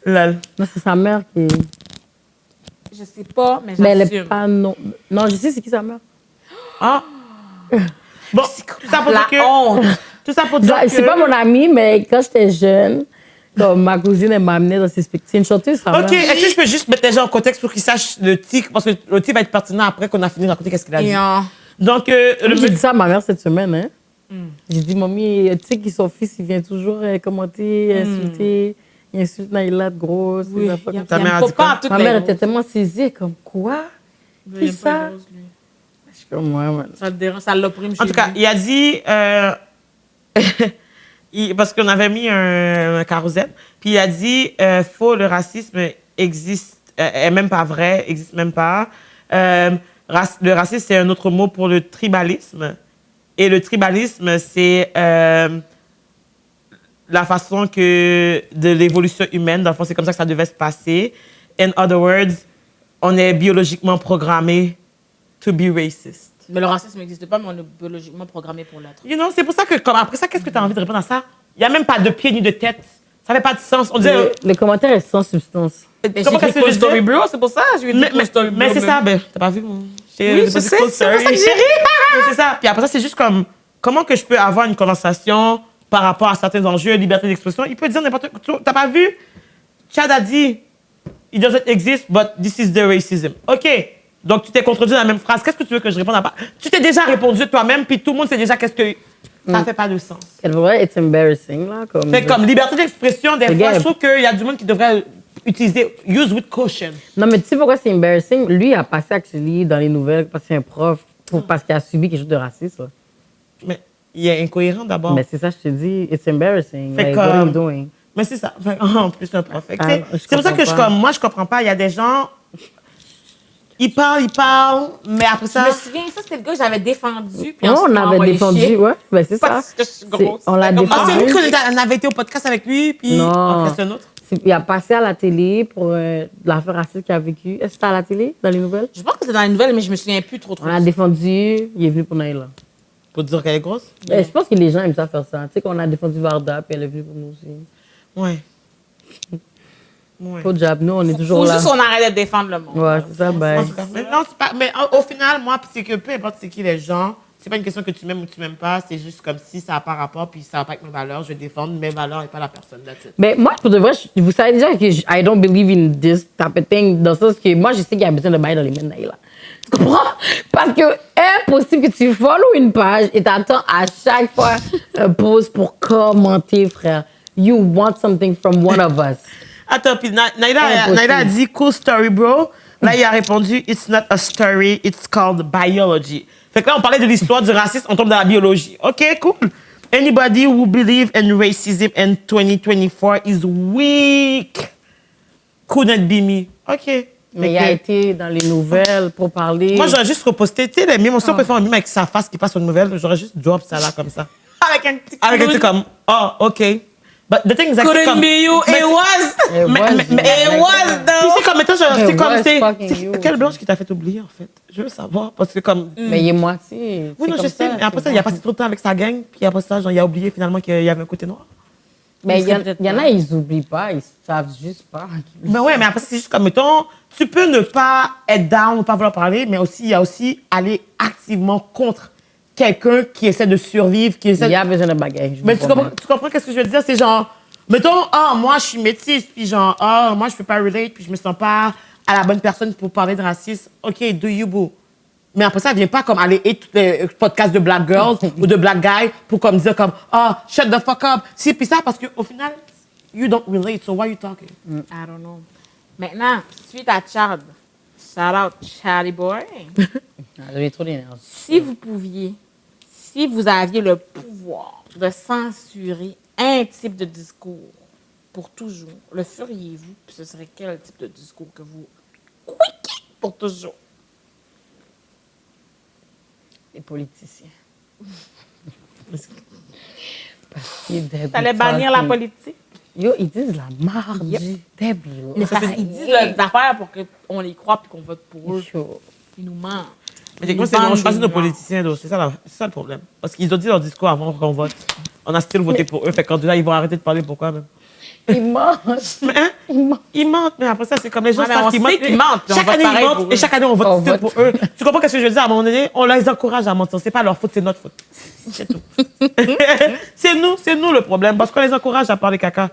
S3: Lol.
S2: Non, c'est sa mère qui...
S1: Je sais pas, mais
S2: Mais elle
S1: j'assume.
S2: est pas... Non, je sais c'est qui sa mère.
S3: Ah. Bon, tout ça pour
S1: La
S3: dire que...
S1: honte.
S3: Tout ça pour dire que...
S2: C'est pas mon amie, mais quand j'étais jeune, comme ma cousine, elle m'a amenée dans ses spectacles. C'est une chanteuse, sa
S3: OK,
S2: mère.
S3: est-ce que je peux juste mettre les gens en contexte pour qu'ils sachent le titre? Parce que le titre va être pertinent après qu'on a fini de raconter qu'est-ce qu'il a dit. Donc,
S2: J'ai dit ça à ma mère cette semaine, hein. J'ai dit, mamie, tu sais que son fils, il vient toujours commenter, insulter. Il insulte Naïla de grosse.
S1: Oui,
S3: Ta mère a dit quoi?
S2: Ma mère était tellement saisie, comme quoi? Qui ça? Je suis comme, ouais, man.
S1: Ça le dérange, ça l'opprime chez
S3: En tout cas, il a dit... parce qu'on avait mis un carrousel, puis il a dit faux, le racisme existe, est même pas vrai, existe même pas. Le racisme, c'est un autre mot pour le tribalisme. Et le tribalisme, c'est la façon que de l'évolution humaine, dans le fond, c'est comme ça que ça devait se passer. In other words, on est biologiquement programmé to be racist.
S4: Mais le racisme n'existe pas, mais on est biologiquement programmé pour l'être.
S3: You know, c'est pour ça que, comme après ça, qu'est-ce que tu as envie de répondre à ça? Il n'y a même pas de pied ni de tête. Ça fait pas de sens. On dirait...
S2: Le commentaire est sans substance.
S3: Comment qu'est-ce que je
S4: Story
S3: dis?
S4: Bro, c'est pour ça. Je lui ai dit
S3: Mais
S4: Story Bro.
S3: c'est ça, ben, t'as pas vu mon...
S4: Oui, je sais, c'est pour ça que j'ai ri.
S3: C'est ça. Puis après ça, c'est juste comme, comment que je peux avoir une conversation par rapport à certains enjeux, liberté d'expression? Il peut dire n'importe quoi. T'as pas vu? Chad a dit, it doesn't exist, but this is the racism. OK. Donc, tu t'es contredit dans la même phrase. Qu'est-ce que tu veux que je réponde à part? Tu t'es déjà répondu toi-même, puis tout le monde sait déjà qu'est-ce que... Ça fait pas de sens.
S2: C'est vrai, it's embarrassing, là. Comme,
S3: Fait comme liberté d'expression, des
S2: Le
S3: fois,
S2: gars
S3: je
S2: est-
S3: trouve qu'il y a du monde qui devrait utiliser use with caution.
S2: Non, mais tu sais pourquoi c'est embarrassing? Lui, il a passé actually dans les nouvelles parce que c'est un prof, parce qu'il a subi quelque chose de raciste. Là.
S3: Mais il est incohérent d'abord.
S2: Mais c'est ça, je te dis, it's embarrassing.
S3: Fait
S2: Like,
S3: que,
S2: what are you doing?
S3: Mais c'est ça. Fait, en plus, un prof. Fait que,
S2: Ah,
S3: tu sais,
S2: je
S3: c'est pour ça que
S2: comprends pas.
S3: moi, je comprends pas. Il y a des gens, ils parlent, mais après
S4: Je
S3: ça...
S4: me souviens, ça, c'était le gars que j'avais défendu. Puis
S2: Non,
S4: ensuite,
S2: on
S4: m'a
S2: avait
S4: envoyé
S2: défendu,
S4: chier.
S2: ouais. Ben, c'est ça.
S4: Parce que je suis grosse.
S2: On l'a
S4: Comme-
S3: Ah, c'est
S2: défendu.
S3: lui qu'on avait été au podcast avec lui, puis...
S2: Non.
S3: Ok, c'est un autre.
S2: Il a passé à la télé pour l'affaire raciste qu'il a vécue. Est-ce que c'était à la télé, dans les nouvelles?
S4: Je pense que c'est dans les nouvelles, mais je me souviens plus trop.
S2: On l'a défendu, il est venu pour Naïla.
S3: Pour dire qu'elle est grosse?
S2: Ben, je pense que les gens aiment ça faire ça. Tu sais qu'on a défendu Varda, puis elle est venue pour nous aussi.
S3: Ouais. Ouais.
S2: Pas de job, nous, on est toujours
S4: Faut
S2: là.
S4: juste qu'on arrête de défendre le monde.
S2: Ouais, c'est ça, ben.
S3: En tout cas, mais non, c'est pas... Mais au final, moi, c'est que peu importe c'est qui les gens, c'est pas une question que tu m'aimes ou tu m'aimes pas, c'est juste comme si ça n'a pas rapport, puis ça n'a pas avec mes valeurs, je vais défendre mes valeurs et pas la personne. That's it.
S2: Mais moi, pour de vrai, vous savez déjà que I don't believe in this type of thing, dans le sens que moi, je sais qu'il y a besoin de bail dans les mains de Naïla. Tu comprends? Parce que impossible que tu follow une page et t'attends à chaque fois un post pour commenter, frère. You want something from one of us.
S3: Attends, puis Naïla
S2: Impossible.
S3: a dit cool story, bro. Là, il a répondu it's not a story, it's called biology. Fait que là, on parlait de l'histoire du racisme, on tombe dans la biologie. OK, cool. Anybody who believes in racism in 2024 is weak. Couldn't be me. OK.
S2: Mais il a été dans les nouvelles pour parler.
S3: Moi, j'aurais juste reposté, tu sais, les mimes, si on peut faire un mime avec sa face qui passe aux nouvelles, j'aurais juste drop ça là comme ça.
S4: Avec un petit
S3: Avec un truc comme, oh, OK. But the thing is, like, c'est
S4: Couldn't
S3: comme...
S4: be you,
S3: mais
S4: it
S3: c'est-
S4: was.
S2: It was,
S4: It was,
S3: Puis
S4: though.
S3: c'est comme, mettons, genre, c'est
S2: It
S3: comme,
S2: was
S3: c'est...
S2: fucking you.
S3: Quelle blanche qui t'a fait oublier, en fait? Je veux savoir, parce que comme...
S2: Mais il est moitié.
S3: Oui, non,
S2: C'est
S3: je
S2: comme
S3: sais, mais après ça, il a passé trop de temps avec sa gang, puis après ça, genre, il a oublié finalement qu'il y avait un côté noir.
S2: Mais il y,
S4: peut-être
S2: y en a, ils oublient pas, ils savent juste pas.
S3: Ben ouais, mais après ça, c'est juste comme, mettons, tu peux ne pas être down, ne pas vouloir parler, mais aussi, il y a aussi aller activement contre quelqu'un qui essaie de survivre, qui essaie...
S2: Il y a besoin de bagages.
S3: Mais tu comprends qu'est-ce que je veux dire? C'est genre, mettons, moi, je suis métisse, puis genre, moi, je peux pas relate, puis je me sens pas à la bonne personne pour parler de racisme. OK, do you, boo. Mais après ça, viens pas comme aller hate tous les podcasts de black girls ou de black guys pour comme dire comme, shut the fuck up. Si, puis ça, parce qu'au final, you don't relate, so why you talking?
S4: I don't know. Maintenant, suite à Chad, shout out Chaddy Boy.
S2: J'avais trop d'énergie.
S4: Si vous pouviez, si vous aviez le pouvoir de censurer un type de discours pour toujours, le feriez-vous? Puis ce serait quel type de discours que vous quiquez pour toujours?
S2: Les politiciens. Parce qu'ils
S4: T'allais bannir la politique?
S2: Yo, ils disent la marde. Débile.
S4: Mais ça, ils disent des affaires pour qu'on les croit et qu'on vote pour eux.
S2: Yo.
S4: Ils nous mentent.
S3: Mais moi, c'est non, je pense nos politiciens, donc, c'est ça le problème. Parce qu'ils ont dit leur discours avant qu'on vote. On a still voté pour eux, fait que quand là, ils vont arrêter de parler pourquoi même.
S2: Ils mentent.
S3: Mais hein? Ils mentent, mais après ça, c'est comme les gens
S4: Ouais, mais
S3: savent
S4: on
S3: qu'ils
S4: sait
S3: mentent.
S4: qu'ils mentent, puis on
S3: Chaque
S4: vote
S3: année, ils
S4: pareil
S3: mentent
S4: pour
S3: et
S4: eux.
S3: chaque année, on vote
S2: On
S3: still
S2: vote.
S3: pour eux. Tu comprends ce que je veux dire? À un moment donné, on les encourage à mentir. C'est pas leur faute, c'est notre faute. C'est tout. c'est nous le problème, parce qu'on les encourage à parler caca.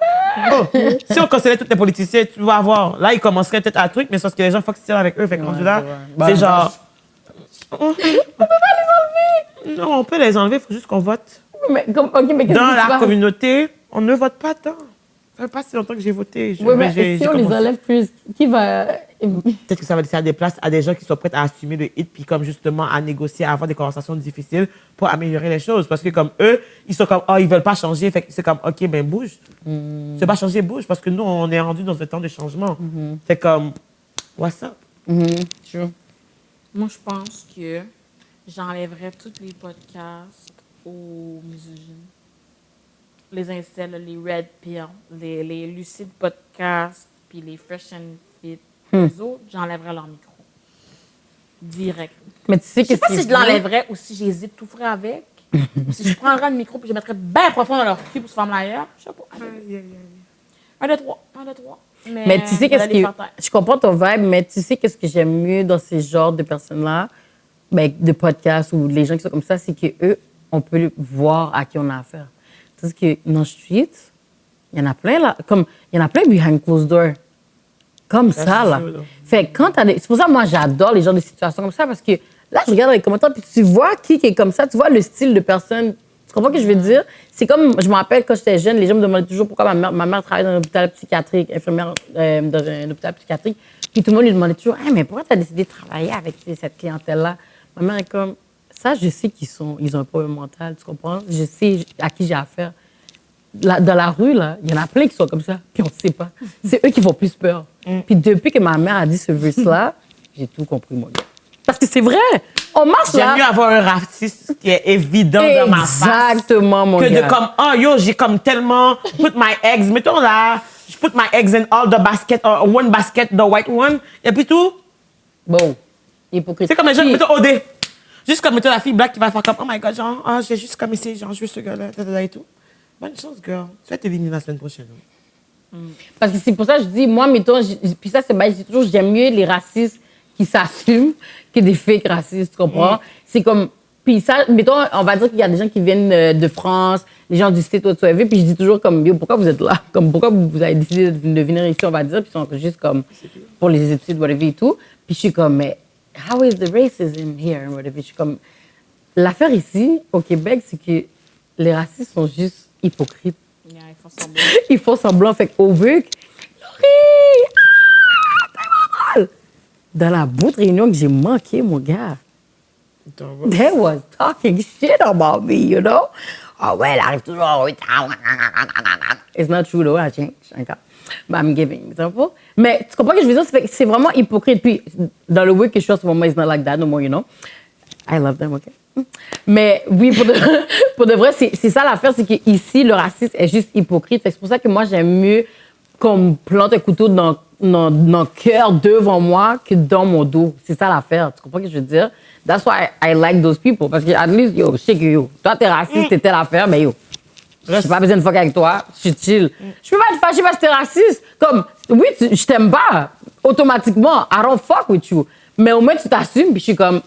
S3: Oh, si on cancellait tous les politiciens, tu vas voir. Là, ils commenceraient peut-être à truc, mais c'est parce que les gens faut qu'ils tirent avec eux. Fait que rendu là,
S2: c'est vrai.
S3: c'est genre. On peut pas les enlever. Non, on peut les enlever, il faut juste qu'on vote.
S2: Mais, mais qu'est-ce
S3: Dans
S2: qui se
S3: la
S2: passe?
S3: communauté, on ne vote pas dedans. Ça fait pas si longtemps que j'ai voté.
S2: Oui, mais
S3: j'ai
S2: si on les
S3: commencé.
S2: enlève plus, qui va.
S3: Peut-être que ça va laisser des places à des gens qui sont prêts à assumer le hit, puis comme justement à négocier, à avoir des conversations difficiles pour améliorer les choses. Parce que comme eux, ils sont comme, ils veulent pas changer. Fait que c'est comme, OK, ben bouge. Tu veux pas changer, bouge. Parce que nous, on est rendu dans un temps de changement. C'est comme, what's up?
S2: True.
S4: Moi, je pense que j'enlèverais tous les podcasts aux misogynes. Les incels, les Red Pill, les Lucid Podcasts, puis les Fresh and Fit, Les autres, j'enlèverais leur micro. Direct.
S2: Mais tu sais
S4: Je sais
S2: qu'est-ce
S4: pas
S2: qui
S4: si
S2: est
S4: je
S2: fou?
S4: l'enlèverais ou si j'hésite tout ferais avec. Ou si je prendrais le micro puis je le mettrais bien profond dans leur cul pour se faire ailleurs. Je sais pas. Un, deux, trois. Un, deux, trois.
S2: Mais tu sais qu'est-ce que... Je comprends ton vibe, mais tu sais qu'est-ce que j'aime mieux dans ces genres de personnes-là, ben, de podcasts ou les gens qui sont comme ça, c'est qu'eux, on peut voir à qui on a affaire. Parce que dans le street, il y en a plein, là. Comme, il y en a plein behind closed door. Comme ça, là. Fait que quand t'as des... C'est pour ça que moi, j'adore les genres de situations comme ça, parce que là, je regarde les commentaires, puis tu vois qui est comme ça, tu vois le style de personne. Tu comprends ce que je veux dire? C'est comme, je me rappelle, quand j'étais jeune, les gens me demandaient toujours pourquoi ma mère travaillait dans un hôpital psychiatrique, infirmière dans un hôpital psychiatrique. Puis tout le monde lui demandait toujours, hey, mais pourquoi tu as décidé de travailler avec cette clientèle-là? Ma mère est comme, ça, je sais ils ont un problème mental, tu comprends? Je sais à qui j'ai affaire. Là, dans la rue, là, il y en a plein qui sont comme ça, puis on ne sait pas. C'est eux qui font plus peur. Puis depuis que ma mère a dit ce verse-là, j'ai tout compris, mon gars. Parce que c'est vrai. On marche là.
S3: J'aime mieux avoir un raciste qui est évident dans ma face.
S2: Exactement, mon
S3: que
S2: gars.
S3: de comme, oh yo, j'ai comme tellement put my eggs, mettons là, je put my eggs in all the basket, or one basket, the white one, et puis tout.
S2: Bon, hypocrite.
S3: C'est comme les gens, mettons OD. Juste comme, mettons la fille black qui va faire comme, oh my god, genre, oh, j'ai juste comme essayé, genre, je veux ce gars-là, et tout. Bonne chance, girl. Tu vas t'éliminer la semaine prochaine.
S2: Parce que c'est pour ça que je dis, moi, mettons, puis ça, c'est je dis toujours, j'aime mieux les racistes qui s'assument que des fake racistes, tu comprends? C'est comme, puis ça, mettons, on va dire qu'il y a des gens qui viennent de France, les gens du state whatsoever, puis je dis toujours comme, yo, pourquoi vous êtes là? Comme, pourquoi vous avez décidé de venir ici, on va dire, puis ils sont juste comme, pour les études, whatever et tout. Puis je suis comme, mais how is the racism here? Whatever. Je suis comme, l'affaire ici, au Québec, c'est que les racistes sont juste hypocrites.
S4: Yeah, ils font semblant.
S2: Ils font semblant. Fait qu'au Vic, Laurie! Ah, t'es mal! Dans la bout de réunion que j'ai manqué, mon gars, they was talking shit about me, you know? Oh, ouais, elle arrive toujours en retard. It's not true, though. I changed. Okay. But I'm giving example. Mais tu comprends ce que je veux dire? C'est vraiment hypocrite. Puis, dans le Vic que je suis en ce moment, it's not like that no more, you know? I love them, OK? Mais oui, pour de vrai, c'est ça l'affaire, c'est qu'ici, le racisme est juste hypocrite. C'est pour ça que moi, j'aime mieux qu'on me plante un couteau dans le cœur devant moi que dans mon dos. C'est ça l'affaire. Tu comprends ce que je veux dire? That's why I like those people. Parce que, at least, yo, je sais que, yo, toi, t'es raciste, t'es telle affaire, mais yo, j'ai pas besoin de fuck avec toi, je suis chill. Je peux pas te fâcher parce que t'es raciste. Comme, oui, je t'aime pas, automatiquement, I don't fuck with you. Mais au moins, tu t'assumes, puis je suis comme,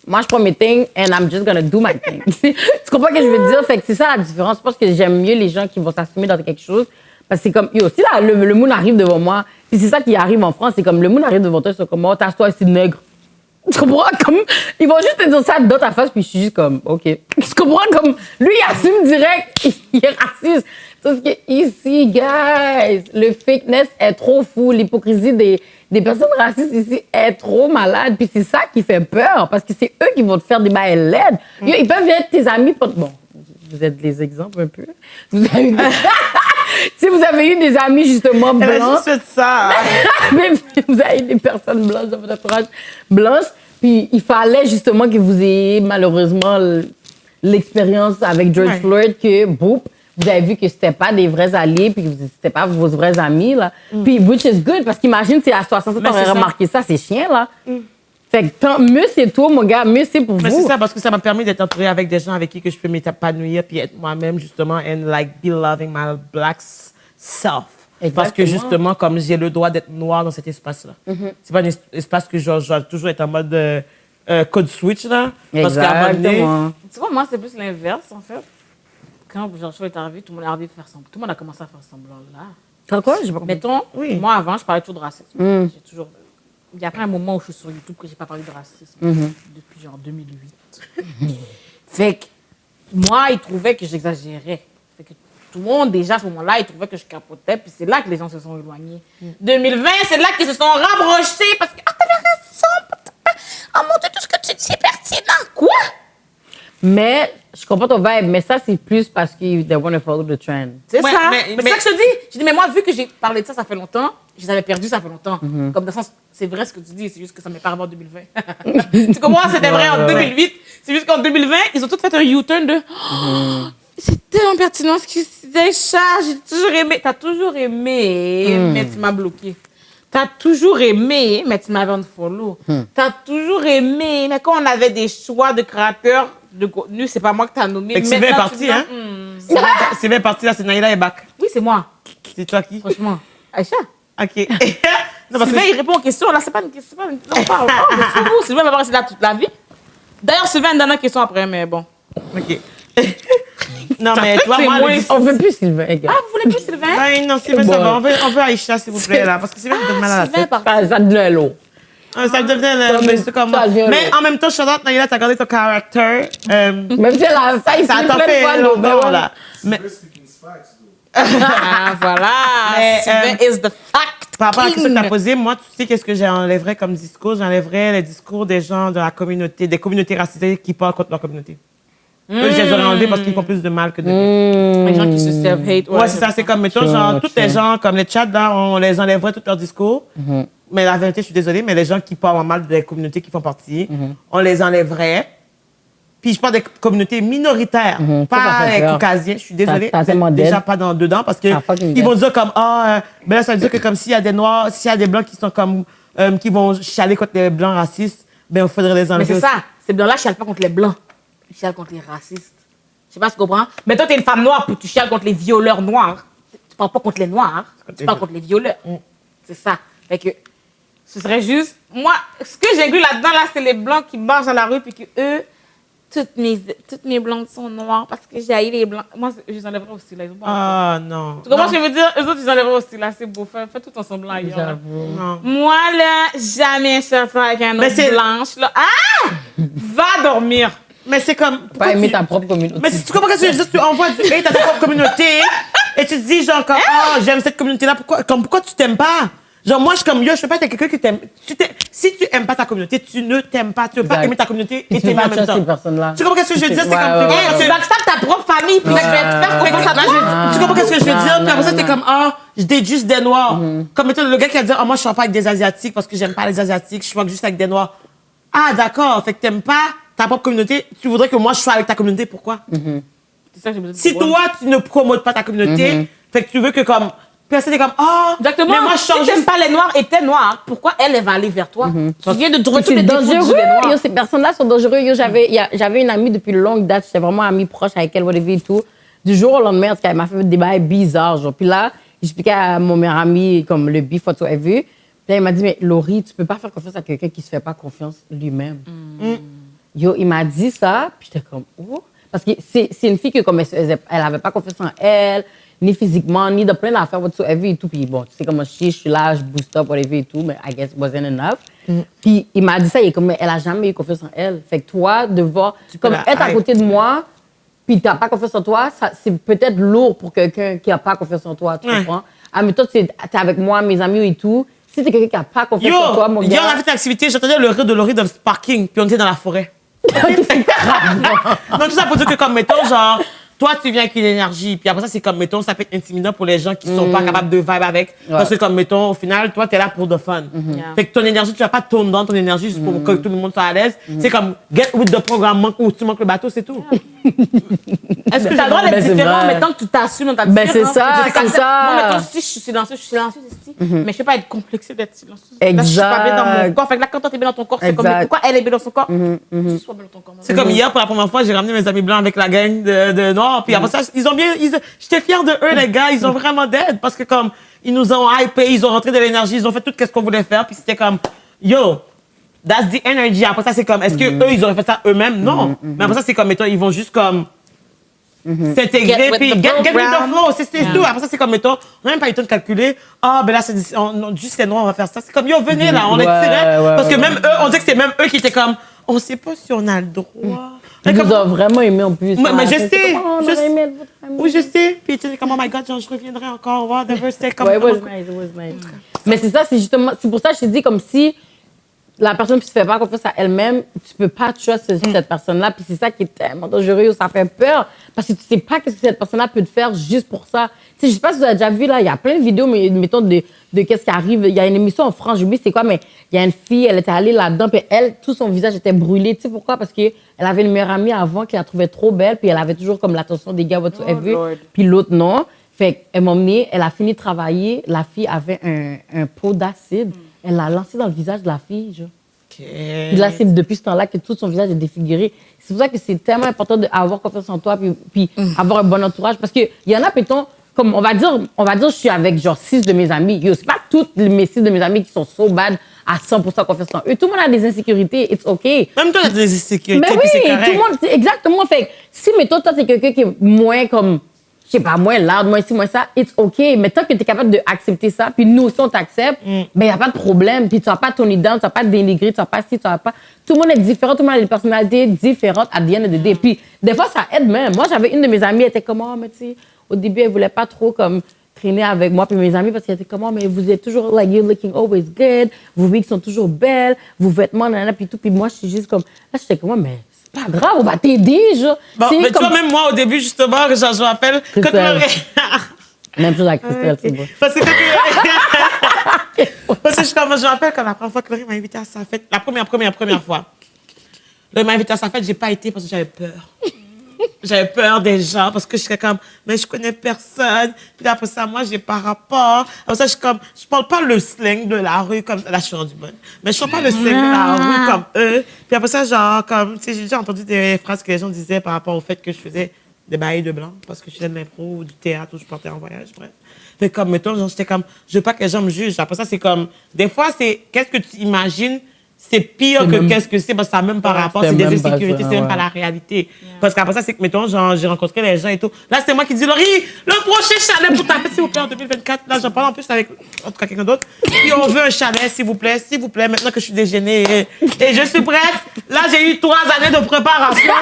S2: moi, je prends mes things and I'm just gonna do my thing. Tu comprends ce que je veux dire? Fait que c'est ça la différence. Je pense que j'aime mieux les gens qui vont s'assumer dans quelque chose. Parce que c'est comme, yo, si là, le monde arrive devant moi, puis c'est ça qui arrive en France, c'est comme, le monde arrive devant toi, c'est comme, oh, tasse-toi, c'est nègre. Tu comprends? Comme, ils vont juste te dire ça dans ta face, puis je suis juste comme, OK. Tu comprends? Comme, lui, il assume direct, il est raciste. Parce que ici, guys, le fakeness est trop fou. L'hypocrisie des personnes racistes ici est trop malade. Puis c'est ça qui fait peur, parce que c'est eux qui vont te faire des bails laides. Ils peuvent être tes amis. Bon, vous êtes les exemples un peu. Vous avez eu si vous avez eu des amis, justement, blancs.
S3: Elle a juste fait ça.
S2: Mais vous avez des personnes blanches dans votre entourage blanche. Puis il fallait justement que vous ayez malheureusement l'expérience avec George Floyd que, boum, vous avez vu que c'était pas des vrais alliés, puis que c'était pas vos vrais amis, là. Puis, which is good, parce qu'imagine, si à 60 ans, t'aurais remarqué ça, c'est chien, là. Fait que mieux c'est toi, mon gars, mieux c'est pour
S3: Mais
S2: vous.
S3: c'est ça, parce que ça m'a permis d'être entourée avec des gens avec qui que je peux m'épanouir, puis être moi-même, justement, and like, be loving my black self.
S2: Exactement.
S3: Parce que, justement, comme j'ai le droit d'être noire dans cet espace-là. C'est pas un espace que je dois toujours être en mode code switch, là. Parce qu'à un moment donné,
S4: Tu vois, moi, c'est plus l'inverse, en fait. Quand George Floyd est arrivé, tout le monde est arrivé à faire semblant. Tout le monde a commencé à faire semblant, là.
S2: T'as quoi? J'ai pas compris.
S4: Mettons, moi, avant, je parlais toujours de racisme. J'ai toujours... Il y a pas un moment où je suis sur YouTube que j'ai pas parlé de racisme. Depuis, genre, 2008. Fait que, moi, ils trouvaient que j'exagérais. Fait que tout le monde, déjà, à ce moment-là, ils trouvaient que je capotais. Puis c'est là que les gens se sont éloignés. 2020, c'est là qu'ils se sont rapprochés parce que, t'avais raison. Oh mon Dieu, tout ce que tu dis, c'est pertinent. Quoi?
S2: Mais, je comprends ton vibe, mais ça, c'est plus parce qu'ils they want to follow the trend.
S4: C'est
S3: Ouais,
S4: ça.
S3: mais-
S4: Mais c'est ça que je te dis. Je dis, mais moi, vu que j'ai parlé de ça, ça fait longtemps, je les avais perdus, ça fait longtemps. Comme dans le sens, c'est vrai ce que tu dis, c'est juste que ça m'est pas arrivé en 2020. Tu comprends? C'était vrai en 2008. C'est juste qu'en 2020, ils ont tous fait un U-turn de. Oh, c'est tellement pertinent ce qu'ils disaient, Charles. J'ai toujours aimé. T'as toujours aimé, mais tu m'as bloqué. T'as toujours aimé, mais tu m'avais unfollow. T'as toujours aimé, mais quand on avait des choix de créateurs de contenu, c'est pas moi que t'as nommé.
S3: Fait que Sylvain est
S4: Maintenant,
S3: parti,
S4: tu dis,
S3: hein? Sylvain est parti, là, c'est Naïla et Bac.
S4: Oui, c'est moi.
S3: C'est toi qui?
S4: Franchement. Aïcha.
S3: OK. Non, parce que-
S4: Sylvain, il répond aux questions. Là, c'est pas une question. Non, parle. Sylvain va pas rester là toute la vie. D'ailleurs, Sylvain donne une question après, mais bon.
S3: OK. Non, mais toi,
S4: c'est
S3: moi,
S4: moins-
S2: On veut plus Sylvain, gars.
S4: Ah, vous voulez plus Sylvain?
S3: Ouais, non, Sylvain, ça
S2: Bon.
S3: va. On veut Aïcha, s'il vous plaît, là. Parce que Sylvain me donne mal à la
S4: Sylvain,
S3: tête.
S4: par
S2: Ça devient lourd.
S3: Ça devenait mais c'est comme
S2: ça devient
S3: mais
S2: lourd.
S3: en même temps, Charlotte, Naïla, t'as gardé ton caractère.
S2: Même si elle a failli
S3: Ça
S2: se
S3: t'a
S2: plein de
S3: fait
S2: fois,
S3: longtemps, là. Mais
S5: We're speaking facts, though.
S4: Ah, voilà.
S3: Mais,
S4: Sylvain is the fact.
S3: par rapport à la question que tu as
S4: king.
S3: posée, moi, tu sais qu'est-ce que j'enlèverais comme discours? J'enlèverais les discours des gens de la communauté, des communautés racisées qui parlent contre leur communauté. Eux, je les aurais enlevés parce qu'ils font plus de mal que de bien.
S4: Les gens qui se self-hate.
S3: Ouais, c'est ça. C'est comme, mettons, genre, tous les gens, comme les chats, là, on les enlèverait tous leurs discours. Mais la vérité, je suis désolée, mais les gens qui parlent en mal des communautés qui font partie, on les enlèverait. Puis je parle des communautés minoritaires,
S2: Ça
S3: pas
S2: fait
S3: les
S2: peur.
S3: caucasiens. Je suis désolée,
S2: T'as
S3: vous êtes
S2: tellement
S3: déjà
S2: dead.
S3: pas dedans parce que
S2: Ah, fucking
S3: ils
S2: dead.
S3: vont dire comme ben là ça veut dire que comme s'il y a des noirs, s'il y a des blancs qui sont comme qui vont chialer contre les blancs racistes, ben il faudrait les
S4: Mais
S3: enlever.
S4: c'est
S3: aussi.
S4: ça. Ces blancs-là chialent pas contre les blancs. Ils chialent contre les racistes. Je sais pas si tu comprends. Mais toi, t'es une femme noire, puis tu chiales contre les violeurs noirs. Tu parles pas contre les noirs. Tu parles contre les violeurs. C'est ça. Fait que ce serait juste... Moi, ce que j'ai vu là-dedans, là, c'est les blancs qui marchent dans la rue, puis que eux, toutes mes blondes sont noires parce que j'ai haï les blancs. Moi, je les enlèverais aussi, là. Ils ont pas
S3: Ah non.
S4: Tu comprends
S3: Non.
S4: ce que je veux dire? Eux autres, ils enlèveraient aussi, là. C'est beau. Fais tout en semblant ailleurs. là.
S2: J'avoue.
S3: Non.
S4: Moi, là, jamais je fais ça avec un
S3: Mais
S4: autre
S3: c'est-
S4: blanche, là. Ah! Va dormir.
S3: Mais c'est comme
S2: Pas aimer ta propre communauté.
S3: Mais si tu comprends ce que je veux dire, tu envoies du hate à ta propre communauté et tu te dis genre comme j'aime cette communauté là, pourquoi tu t'aimes pas? Genre moi je suis comme yo, je peux pas être quelqu'un qui t'aime. Si tu aimes pas ta communauté, tu ne t'aimes pas, tu veux pas
S2: Exact.
S3: aimer ta communauté
S2: Puis
S3: et
S2: tu peux
S3: t'aimer en
S2: pas
S3: même
S2: trust ces
S3: temps.
S2: personnes-là.
S3: Tu comprends ce que je veux dire? C'est
S2: Ouais,
S3: comme
S2: ouais,
S3: parce
S4: Tu
S3: que-
S4: backstab ta propre famille, puis là, tu vas te faire confiance à toi.
S3: tu comprends ce que je veux dire? Puis après ça, t'es
S2: non.
S3: comme, je date juste des noirs. Comme mettons, le gars qui a dit, moi, je sors pas avec des Asiatiques parce que j'aime pas les Asiatiques, je suis juste avec des noirs. Ah, d'accord. Fait que t'aimes pas ta propre communauté. Tu voudrais que moi, je sois avec ta communauté. Pourquoi?
S4: C'est ça que j'ai besoin de
S3: Si
S4: comprendre.
S3: toi, tu ne promotes pas ta communauté, fait que tu veux que comme, personne est comme,
S4: Exactement.
S3: mais moi, je
S4: si
S3: change
S4: t'aimes
S3: juste.
S4: pas les noirs et t'es noir, pourquoi elle va aller vers toi? Tu viens de trouver tous
S2: C'est
S4: les défauts
S2: dangereux.
S4: des noirs.
S2: Yo, ces personnes-là sont dangereux. Yo, j'avais une amie depuis longue date. J'étais vraiment amie proche avec elle, whatever et tout. Du jour au lendemain, en tout cas, elle m'a fait des bails bizarres. Genre. Puis là, j'expliquais à mon meilleur ami comme le bif, whatsoever. Puis là, il m'a dit, mais Laurie, tu peux pas faire confiance à quelqu'un qui se fait pas confiance lui-même. Yo, il m'a dit ça, puis j'étais comme, oh. Parce que c'est une fille que comme elle avait pas confiance en elle, ni physiquement, ni de plein d'affaires, whatsoever et tout. Puis bon, tu sais comment je suis là, je boost up, whatever et tout, mais I guess it wasn't enough. Puis il m'a dit ça, il est comme, mais elle a jamais eu confiance en elle. Fait que toi, de voir, comme
S3: la
S2: être à
S3: hype.
S2: côté de moi, puis t'as pas confiance en toi, c'est peut-être lourd pour quelqu'un qui a pas confiance en toi, tu
S3: Ouais.
S2: comprends? Ah, mais toi, t'es avec moi, mes amis et tout. Si t'es quelqu'un qui a pas confiance en toi, mon
S3: Hier, on a
S2: gars.
S3: fait une activité, j'entendais le rire de Laurie dans le parking, puis on était dans la forêt. Donc, tout ça pour dire que, comme, mettons, genre, toi, tu viens avec une énergie, puis après ça, c'est comme, mettons, ça peut être intimidant pour les gens qui sont pas capables de vibe avec. Parce que, comme, mettons, au final, toi, t'es là pour de fun. Fait que ton énergie, tu vas pas tourner dans ton énergie juste pour que tout le monde soit à l'aise. C'est comme, get with the programme, manque ou tu manques le bateau, c'est tout.
S4: Est-ce que t'as le droit
S2: Ben,
S4: d'être
S2: c'est
S4: différent,
S2: vrai.
S4: mais tant que tu t'assumes dans ta
S2: Ben,
S4: différence?
S2: c'est ça,
S4: Parce que
S2: c'est ça.
S4: Moi, mettons, si je suis silencieuse, ici. Mais je peux pas être complexée d'être silencieuse. Là, je suis pas bien dans mon
S2: Exact.
S4: corps. Fait que là, quand toi, t'es bien dans ton corps, c'est comme,
S2: Exact.
S4: pourquoi elle est bien dans son corps? Tu sois bien dans ton corps.
S3: C'est comme hier, pour la première fois, j'ai ramené mes amis blancs avec la gang de Noirs. Puis après ça, j'étais fière de eux, les gars. Ils ont vraiment d'aide parce que comme, ils nous ont hypé, ils ont rentré de l'énergie, ils ont fait tout ce qu'on voulait faire. Puis c'était comme, yo, that's the energy. Après ça, c'est comme, est-ce que eux, ils auraient fait ça eux-mêmes? Non. Mais après ça, c'est comme, mettons, ils vont juste comme, s'intégrer,
S4: Get with
S3: puis
S4: the
S3: get with the
S4: program.
S3: flow, c'est tout. Après ça, c'est comme, mettons, on n'a même pas eu le temps de calculer, ben là, juste les noirs, on va faire ça. C'est comme, yo, venez là, on est
S2: Ouais,
S3: tirés.
S2: ouais,
S3: Parce que
S2: ouais.
S3: même eux, on dit que c'est même eux qui étaient comme, on sait pas si on a le droit.
S2: Ils
S3: Mais comme-
S2: nous ont vraiment aimé en plus.
S3: Mais je
S2: C'est
S3: sais,
S2: comme, oh, on
S3: je
S2: aurait
S3: sais.
S2: aimé votre ami.
S3: Oui, je sais. Puis tu sais, comme, oh my God, genre, je reviendrai encore, whatever, c'était comme...
S2: Ouais, it was nice, it was nice. Mais c'est ça, c'est justement, c'est pour ça que je te dis comme si la personne ne se fait pas confiance à elle-même, tu peux pas trust cette personne-là. Puis c'est ça qui est tellement dangereux, ça fait peur. Parce que tu sais pas qu'est-ce que cette personne-là peut te faire juste pour ça. Tu sais, je sais pas si vous avez déjà vu, là, il y a plein de vidéos, mais mettons, de qu'est-ce qui arrive. Il y a une émission en France, j'oublie c'est quoi, mais il y a une fille, elle était allée là-dedans, puis elle, tout son visage était brûlé. Tu sais pourquoi? Parce qu'elle avait une meilleure amie avant qui la trouvait trop belle, puis elle avait toujours comme l'attention des gars, whatsoever.
S4: Lord.
S2: Puis l'autre, non. Fait qu'elle m'a emmenée, elle a fini de travailler. La fille avait un pot d'acide. Elle l'a lancé dans le visage de la fille, genre. Puis là, c'est depuis ce temps-là que tout son visage est défiguré. C'est pour ça que c'est tellement important d'avoir confiance en toi puis avoir un bon entourage. Parce qu'il y en a, mettons, comme on va dire, je suis avec genre 6 de mes amis. Yo, c'est pas toutes mes 6 de mes amis qui sont so bad à 100% confiance en eux. Tout le monde a des insécurités, it's OK.
S3: Même toi, tu as des insécurités,
S2: Mais
S3: puis c'est
S2: oui,
S3: correct.
S2: tout le monde, exactement. Fait que si, mettons, toi, t'es quelqu'un qui est moins comme, je sais pas, moins loud, moins ci, moins ça, it's OK. Mais tant que t'es capable d'accepter ça, puis nous aussi, on t'accepte, ben, y a pas de problème. Puis tu vas pas tourner down, tu vas pas dénigrer, tu vas pas ci, tu vas pas. Tout le monde est différent, tout le monde a des personnalités différentes à the end of the day. Puis des fois, ça aide même. Moi, j'avais une de mes amies, elle était comme, oh, mais tu sais, au début, elle voulait pas trop comme traîner avec moi puis mes amis parce qu'elle était comme, oh, mais vous êtes toujours, like, you're looking always good, vos wigs sont toujours belles, vos vêtements, nanana, puis tout. Puis moi, je suis juste comme, là, j'étais comme, mais c'est pas grave, on va t'aider, genre.
S3: Bon, mais tu vois, même moi, au début, justement, genre, je me rappelle, quand
S2: Christelle. Même chose avec Christelle, c'est bon.
S3: Parce que parce que je me rappelle quand la première fois que Laurie m'a invité à sa fête, la première fois, Laurie m'a invité à sa fête, j'ai pas été parce que j'avais peur. J'avais peur des gens parce que je serais comme, mais je connais personne. Puis après ça, moi, j'ai pas rapport. Après ça, je parle pas le slang de la rue comme, là, je suis rendue bonne. Mais je parle pas le slang de la rue comme eux. Puis après ça, genre, comme, tu sais, j'ai déjà entendu des phrases que les gens disaient par rapport au fait que je faisais des bails de blanc parce que je faisais de l'impro ou du théâtre ou je partais en voyage, bref. Fait comme, mettons, genre, j'étais comme, je veux pas que les gens me jugent. Après ça, c'est comme, des fois, c'est, qu'est-ce que tu imagines? C'est pire que qu'est-ce que c'est, parce que ça n'a même pas rapport, c'est des insécurités, c'est même pas la réalité. Parce qu'après ça, c'est que, mettons, genre, j'ai rencontré les gens et tout. Là, c'est moi qui dis, Laurie, le prochain chalet pour ta fête, s'il vous plaît, en 2024. Là, j'en parle en plus avec, en tout cas, quelqu'un d'autre. Puis on veut un chalet, s'il vous plaît, maintenant que je suis déjeunée et je suis prête. Là, j'ai eu 3 années de préparation.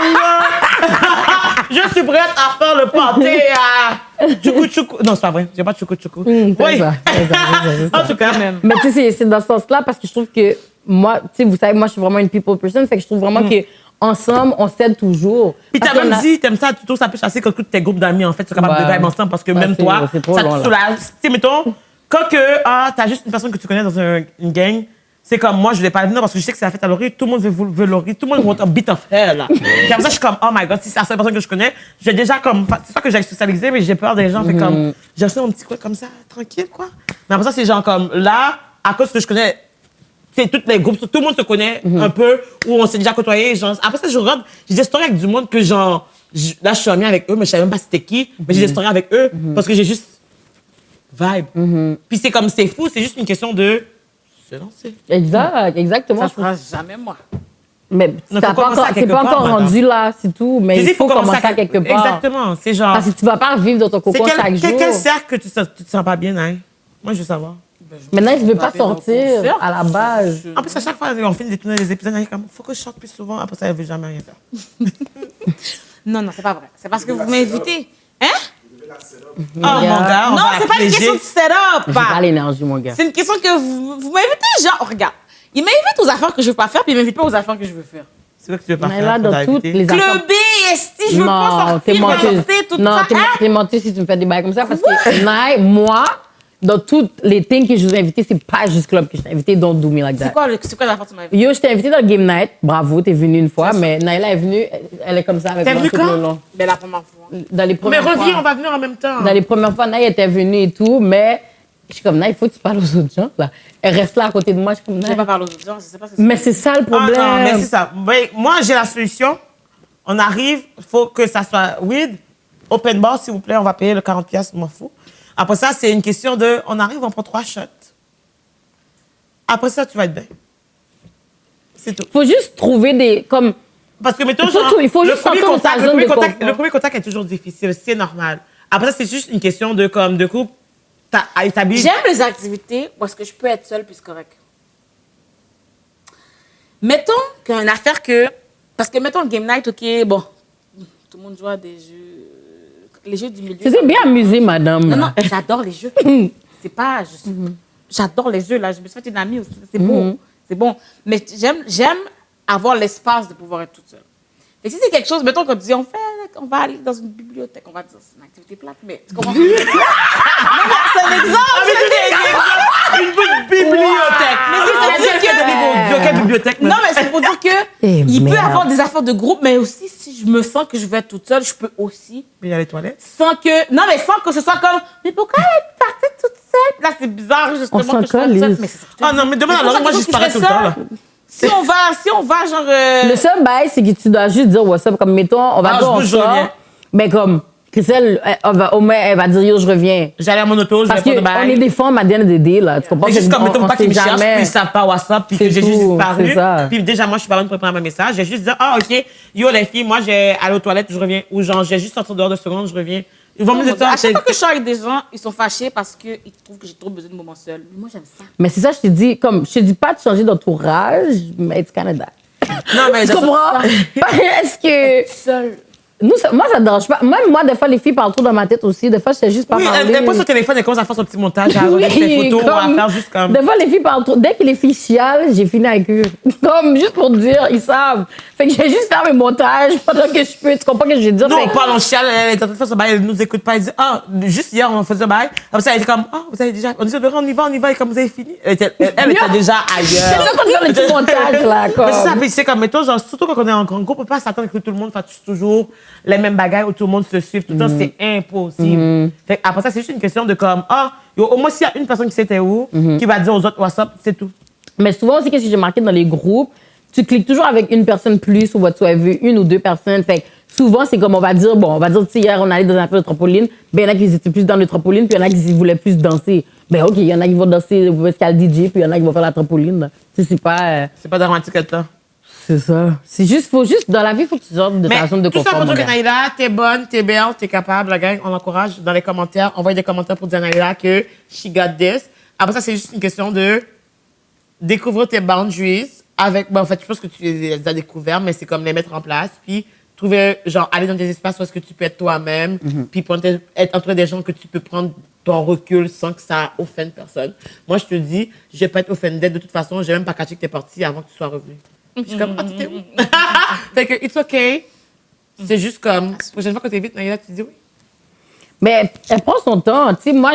S3: Je suis prête à faire le pâté à tchoukou-tchoukou. Non, c'est pas vrai, j'ai pas de tchoukou-tchoukou.
S2: C'est ça.
S3: En tout cas, même.
S2: Mais tu sais, c'est dans ce sens-là parce que je trouve que moi, tu sais, vous savez, moi, je suis vraiment une people person, fait que je trouve vraiment que ensemble, on s'aide toujours.
S3: Puis t'as même dit, t'aimes ça, tu trouves ça plus facile que tous tes groupes d'amis, en fait, tu es capable de vivre ensemble parce que même toi, ça te soulage. Tu sais, mettons, quand t'as juste une personne que tu connais dans une gang, c'est comme moi, je voulais pas venir parce que je sais que c'est la fête à Laurie, tout le monde veut Laurie, tout le monde veut un bit of hell, là. Puis après ça, je suis comme, oh my god, si c'est la seule personne que je connais, j'ai déjà comme, c'est pas que j'ai socialisé, mais j'ai peur des gens, fait comme, j'ai reçu mon petit quoi comme ça, tranquille, quoi. Mais après ça, c'est genre comme, là, à cause que je connais, c'est tous les groupes, tout le monde se connaît un peu, où on s'est déjà côtoyé. Genre. Après ça, je rentre, j'ai des stories avec du monde que genre, là, je suis amie avec eux, mais je savais même pas c'était qui, mais j'ai des stories avec eux parce que j'ai juste vibe. Puis c'est comme, c'est fou, c'est juste une question de se lancer.
S2: Exactement.
S4: Ça sera jamais moi.
S2: Mais
S3: Non,
S2: t'es
S3: faut
S2: pas
S3: commencer à quelque
S2: encore
S3: part, madame.
S2: rendu là, c'est tout. Mais il faut commencer à quelque part.
S3: Exactement, c'est genre.
S2: Parce que tu vas pas vivre dans ton cocon chaque jour.
S3: Quel cercle que tu te sens pas bien, hein? Moi, je veux savoir.
S2: Maintenant, il ne veut pas sortir à la base.
S3: En plus, à chaque fois, on finit de tourner les épisodes, il est comme, faut que je sorte plus souvent. Après ça, elle veut jamais rien faire.
S4: Non, c'est pas vrai. C'est parce que vous m'invitez. Hein?
S3: Oh, mon gars, on
S4: Non,
S3: va
S4: c'est pas une
S3: piéger.
S4: question de setup.
S2: J'ai pas l'énergie, mon gars.
S4: C'est une question que vous m'invitez, genre, regarde. Il m'invite aux affaires que je veux pas faire, puis il m'invite pas aux affaires que je veux faire.
S3: C'est quoi que tu veux pas
S2: Mais
S3: faire?
S2: là,
S3: pour
S2: dans
S3: t'inviter?
S2: toutes les affaires...
S4: Club B, esti, je veux pas
S2: Non,
S4: sortir,
S2: t'es menteuse.
S4: danser, tout
S2: Non,
S4: ça. Hein?
S2: t'es menteuse si tu me fais des bails comme ça. Parce que, Naï, moi, dans toutes les things que je vous ai invités, c'est pas juste club que je t'ai invité, don't do me like that.
S4: C'est quoi l'affaire que tu m'as invité?
S2: Yo, je t'ai invité dans le game night. Bravo, t'es venue une fois. Mais Naïla est venue, elle est comme ça avec
S3: T'es
S2: moi
S3: venue
S2: tout
S3: quand?
S2: le long.
S4: Ben, la première fois.
S2: Dans les
S3: Mais
S2: premières
S3: reviens,
S2: fois,
S3: on va venir en même temps.
S2: Dans les premières fois, Naï était venue et tout, mais je suis comme, Naï, il faut que tu parles aux autres gens, là. Elle reste là à côté de moi, je suis comme,
S4: Je
S2: Naï.
S4: vais pas parler aux autres gens, je sais pas ce que
S2: Mais c'est ça le
S3: Ah,
S2: problème.
S3: non, mais c'est ça. Mais moi, j'ai la solution. On arrive, il faut que ça soit weed, open bar, s'il vous plaît, on va payer le 40$, je m'en fous. Après ça, c'est une question de, on arrive, on prend 3 shots. Après ça, tu vas être bien. C'est tout.
S2: Faut juste trouver des, comme,
S3: Parce que, mettons,
S2: Il faut
S3: genre,
S2: tout, il faut
S3: le
S2: juste
S3: premier
S2: sortir de sa
S3: contact,
S2: zone de confort.
S3: le premier contact est toujours difficile, c'est normal. Après ça, c'est juste une question de, comme, de couple, à établir.
S4: J'aime les activités où est-ce que je peux être seule puis c'est correct. Mettons qu'une affaire que... Parce que mettons le game night, OK, bon, tout le monde joue à des jeux... Les jeux du milieu...
S2: tu t'es bien amusée, madame.
S4: Non,
S2: là.
S4: non, j'adore les jeux. C'est pas... J'adore les jeux, là. Je me suis fait une amie aussi. C'est beau. C'est bon. Mais j'aime avoir l'espace de pouvoir être toute seule. Et si c'est quelque chose, mettons qu'on dit, on va aller dans une bibliothèque, on va dire, c'est une activité plate, mais tu comprends? Non, c'est un exemple!
S3: Une bibliothèque.
S4: Mais c'est ça,
S3: Quelle bibliothèque?
S4: Non, mais c'est pour dire que
S2: Eh,
S4: il peut
S2: merde.
S4: avoir des affaires de groupe, mais aussi si je me sens que je vais être toute seule, je peux aussi.
S3: Mais il y a les toilettes.
S4: Sans que ce soit comme, mais pourquoi elle est partie toute seule? Là, c'est bizarre, justement,
S2: On s'en
S4: que je sois toute seule.
S2: calisse.
S4: Mais c'est ça.
S3: Ah non, mais demain,
S4: C'est pour
S3: alors
S4: ça
S3: moi,
S4: que
S3: je
S4: tu
S3: disparais
S4: fais
S3: tout le temps, là.
S4: Si on va, genre.
S2: Le seul bail, c'est que tu dois juste dire what's up. Comme, mettons, on va
S3: Ah,
S2: dire
S3: je
S2: on
S3: bouge, je reviens.
S2: sort. Mais comme, Christelle, au moins, elle va dire yo, je reviens.
S3: J'allais à mon auto, je vais
S2: Parce
S3: prendre le
S2: qu'on est
S3: bail.
S2: des femmes à the day, là. Tu comprends?
S3: C'est juste comme,
S2: On-
S3: mettons
S2: on
S3: pas qu'ils me
S2: sait
S3: cherchent,
S2: jamais.
S3: puis ils savent pas WhatsApp, puis que
S2: C'est
S3: j'ai juste
S2: tout,
S3: disparu.
S2: c'est ça.
S3: Puis déjà, moi, je suis pas bonne pour répondre à mes messages. J'ai juste dit, ah, OK, yo, les filles, moi, j'ai allé aux toilettes, je reviens. Ou genre, j'ai juste sorti dehors 2 secondes, je reviens. Ils vont me dire,
S4: À chaque fois que je sors avec des gens, ils sont fâchés parce qu'ils trouvent que j'ai trop besoin de moments seuls. Mais moi, j'aime ça.
S2: Mais c'est ça, je te dis, comme, je te dis pas de changer d'entourage, mais it's Canada.
S3: Non, mais
S2: Tu comprends? Est-ce que.
S4: Seul.
S2: Nous, moi, ça ne dérange pas. Même moi, des fois, les filles parlent trop dans ma tête aussi. Des fois, je sais juste pas
S3: oui,
S2: parler.
S3: elle pose son téléphone, elle commence à faire son petit montage, à regarder ses photos, à faire juste comme.
S2: Des fois, les filles parlent trop. Dès que les filles chialent, j'ai fini avec eux. Comme, juste pour dire, ils savent. Fait que je vais juste faire mes montages pendant que je peux. Tu comprends ce que je veux dire?
S3: Non,
S2: Fait
S3: on
S2: que-
S3: parle, on chiale, elle est en train de faire ce bail, elle nous écoute pas, elle dit, ah, juste hier, on faisait ce bail. Après ça, elle était comme, ah, vous avez déjà, on dit, on y va, et comme vous avez fini. Elle était déjà
S2: C'est ça
S3: ailleurs.
S2: qu'on fait le petit montage, là. Comme.
S3: Mais c'est ça, puis c'est comme, mettons, genre, surtout quand on est en grand groupe, on peut pas s'attendre que tout le monde fasse toujours les mêmes bagailles où tout le monde se suive tout le temps, c'est impossible. Fait que après ça, c'est juste une question de comme, ah, yo, au moins s'il y a une personne qui sait t'es où, qui va dire aux autres WhatsApp, c'est tout.
S2: Mais souvent aussi, qu'est-ce que j'ai marqué dans les groupes? Tu cliques toujours avec une personne plus ou whatsoever, une ou deux personnes. Fait que souvent, c'est comme on va dire, tu sais, hier, on allait dans un peu de trampoline. Ben, il y en a qui étaient plus dans le trampoline, puis il y en a qui voulaient plus danser. Ben, OK, il y en a qui vont danser parce qu'il y a le DJ, puis il y en a qui vont faire la trampoline. là. Tu sais, c'est pas.
S3: C'est pas dramatique à toi.
S2: C'est ça. C'est juste, dans la vie, il faut que tu sortes de ta zone de
S3: tout ça
S2: confort.
S3: pour
S2: mon
S3: dire que
S2: gars.
S3: Naïla, t'es bonne, t'es belle, t'es capable, la gang, on encourage dans les commentaires, envoyez des commentaires pour dire à Naïla que she got this. Après ça, c'est juste une question de découvrir tes boundaries avec, en fait, je pense que tu les as découvertes, mais c'est comme les mettre en place, puis trouver, genre, aller dans des espaces où est-ce que tu peux être toi-même, puis être entouré des gens que tu peux prendre ton recul sans que ça offende personne. Moi, je te dis, je vais pas être offended de toute façon, j'ai même pas catché que t'es partie avant que tu sois revenu. Je suis comme, ah, t'étais où? Fait que, it's okay. C'est juste comme, la prochaine fois que t'es vite, Naïla, tu dis oui.
S2: Mais elle prend son temps. Tu sais, moi,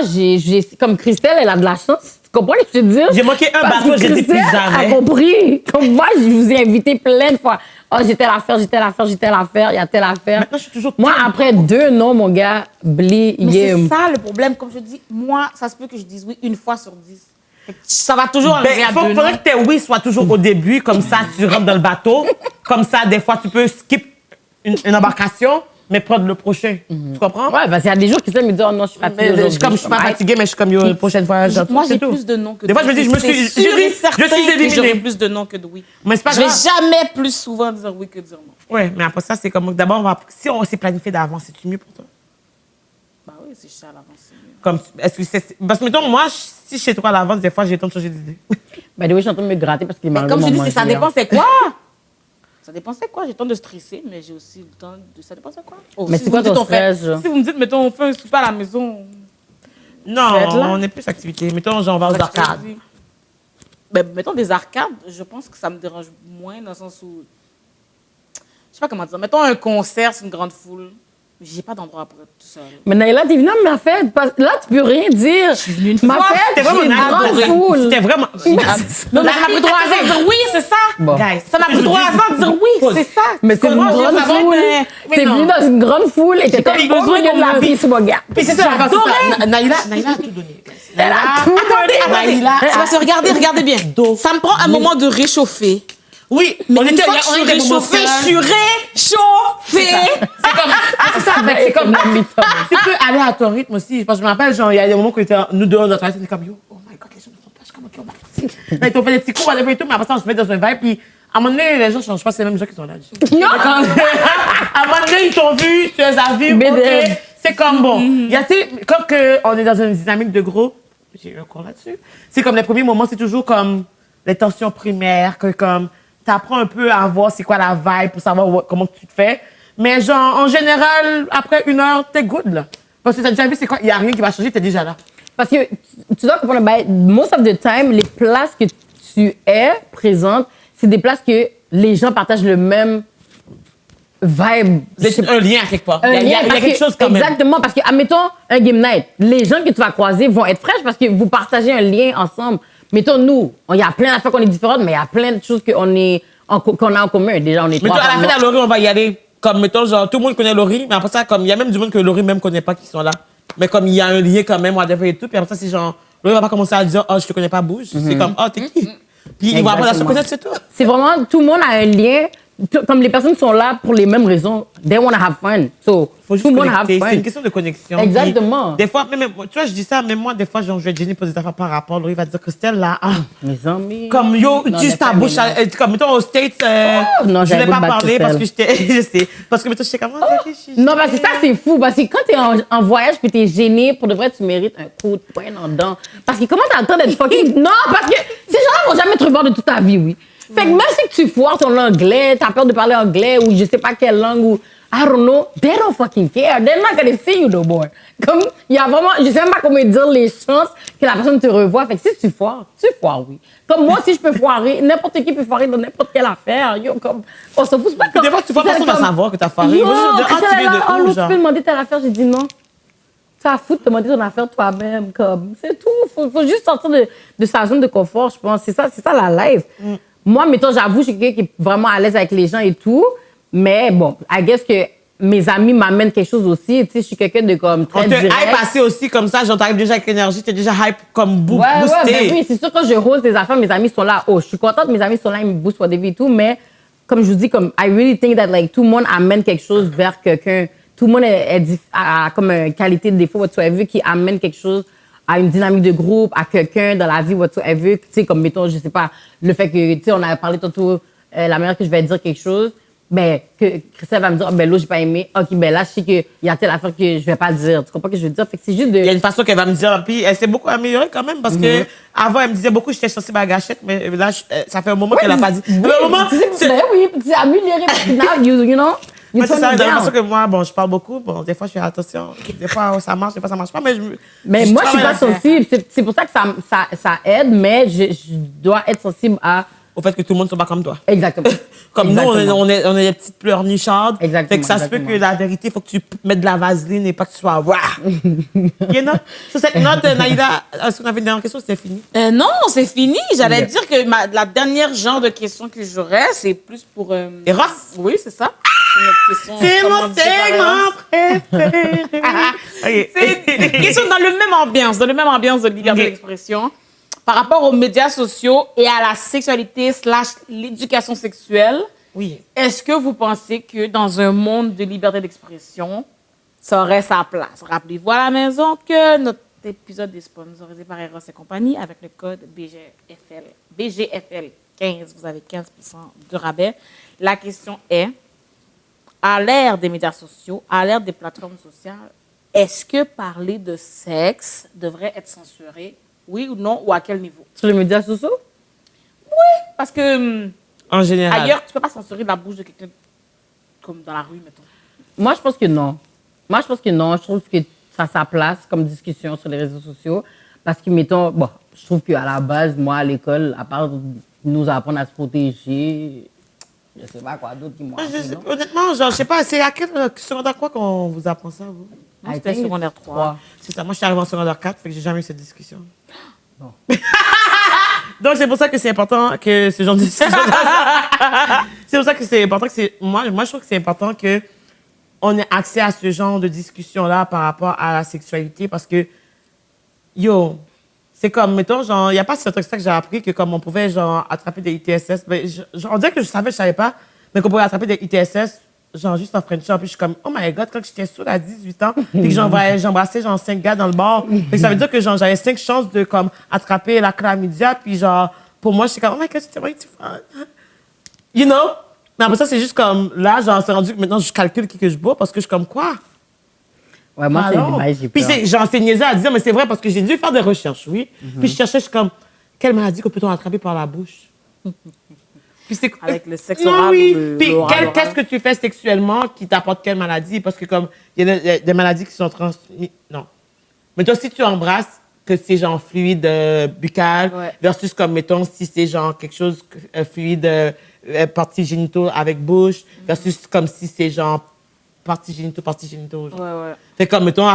S2: comme Christelle, elle a de la chance. Tu comprends ce que je veux dire?
S3: J'ai manqué un
S2: Parce
S3: bateau,
S2: que
S3: j'ai dit plus
S2: Christelle
S3: jamais.
S2: a compris. Comme moi, je vous ai invité plein de fois. Oh, j'ai telle affaire, il y a telle affaire.
S3: Maintenant, je suis toujours
S2: Moi, après 2 non, mon gars, bli,
S4: Mais
S2: yem.
S4: c'est ça le problème. Comme je dis, moi, ça se peut que je dise oui une fois sur 10. Fait que ça va toujours arriver à deux
S3: faudrait
S4: non.
S3: que tes oui soient toujours au début, comme ça, tu rentres dans le bateau. Comme ça, des fois, tu peux skip une embarcation, mais prendre le prochain. Tu comprends?
S2: Ouais, parce qu'il y a des jours qui me disent, oh non, je suis fatiguée.
S3: Mais
S2: aujourd'hui.
S3: comme je suis pas fatiguée, mais je suis comme, yo, la prochaine fois, j'en
S4: Moi,
S3: c'est
S4: j'ai
S3: tout.
S4: plus de non que de
S3: Des fois, je me dis,
S4: C'est sûr et certain
S3: je suis
S4: que j'aurai
S3: éliminée.
S4: plus de non que de oui.
S3: Mais c'est pas
S4: Je vais
S3: grave.
S4: jamais plus souvent dire oui que dire non.
S3: Ouais, mais après ça, c'est comme, d'abord, si on s'est planifié d'avance, c'est mieux pour toi?
S4: Bah oui, c'est ça à l'avance. c'est mieux.
S3: Comme, est-ce que c'est. Parce que, mettons, moi, si chez toi à l'avance, des fois, j'ai le temps de changer d'idée.
S2: By the way, je suis en train de me gratter parce qu'il m'a
S4: Mais comme je dis, ça dépend c'est quoi. Ça dépend c'est quoi. J'ai le temps de stresser, mais j'ai aussi le temps de... Ça dépend c'est quoi. Oh,
S2: Mais
S4: si
S2: c'est
S4: vous
S2: quoi
S4: me dites,
S2: ton
S4: on fait-
S2: stress, genre?
S4: Si vous me dites, mettons, on fait un souper à la maison...
S3: Non,
S4: Je vais être là.
S3: on est plus activité. Mettons, genre, on va aux arcades.
S4: Ben, mettons des arcades, je pense que ça me dérange moins dans le sens où... Je sais pas comment dire. Mettons un concert, c'est une grande foule. J'ai pas d'endroit pour être tout seul.
S2: Mais Naïla, t'es venue à ma fête. Là, tu peux rien dire. Ma
S4: fois,
S2: fête,
S3: C'était vraiment
S2: c'est une grande
S3: nice.
S2: foule.
S3: C'était vraiment.
S4: Non, mais ça m'a pris 3 ans de dire oui, c'est ça.
S2: Bon.
S3: Guys,
S4: Ça m'a pris 3 ans de dire oui, c'est ça.
S2: Mais c'est une
S3: Comment
S2: grande
S3: dire, ça va,
S2: foule.
S3: mais
S2: T'es
S3: non.
S2: venu dans une grande foule et t'étais
S3: comme
S2: au
S3: besoin
S2: milieu de
S3: qu'on
S2: la
S3: me-
S2: piste, mon gars.
S3: Puis c'est ça, parce que ça, Naïla a tout donné.
S2: Elle a tout donné.
S3: Naïla.
S4: Parce que regardez bien. Ça me prend un moment de réchauffer.
S3: Oui,
S4: Mais
S3: on
S4: une
S3: était
S4: fois que je suis
S3: des moments
S4: réchauffée,
S3: seuls.
S4: je suis réchauffée.
S3: C'est ça, fait que c'est comme. Tu peux aller à ton rythme aussi. Parce que je me rappelle, genre, il y a des moments où nous deux, on a travaillé, on était comme, yo, oh my god, les gens ne sont pas, je suis comme, ok, on va passer. Là, ils t'ont fait des petits coups, et tout, mais après ça, on se met dans un vibe, puis à un moment donné, les gens changent pas, c'est les mêmes gens qui sont là.
S2: Non.
S3: À un moment donné, ils t'ont vu, tu les as vus,
S2: BDM.
S3: ok, c'est comme bon. Il y a, tu sais, comme que on est dans une dynamique de groupe, j'ai eu un cours là-dessus, c'est comme les premiers moments, c'est toujours comme les tensions primaires, que comme, t'apprends un peu à voir c'est quoi la vibe pour savoir comment tu te fais. Mais genre, en général, après 1 heure, t'es good, là. Parce que t'as déjà vu c'est quoi, il y a rien qui va changer, t'es déjà là.
S2: Parce que tu dois comprendre, ben, most of the time, les places que tu es présente, c'est des places que les gens partagent le même vibe.
S3: C'est un lien quelque part.
S2: Un
S3: Il y a
S2: lien, parce
S3: quelque
S2: que-
S3: chose quand même.
S2: Exactement, parce que, admettons, un game night, les gens que tu vas croiser vont être fraîches parce que vous partagez un lien ensemble. Mettons, nous, il y a plein d'affaires qu'on est différentes, mais il y a plein de choses qu'on a en commun. Déjà, on est
S3: Mais
S2: trois.
S3: toi, à la fin, à Laurie, on va y aller. Comme, mettons, genre, tout le monde connaît Laurie, mais après ça, comme, il y a même du monde que Laurie même connaît pas qui sont là. Mais comme il y a un lien quand même, whatever et tout, puis après ça, c'est genre, Laurie va pas commencer à dire, oh, je te connais pas, bouge. C'est comme, oh, t'es qui? Puis ils vont apprendre à se
S2: Exactement.
S3: connaître, c'est tout.
S2: C'est vraiment, tout le monde a un lien. Comme les personnes sont là pour les mêmes raisons, they want to have fun. So,
S3: Faut
S2: tout
S3: juste
S2: le monde have
S3: connecter.
S2: fun.
S3: C'est une question de connexion.
S2: Exactement.
S3: Puis, des fois, même, tu vois, je dis ça, même moi, des fois, genre, je vais gêner pour des affaires par rapport. Laurie va dire, Christelle, là, ah,
S2: Mes amis.
S3: comme yo,
S2: Non,
S3: utilise ta
S2: des
S3: bouche.
S2: fois,
S3: Comme, mettons, aux States,
S2: non,
S3: je
S2: j'avais
S3: voulais pas
S2: pas de
S3: parler parce que
S2: Christelle.
S3: j'étais. Je sais. Parce que, mettons, j'étais comme, oh, réfléchis.
S2: Non, parce que ça, c'est fou. Parce que quand t'es en voyage puis t'es gêné, pour de vrai, tu mérites un coup de poing dans le dent. Parce que comment t'as le temps d'être fucking... Non, parce que ces gens-là vont jamais te revoir de toute ta vie, oui. Fait que même si tu foires ton anglais, t'as peur de parler anglais ou je sais pas quelle langue ou... I don't know, they don't fucking care. They're not gonna see you no more. Comme, il y a vraiment... Je sais même pas comment dire les chances que la personne te revoie. Fait que si tu foires, oui. Comme moi, si je peux foirer, n'importe qui peut foirer dans n'importe quelle affaire. Yo, comme... On s'en fout, c'est pas
S3: Puis
S2: comme...
S3: des fois, tu vois,
S2: c'est
S3: personne va
S2: comme-
S3: savoir que t'as foiré.
S2: Yo,
S3: Ils vont juste dire, ah, tu viens de où,
S2: l'autre, tu
S3: genre.
S2: peux demander telle affaire. J'ai dit non. Tu as foutre de demander ton affaire toi-même. Comme, c'est tout. Faut juste sortir de sa zone de confort, je pense. C'est ça la life. Moi, mettons, j'avoue, je suis quelqu'un qui est vraiment à l'aise avec les gens et tout. Mais bon, I guess que mes amis m'amènent quelque chose aussi. Tu sais, je suis quelqu'un de comme
S3: On
S2: très
S3: te
S2: direct.
S3: hype assez aussi comme ça, genre t'arrives déjà avec l'énergie, t'es déjà hype comme
S2: Ouais,
S3: boosté.
S2: ben oui, c'est sûr que quand je rose des affaires, mes amis sont là. Oh, je suis contente, mes amis sont là, ils me boostent pour des vies et tout. Mais comme je vous dis, comme I really think that like tout le monde amène quelque chose vers quelqu'un. Tout le monde a comme une qualité de défaut whatsoever qui amène quelque chose à une dynamique de groupe, à quelqu'un dans la vie whatsoever. Tu sais, comme mettons, je sais pas, le fait que, tu sais, on a parlé tantôt, la manière que je vais dire quelque chose, ben, que Christelle va me dire, oh, ben là, j'ai pas aimé. OK, ben là, je sais qu'il y a telle affaire que je vais pas dire. Tu comprends ce que je veux dire? Fait que c'est juste de...
S3: Il y a une façon qu'elle va me dire, puis elle s'est beaucoup améliorée quand même, parce que avant elle me disait beaucoup que j'étais sensible à la gâchette, mais là, ça fait un moment qu'elle a pas dit. Ça fait un moment, c'est
S2: Ben oui, c'est amélioré parce que now, you know, you
S3: ouais, c'est
S2: turn
S3: ça,
S2: it
S3: j'ai
S2: down.
S3: l'impression que moi, bon, je parle beaucoup, bon, des fois je fais attention, des fois ça marche, des fois ça marche pas, mais
S2: Mais moi, je suis pas
S3: travaille
S2: sensible. C'est pour ça que ça aide, mais je dois être sensible à...
S3: au fait que tout le monde soit pas comme toi.
S2: Exactement.
S3: Comme
S2: Exactement.
S3: nous, on est des petites pleurnichardes.
S2: Exactement,
S3: Fait que ça se peut
S2: exactement.
S3: que la vérité, il faut que tu mettes de la vaseline et pas que tu sois waouh. You know? Sur cette note, Naïda, est-ce qu'on avait une dernière question? C'était fini.
S4: Non, c'est fini. J'allais
S3: Ok.
S4: dire que la dernière genre de question que j'aurais, c'est plus pour...
S3: Eros?
S4: Oui, c'est ça. C'est notre question.
S3: C'est
S4: comment
S3: mon
S4: dire par Eros.
S3: segment préféré. Ok.
S4: C'est une question dans le même ambiance de liberté
S3: Ok.
S4: d'expression. Par rapport aux médias sociaux et à la sexualité / l'éducation sexuelle,
S3: Oui.
S4: est-ce que vous pensez que dans un monde de liberté d'expression, ça aurait sa place? Rappelez-vous à la maison que notre épisode est sponsorisé par Eros et compagnie avec le code BGFL 15. Vous avez 15% de rabais. La question est, à l'ère des médias sociaux, à l'ère des plateformes sociales, est-ce que parler de sexe devrait être censuré? Oui ou non? Ou à quel niveau?
S2: Sur les médias sociaux?
S4: Parce que
S3: En général.
S4: ailleurs, tu peux pas censurer la bouche de quelqu'un comme dans la rue, mettons.
S2: Moi, je pense que non. Je trouve que ça a sa place comme discussion sur les réseaux sociaux. Parce que, mettons, bon, je trouve qu'à la base, moi, à l'école, à part nous apprendre à se protéger, je sais pas quoi d'autre qui m'ont appris, non?
S3: Honnêtement, genre, je sais pas, c'est à quel secondaire quoi qu'on vous apprend ça, vous?
S4: Moi,
S2: I
S4: c'était
S2: think
S4: secondaire 3.
S3: C'est ça. Moi, je suis arrivée en secondaire 4, fait que j'ai jamais eu cette discussion. Donc, c'est pour ça que c'est important que ce genre de... c'est pour ça que c'est important que c'est... Moi, je trouve que c'est important que on ait accès à ce genre de discussion-là par rapport à la sexualité parce que, yo, c'est comme, mettons, genre, il n'y a pas si longtemps que ça que j'ai appris que comme on pouvait, genre, attraper des ITSS. Ben, on dirait que je savais pas, mais qu'on pouvait attraper des ITSS, genre, juste en Frenchie. Puis je suis comme, oh my God, quand j'étais saoule à 18 ans, puis que j'embrassais, genre, 5 gars dans le bar. Fait que ça veut dire que, genre, j'avais 5 chances de, comme, attraper la chlamydia. Puis, genre, pour moi, j'étais comme, oh my God, c'était vraiment fun. You know? Mais après ça, c'est juste comme, là, genre, c'est rendu que maintenant, je calcule qui que je bois parce que je suis comme, quoi?
S2: Ouais, moi, c'est
S3: Alors?
S2: l'image, j'ai
S3: Puis
S2: peur.
S3: j'en sais niaiser à dire, mais c'est vrai parce que j'ai dû faire des recherches, oui. Puis je cherchais, je suis comme, quelle maladie que peut-on attraper par la bouche? Puis c'est
S4: Avec le sexe
S3: Non,
S4: oral
S3: oui.
S4: ou le
S3: Puis
S4: oral.
S3: qu'est-ce que tu fais sexuellement qui t'apporte quelle maladie? Parce que comme, il y a des maladies qui sont transmises. Non. Mais toi, si tu embrasses, que c'est genre fluide buccal
S4: Ouais.
S3: versus comme, mettons, si c'est genre quelque chose fluide partie génitaux avec bouche versus comme si c'est genre partie génitaux. Genre.
S4: Ouais.
S3: C'est comme, mettons,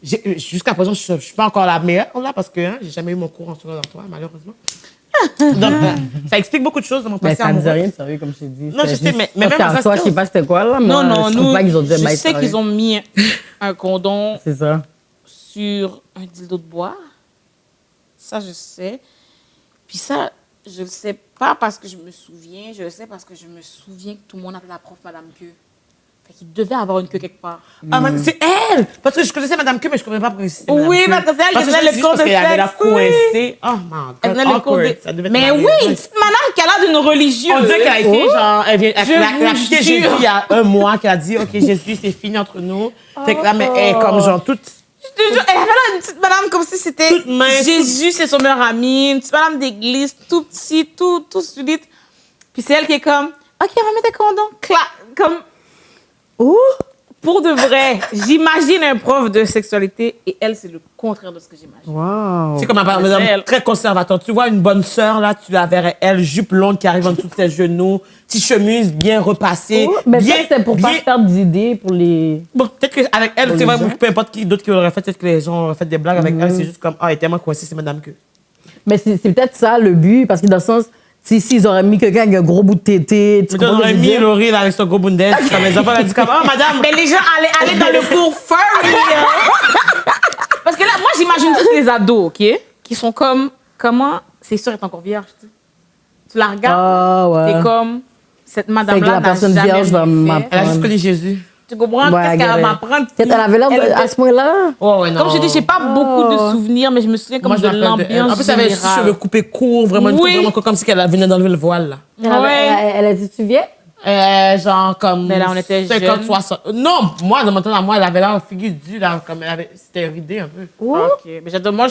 S3: jusqu'à présent, je suis pas encore la meilleure là parce que j'ai jamais eu mon cours en secondaire 3, malheureusement. Donc, ça explique beaucoup de choses dans mon
S2: Mais
S3: passé
S2: ça ne dit
S3: amoureux.
S2: rien de sérieux, comme je t'ai dit.
S3: Non, je sais, mais
S2: Parce
S3: même
S2: qu'en
S3: ça,
S2: toi,
S3: c'est-
S2: je sais pas c'était quoi, là.
S4: Non,
S2: Moi,
S4: non,
S2: je
S4: nous,
S2: trouve pas qu'ils ont dit
S4: je
S2: bye,
S4: sais
S2: sérieux.
S4: qu'ils ont mis un condom
S2: C'est ça.
S4: sur un dildo de bois. Ça, je sais. Puis ça, je le sais pas parce que je me souviens. Je le sais parce que je me souviens que tout le monde appelait la prof Madame Queue. Fait qu'il devait avoir une queue quelque part.
S3: Ah, c'est elle! Parce que je connaissais Madame Queue, mais je ne comprenais pas pourquoi c'était Madame
S4: Oui,
S3: Queue.
S4: parce que c'est elle qui
S3: Parce que
S4: faisait
S3: je
S4: le
S3: dis
S4: cours
S3: parce
S4: de
S3: qu'elle avait la
S4: sexe, oui.
S3: coincée. Oh, my
S4: Elle
S3: God,
S4: venait le cours
S3: awkward.
S4: de...
S3: Ça devait être
S4: Mais
S3: malaisant.
S4: oui, une petite madame qui a l'air d'une religieuse.
S3: On dirait qu'elle a été, genre, elle vient,
S4: Je
S3: elle a
S4: vous
S3: quitté
S4: jure.
S3: Jésus il y a un mois, qu'elle a dit, OK, Jésus, c'est fini entre nous. Fait que là, mais elle est comme, genre, toute...
S4: Je te jure, elle avait l'air d'une petite madame comme si c'était
S3: Toute mince,
S4: Jésus, c'est son meilleur ami. Une petite madame d'église, tout petit, tout solide. Puis c'est elle qui est comme, OK, on va mettre des condoms. Clac, comme... Pour de vrai, j'imagine un prof de sexualité et elle, c'est le contraire de ce que j'imagine.
S2: Wow.
S3: C'est comme un par exemple,
S4: elle.
S3: très conservateur. Tu vois une bonne sœur, là, tu la verrais, elle, jupe longue qui arrive en dessous de ses genoux, petite chemise bien repassée.
S2: Mais
S3: bien,
S2: ça, c'était pour pas se faire d'idées pour les...
S3: Bon, peut-être qu'avec elle,
S2: Pour
S3: c'est
S2: les
S3: vrai,
S2: gens.
S3: peu importe qui d'autre qui l'aurait fait, peut-être que les gens auraient fait des blagues avec elle, c'est juste comme, ah, elle est tellement coincée, c'est Madame Queue.
S2: Mais c'est peut-être ça, le but, parce que dans le sens, s'ils auraient mis quelqu'un avec un gros bout de tété, tu
S3: Mais on
S2: comprends ce que
S3: aurait
S2: je veux
S3: mis
S2: dire?
S3: Laurie là, avec son gros bundes, comme les enfants, elle a dit comme, oh, madame,
S4: Mais les gens allaient dans le cours furry. Parce que là, moi, j'imagine tous les ados, OK? Qui sont comme, comment... C'est sûr, elle est encore vierge, tu sais. Tu la regardes,
S2: Ah, ouais.
S4: t'es comme... Cette
S2: Fait que
S4: madame-là
S2: la
S4: n'a
S2: personne
S4: jamais
S2: vierge va
S4: rien fait.
S2: m'apprendre.
S3: elle a juste connu Jésus.
S4: Tu comprends?
S2: Ouais,
S4: Qu'est-ce qu'elle va
S2: regarde.
S4: m'apprendre?
S2: Elle avait l'air
S4: Elle
S2: à ce point-là?
S3: Oh, ouais, non.
S4: Comme je dis, j'ai pas beaucoup de souvenirs, mais je me souviens comme
S3: Moi, je
S4: de
S3: me rappelle
S4: l'ambiance
S3: En plus, elle avait les cheveux
S4: générale.
S3: coupés courts, vraiment, une coupe
S4: Oui.
S3: vraiment comme si elle venait d'enlever le voile, là.
S4: Ouais.
S2: Elle a dit, tu viens?
S3: Genre comme
S4: Mais là, on était
S3: 50,
S4: jeunes.
S3: 60. Non, moi, de mon temps à moi, elle avait l'air figure due, là, comme elle avait, c'était ridé un peu.
S4: OK. Mais j'adore, moi,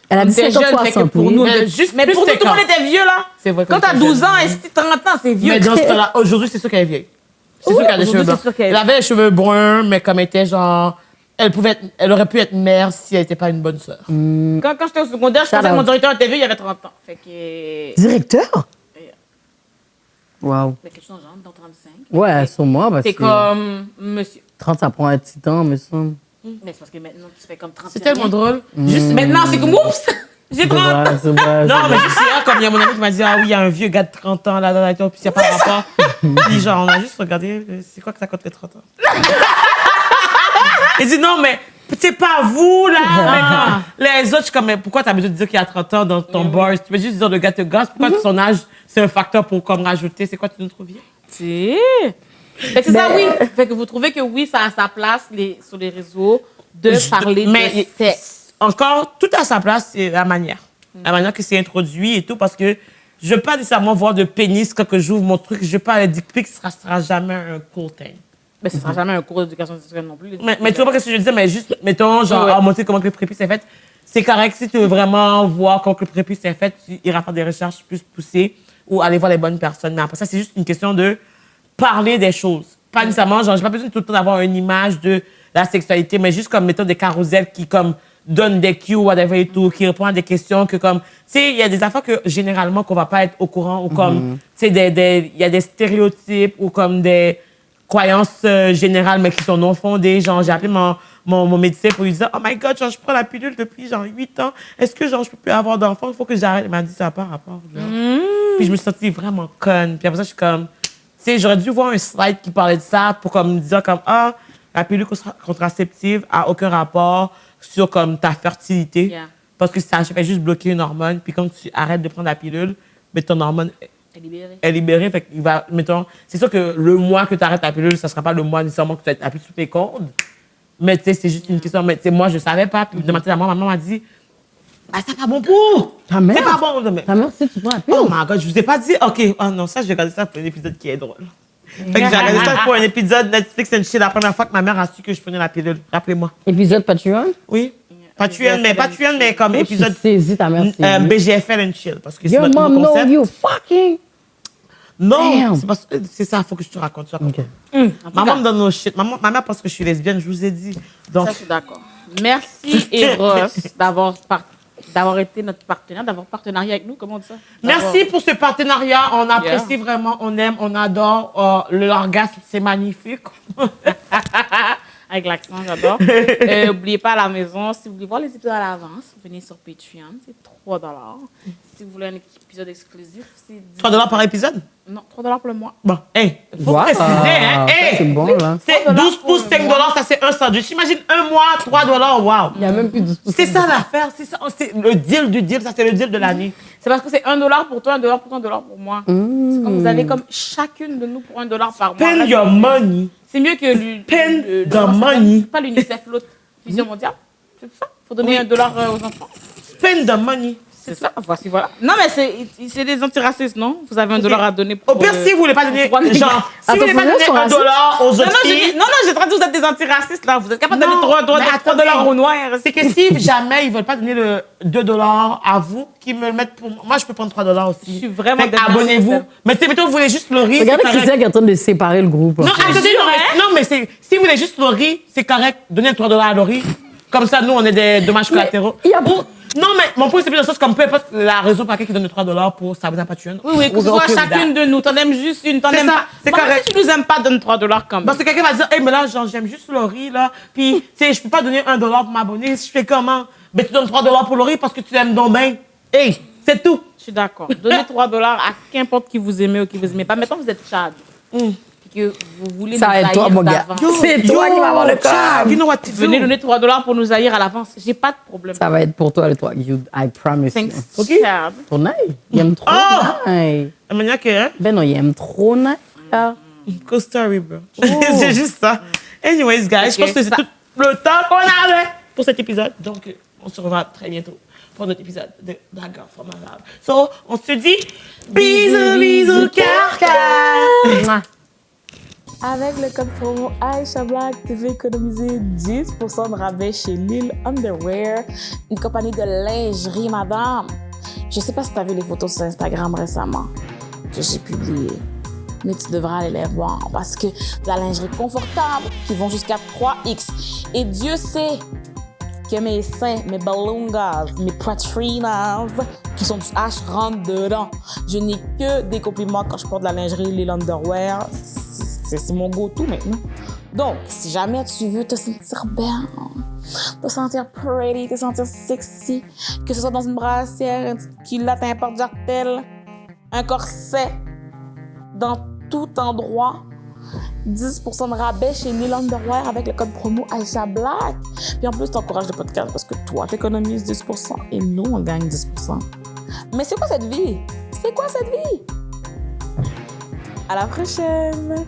S2: Elle a dit
S4: était
S2: 50,
S4: jeune, fait que
S2: 60,
S4: pour
S2: oui.
S4: nous,
S3: Mais juste
S4: mais
S3: plus
S4: pour nous, tout le monde
S3: 50.
S4: était vieux, là.
S3: C'est vrai.
S4: Quand t'as 12 ans et si 30 ans, c'est vieux.
S3: Mais dans ce temps-là, aujourd'hui, c'est sûr qu'elle est vieille. C'est sûr qu'elle a des
S4: aujourd'hui,
S3: cheveux blancs.
S4: c'est sûr qu'elle est
S3: Elle avait les cheveux bruns, mais comme elle était genre, elle aurait pu être mère si elle n'était pas une bonne sœur.
S4: Quand j'étais au secondaire, je
S2: Shout
S4: pensais que
S2: out.
S4: mon directeur était vieux, il avait 30 ans. Fait que...
S2: Directeur? Wow.
S4: Mais quelque chose genre, dans 35.
S2: Ouais, sur moi, parce
S4: C'est
S2: que
S4: comme monsieur.
S2: 30, ça prend un petit temps, mais ça...
S4: Mais c'est parce que maintenant, tu fais comme 30
S3: C'est tellement drôle. Juste
S4: Maintenant, c'est comme oups! J'ai 30 ans!
S2: C'est vrai.
S3: Non, mais juste hier, comme il y a mon ami qui m'a dit, ah oui, il y a un vieux gars de 30 ans là, puis il n'y a pas de rapport. Puis genre, on a juste regardé, c'est quoi que ça coûte les 30 ans? Il dit, non, mais c'est pas vous, là. Mais les autres, je suis comme, mais pourquoi t'as besoin de dire qu'il y a 30 ans dans ton bar? Tu peux juste dire le gars te gosse. Pourquoi son âge, c'est un facteur pour comme rajouter? C'est quoi, tu nous trouves vieux?
S4: Fait que c'est ça, oui. Fait que vous trouvez que oui, ça a sa place sur les réseaux de parler
S3: Mais
S4: de sexe.
S3: encore, tout à sa place, c'est la manière. La manière que c'est introduit et tout, parce que je veux pas nécessairement voir de pénis quand que j'ouvre mon truc. Je veux pas, le dick pic, ce sera jamais un cool thing.
S4: Mais ce sera jamais un cours d'éducation sexuelle non plus.
S3: Mais tu vois pas ce que je veux dire, mais juste, mettons, genre,
S4: Ouais.
S3: montrer comment que le prépuce est fait. C'est correct, si tu veux vraiment voir comment que le prépuce est fait, tu iras faire des recherches plus poussées ou aller voir les bonnes personnes. Mais après ça, c'est juste une question de parler des choses. Pas nécessairement, genre, j'ai pas besoin tout le temps d'avoir une image de la sexualité, mais juste comme, mettons, des carousels qui, comme, donnent des cues ou whatever et tout, qui répondent à des questions que, comme, tu sais, il y a des affaires que, généralement, qu'on va pas être au courant ou comme, tu sais, il y a des stéréotypes ou comme des croyances générales, mais qui sont non fondées. Genre, j'ai appelé mon médecin pour lui dire, oh my God, genre, je prends la pilule depuis, genre, 8 ans. Est-ce que, genre, je peux plus avoir d'enfants? Il faut que j'arrête. Il m'a dit, ça n'a pas rapport. Genre. Puis je me suis sentie vraiment conne. Puis après ça, je suis comme, tu sais, j'aurais dû voir un slide qui parlait de ça pour comme me dire comme, ah, la pilule contraceptive a aucun rapport sur comme ta fertilité.
S4: Yeah.
S3: Parce que ça fait juste bloquer une hormone. Puis quand tu arrêtes de prendre la pilule, mais ton hormone
S4: Libéré.
S3: est libérée. Fait qu'il va, mettons, c'est sûr que le mois que tu arrêtes la pilule, ça sera pas le mois nécessairement que tu appuies sur tes cordes. Mais tu sais, c'est juste une question. Mais tu sais, moi, je savais pas. Puis de matin à moi, maman m'a dit, ah, c'est pas bon pour.
S2: Ta mère?
S3: C'est pas bon. Mais...
S2: Ta mère, si tu prends la pilule.
S3: Oh my God, je vous ai pas dit. OK. Oh non, ça, je vais regarder ça pour un épisode qui est drôle. Fait que j'ai regardé ça pour un épisode Netflix and chill la première fois que ma mère a su que je prenais la pilule. Rappelez-moi.
S2: Épisode Patreon?
S3: Oui. Patreon, mais comme épisode
S2: Tu saisis ta mère, c'est...
S3: BGFL and chill. Parce que c'est
S2: Your
S3: notre
S2: mom
S3: nouveau
S2: know
S3: concept.
S2: you fucking...
S3: Non,
S2: Damn.
S3: c'est parce que c'est ça, il faut que je te raconte.
S2: OK.
S3: Maman me donne nos shit. Ma mère pense que je suis lesbienne, je vous ai dit. Donc,
S4: Ça, je suis d'accord. Merci, Eros, d'avoir été notre partenaire, d'avoir partenariat avec nous. Comment on dit ça?
S3: Merci pour ce partenariat. On apprécie vraiment, on aime, on adore. L'orgasme, c'est magnifique.
S4: Avec l'accent, j'adore. N'oubliez pas à la maison, si vous voulez voir les épisodes à l'avance, venez sur Patreon, c'est $3. Si vous voulez un épisode exclusif, c'est
S3: $3 par épisode?
S4: Non, $3 pour le mois.
S3: Bon, hey, faut
S2: Wow,
S3: préciser, hein.
S2: ça,
S3: Hey,
S2: c'est bon, là.
S3: c'est 12 pouces, $5, ça c'est un sandwich. Imagine un mois, $3, wow.
S2: Il n'y a même plus de
S3: C'est ça l'affaire, c'est ça, c'est le deal du deal, ça c'est le deal de l'année.
S4: C'est parce que c'est $1 pour toi, $1 pour toi, $1 pour moi. C'est comme vous avez comme chacune de nous pour $1 par mois.
S3: Spend your money.
S4: C'est mieux que
S3: Spend the money.
S4: Pas l'UNICEF, l'autre Fusion mondiale. C'est ça. Il faut donner $1 aux enfants.
S3: Spend the money.
S4: C'est ça. Voici, voilà. Non, mais c'est des antiracistes, non? Vous avez $1 à donner pour...
S3: Au pire, si vous voulez pas donner, genre, si vous voulez pas donner $1 aux autres filles...
S4: Non, j'ai traité, vous êtes des antiracistes, là. Vous êtes capable de donner $3 aux noirs.
S3: C'est que si jamais ils veulent pas donner le $2 à vous, qu'ils me le mettent pour moi, je peux prendre $3 aussi.
S4: Je suis vraiment
S3: abonnez-vous. Mais si vous voulez juste le riz,
S2: Regardez Christian qui est en train de séparer le groupe.
S3: Non, attendez, mais si vous voulez juste le riz, c'est correct. Donnez $3 à le riz. Comme ça, nous, on est des dommages collatéraux. Non, mais mon point, c'est plus dans le sens comme peu importe la raison pour laquelle ils donnent $3 pour Sabrina Patreon.
S4: Oui, que ce soit chacune de nous. T'en aimes juste une, t'en aimes pas.
S3: C'est correct.
S4: Si tu nous aimes pas, donne $3 quand même.
S3: Parce que quelqu'un va dire, hey, mais là, genre, j'aime juste le riz, là. Puis, tu sais, je peux pas donner $1 pour m'abonner. Si je fais comment? Ben, tu donnes $3 pour le riz parce que tu l'aimes donc bien. Hey, c'est tout.
S4: Je suis d'accord. Donnez $3 à qu'importe qui vous aimez ou qui vous aimez pas. Mettons que vous êtes Chad. Que vous voulez
S2: ça
S4: nous
S2: va être toi,
S4: haïr
S2: mon gars.
S4: d'avance.
S2: C'est toi qui vas avoir le corps.
S3: You know what to do.
S4: Venez donner $3 pour nous haïr à l'avance. J'ai pas de problème.
S2: Ça va être pour toi, le toi. I promise you.
S4: Thanks,
S3: Ok.
S4: Chad.
S2: Ton œil, il aime trop Nike.
S3: La manière que, hein?
S2: Ben non, il aime trop Nike, frère.
S3: Cool story, bro. C'est juste ça. Anyways, guys, je pense que c'est
S4: ça.
S3: tout le temps qu'on avait pour cet épisode. Donc, on se revoit très bientôt pour notre épisode de D'accord for my love. So, on se dit bisous, bisous, caca.
S1: Avec le code promo Aisha Black, tu vas économiser 10% de rabais chez Lil Underwear, une compagnie de lingerie, madame. Je sais pas si tu as vu les photos sur Instagram récemment que j'ai publiées, mais tu devras aller les voir parce que de la lingerie confortable qui vont jusqu'à 3X. Et Dieu sait que mes seins, mes balungas, mes patrinas qui sont du H rentrent dedans. Je n'ai que des compliments quand je porte de la lingerie Lil Underwear. C'est mon go-to maintenant. Donc, si jamais tu veux te sentir bien, te sentir pretty, te sentir sexy, que ce soit dans une brassière, un petit culotte, un porte-jartel, un corset, dans tout endroit, 10% de rabais chez Lil Underwear avec le code promo Aisha Black. Puis en plus, tu encourages le podcast parce que toi, tu économises 10% et nous, on gagne 10%. Mais c'est quoi cette vie? C'est quoi cette vie? À la prochaine!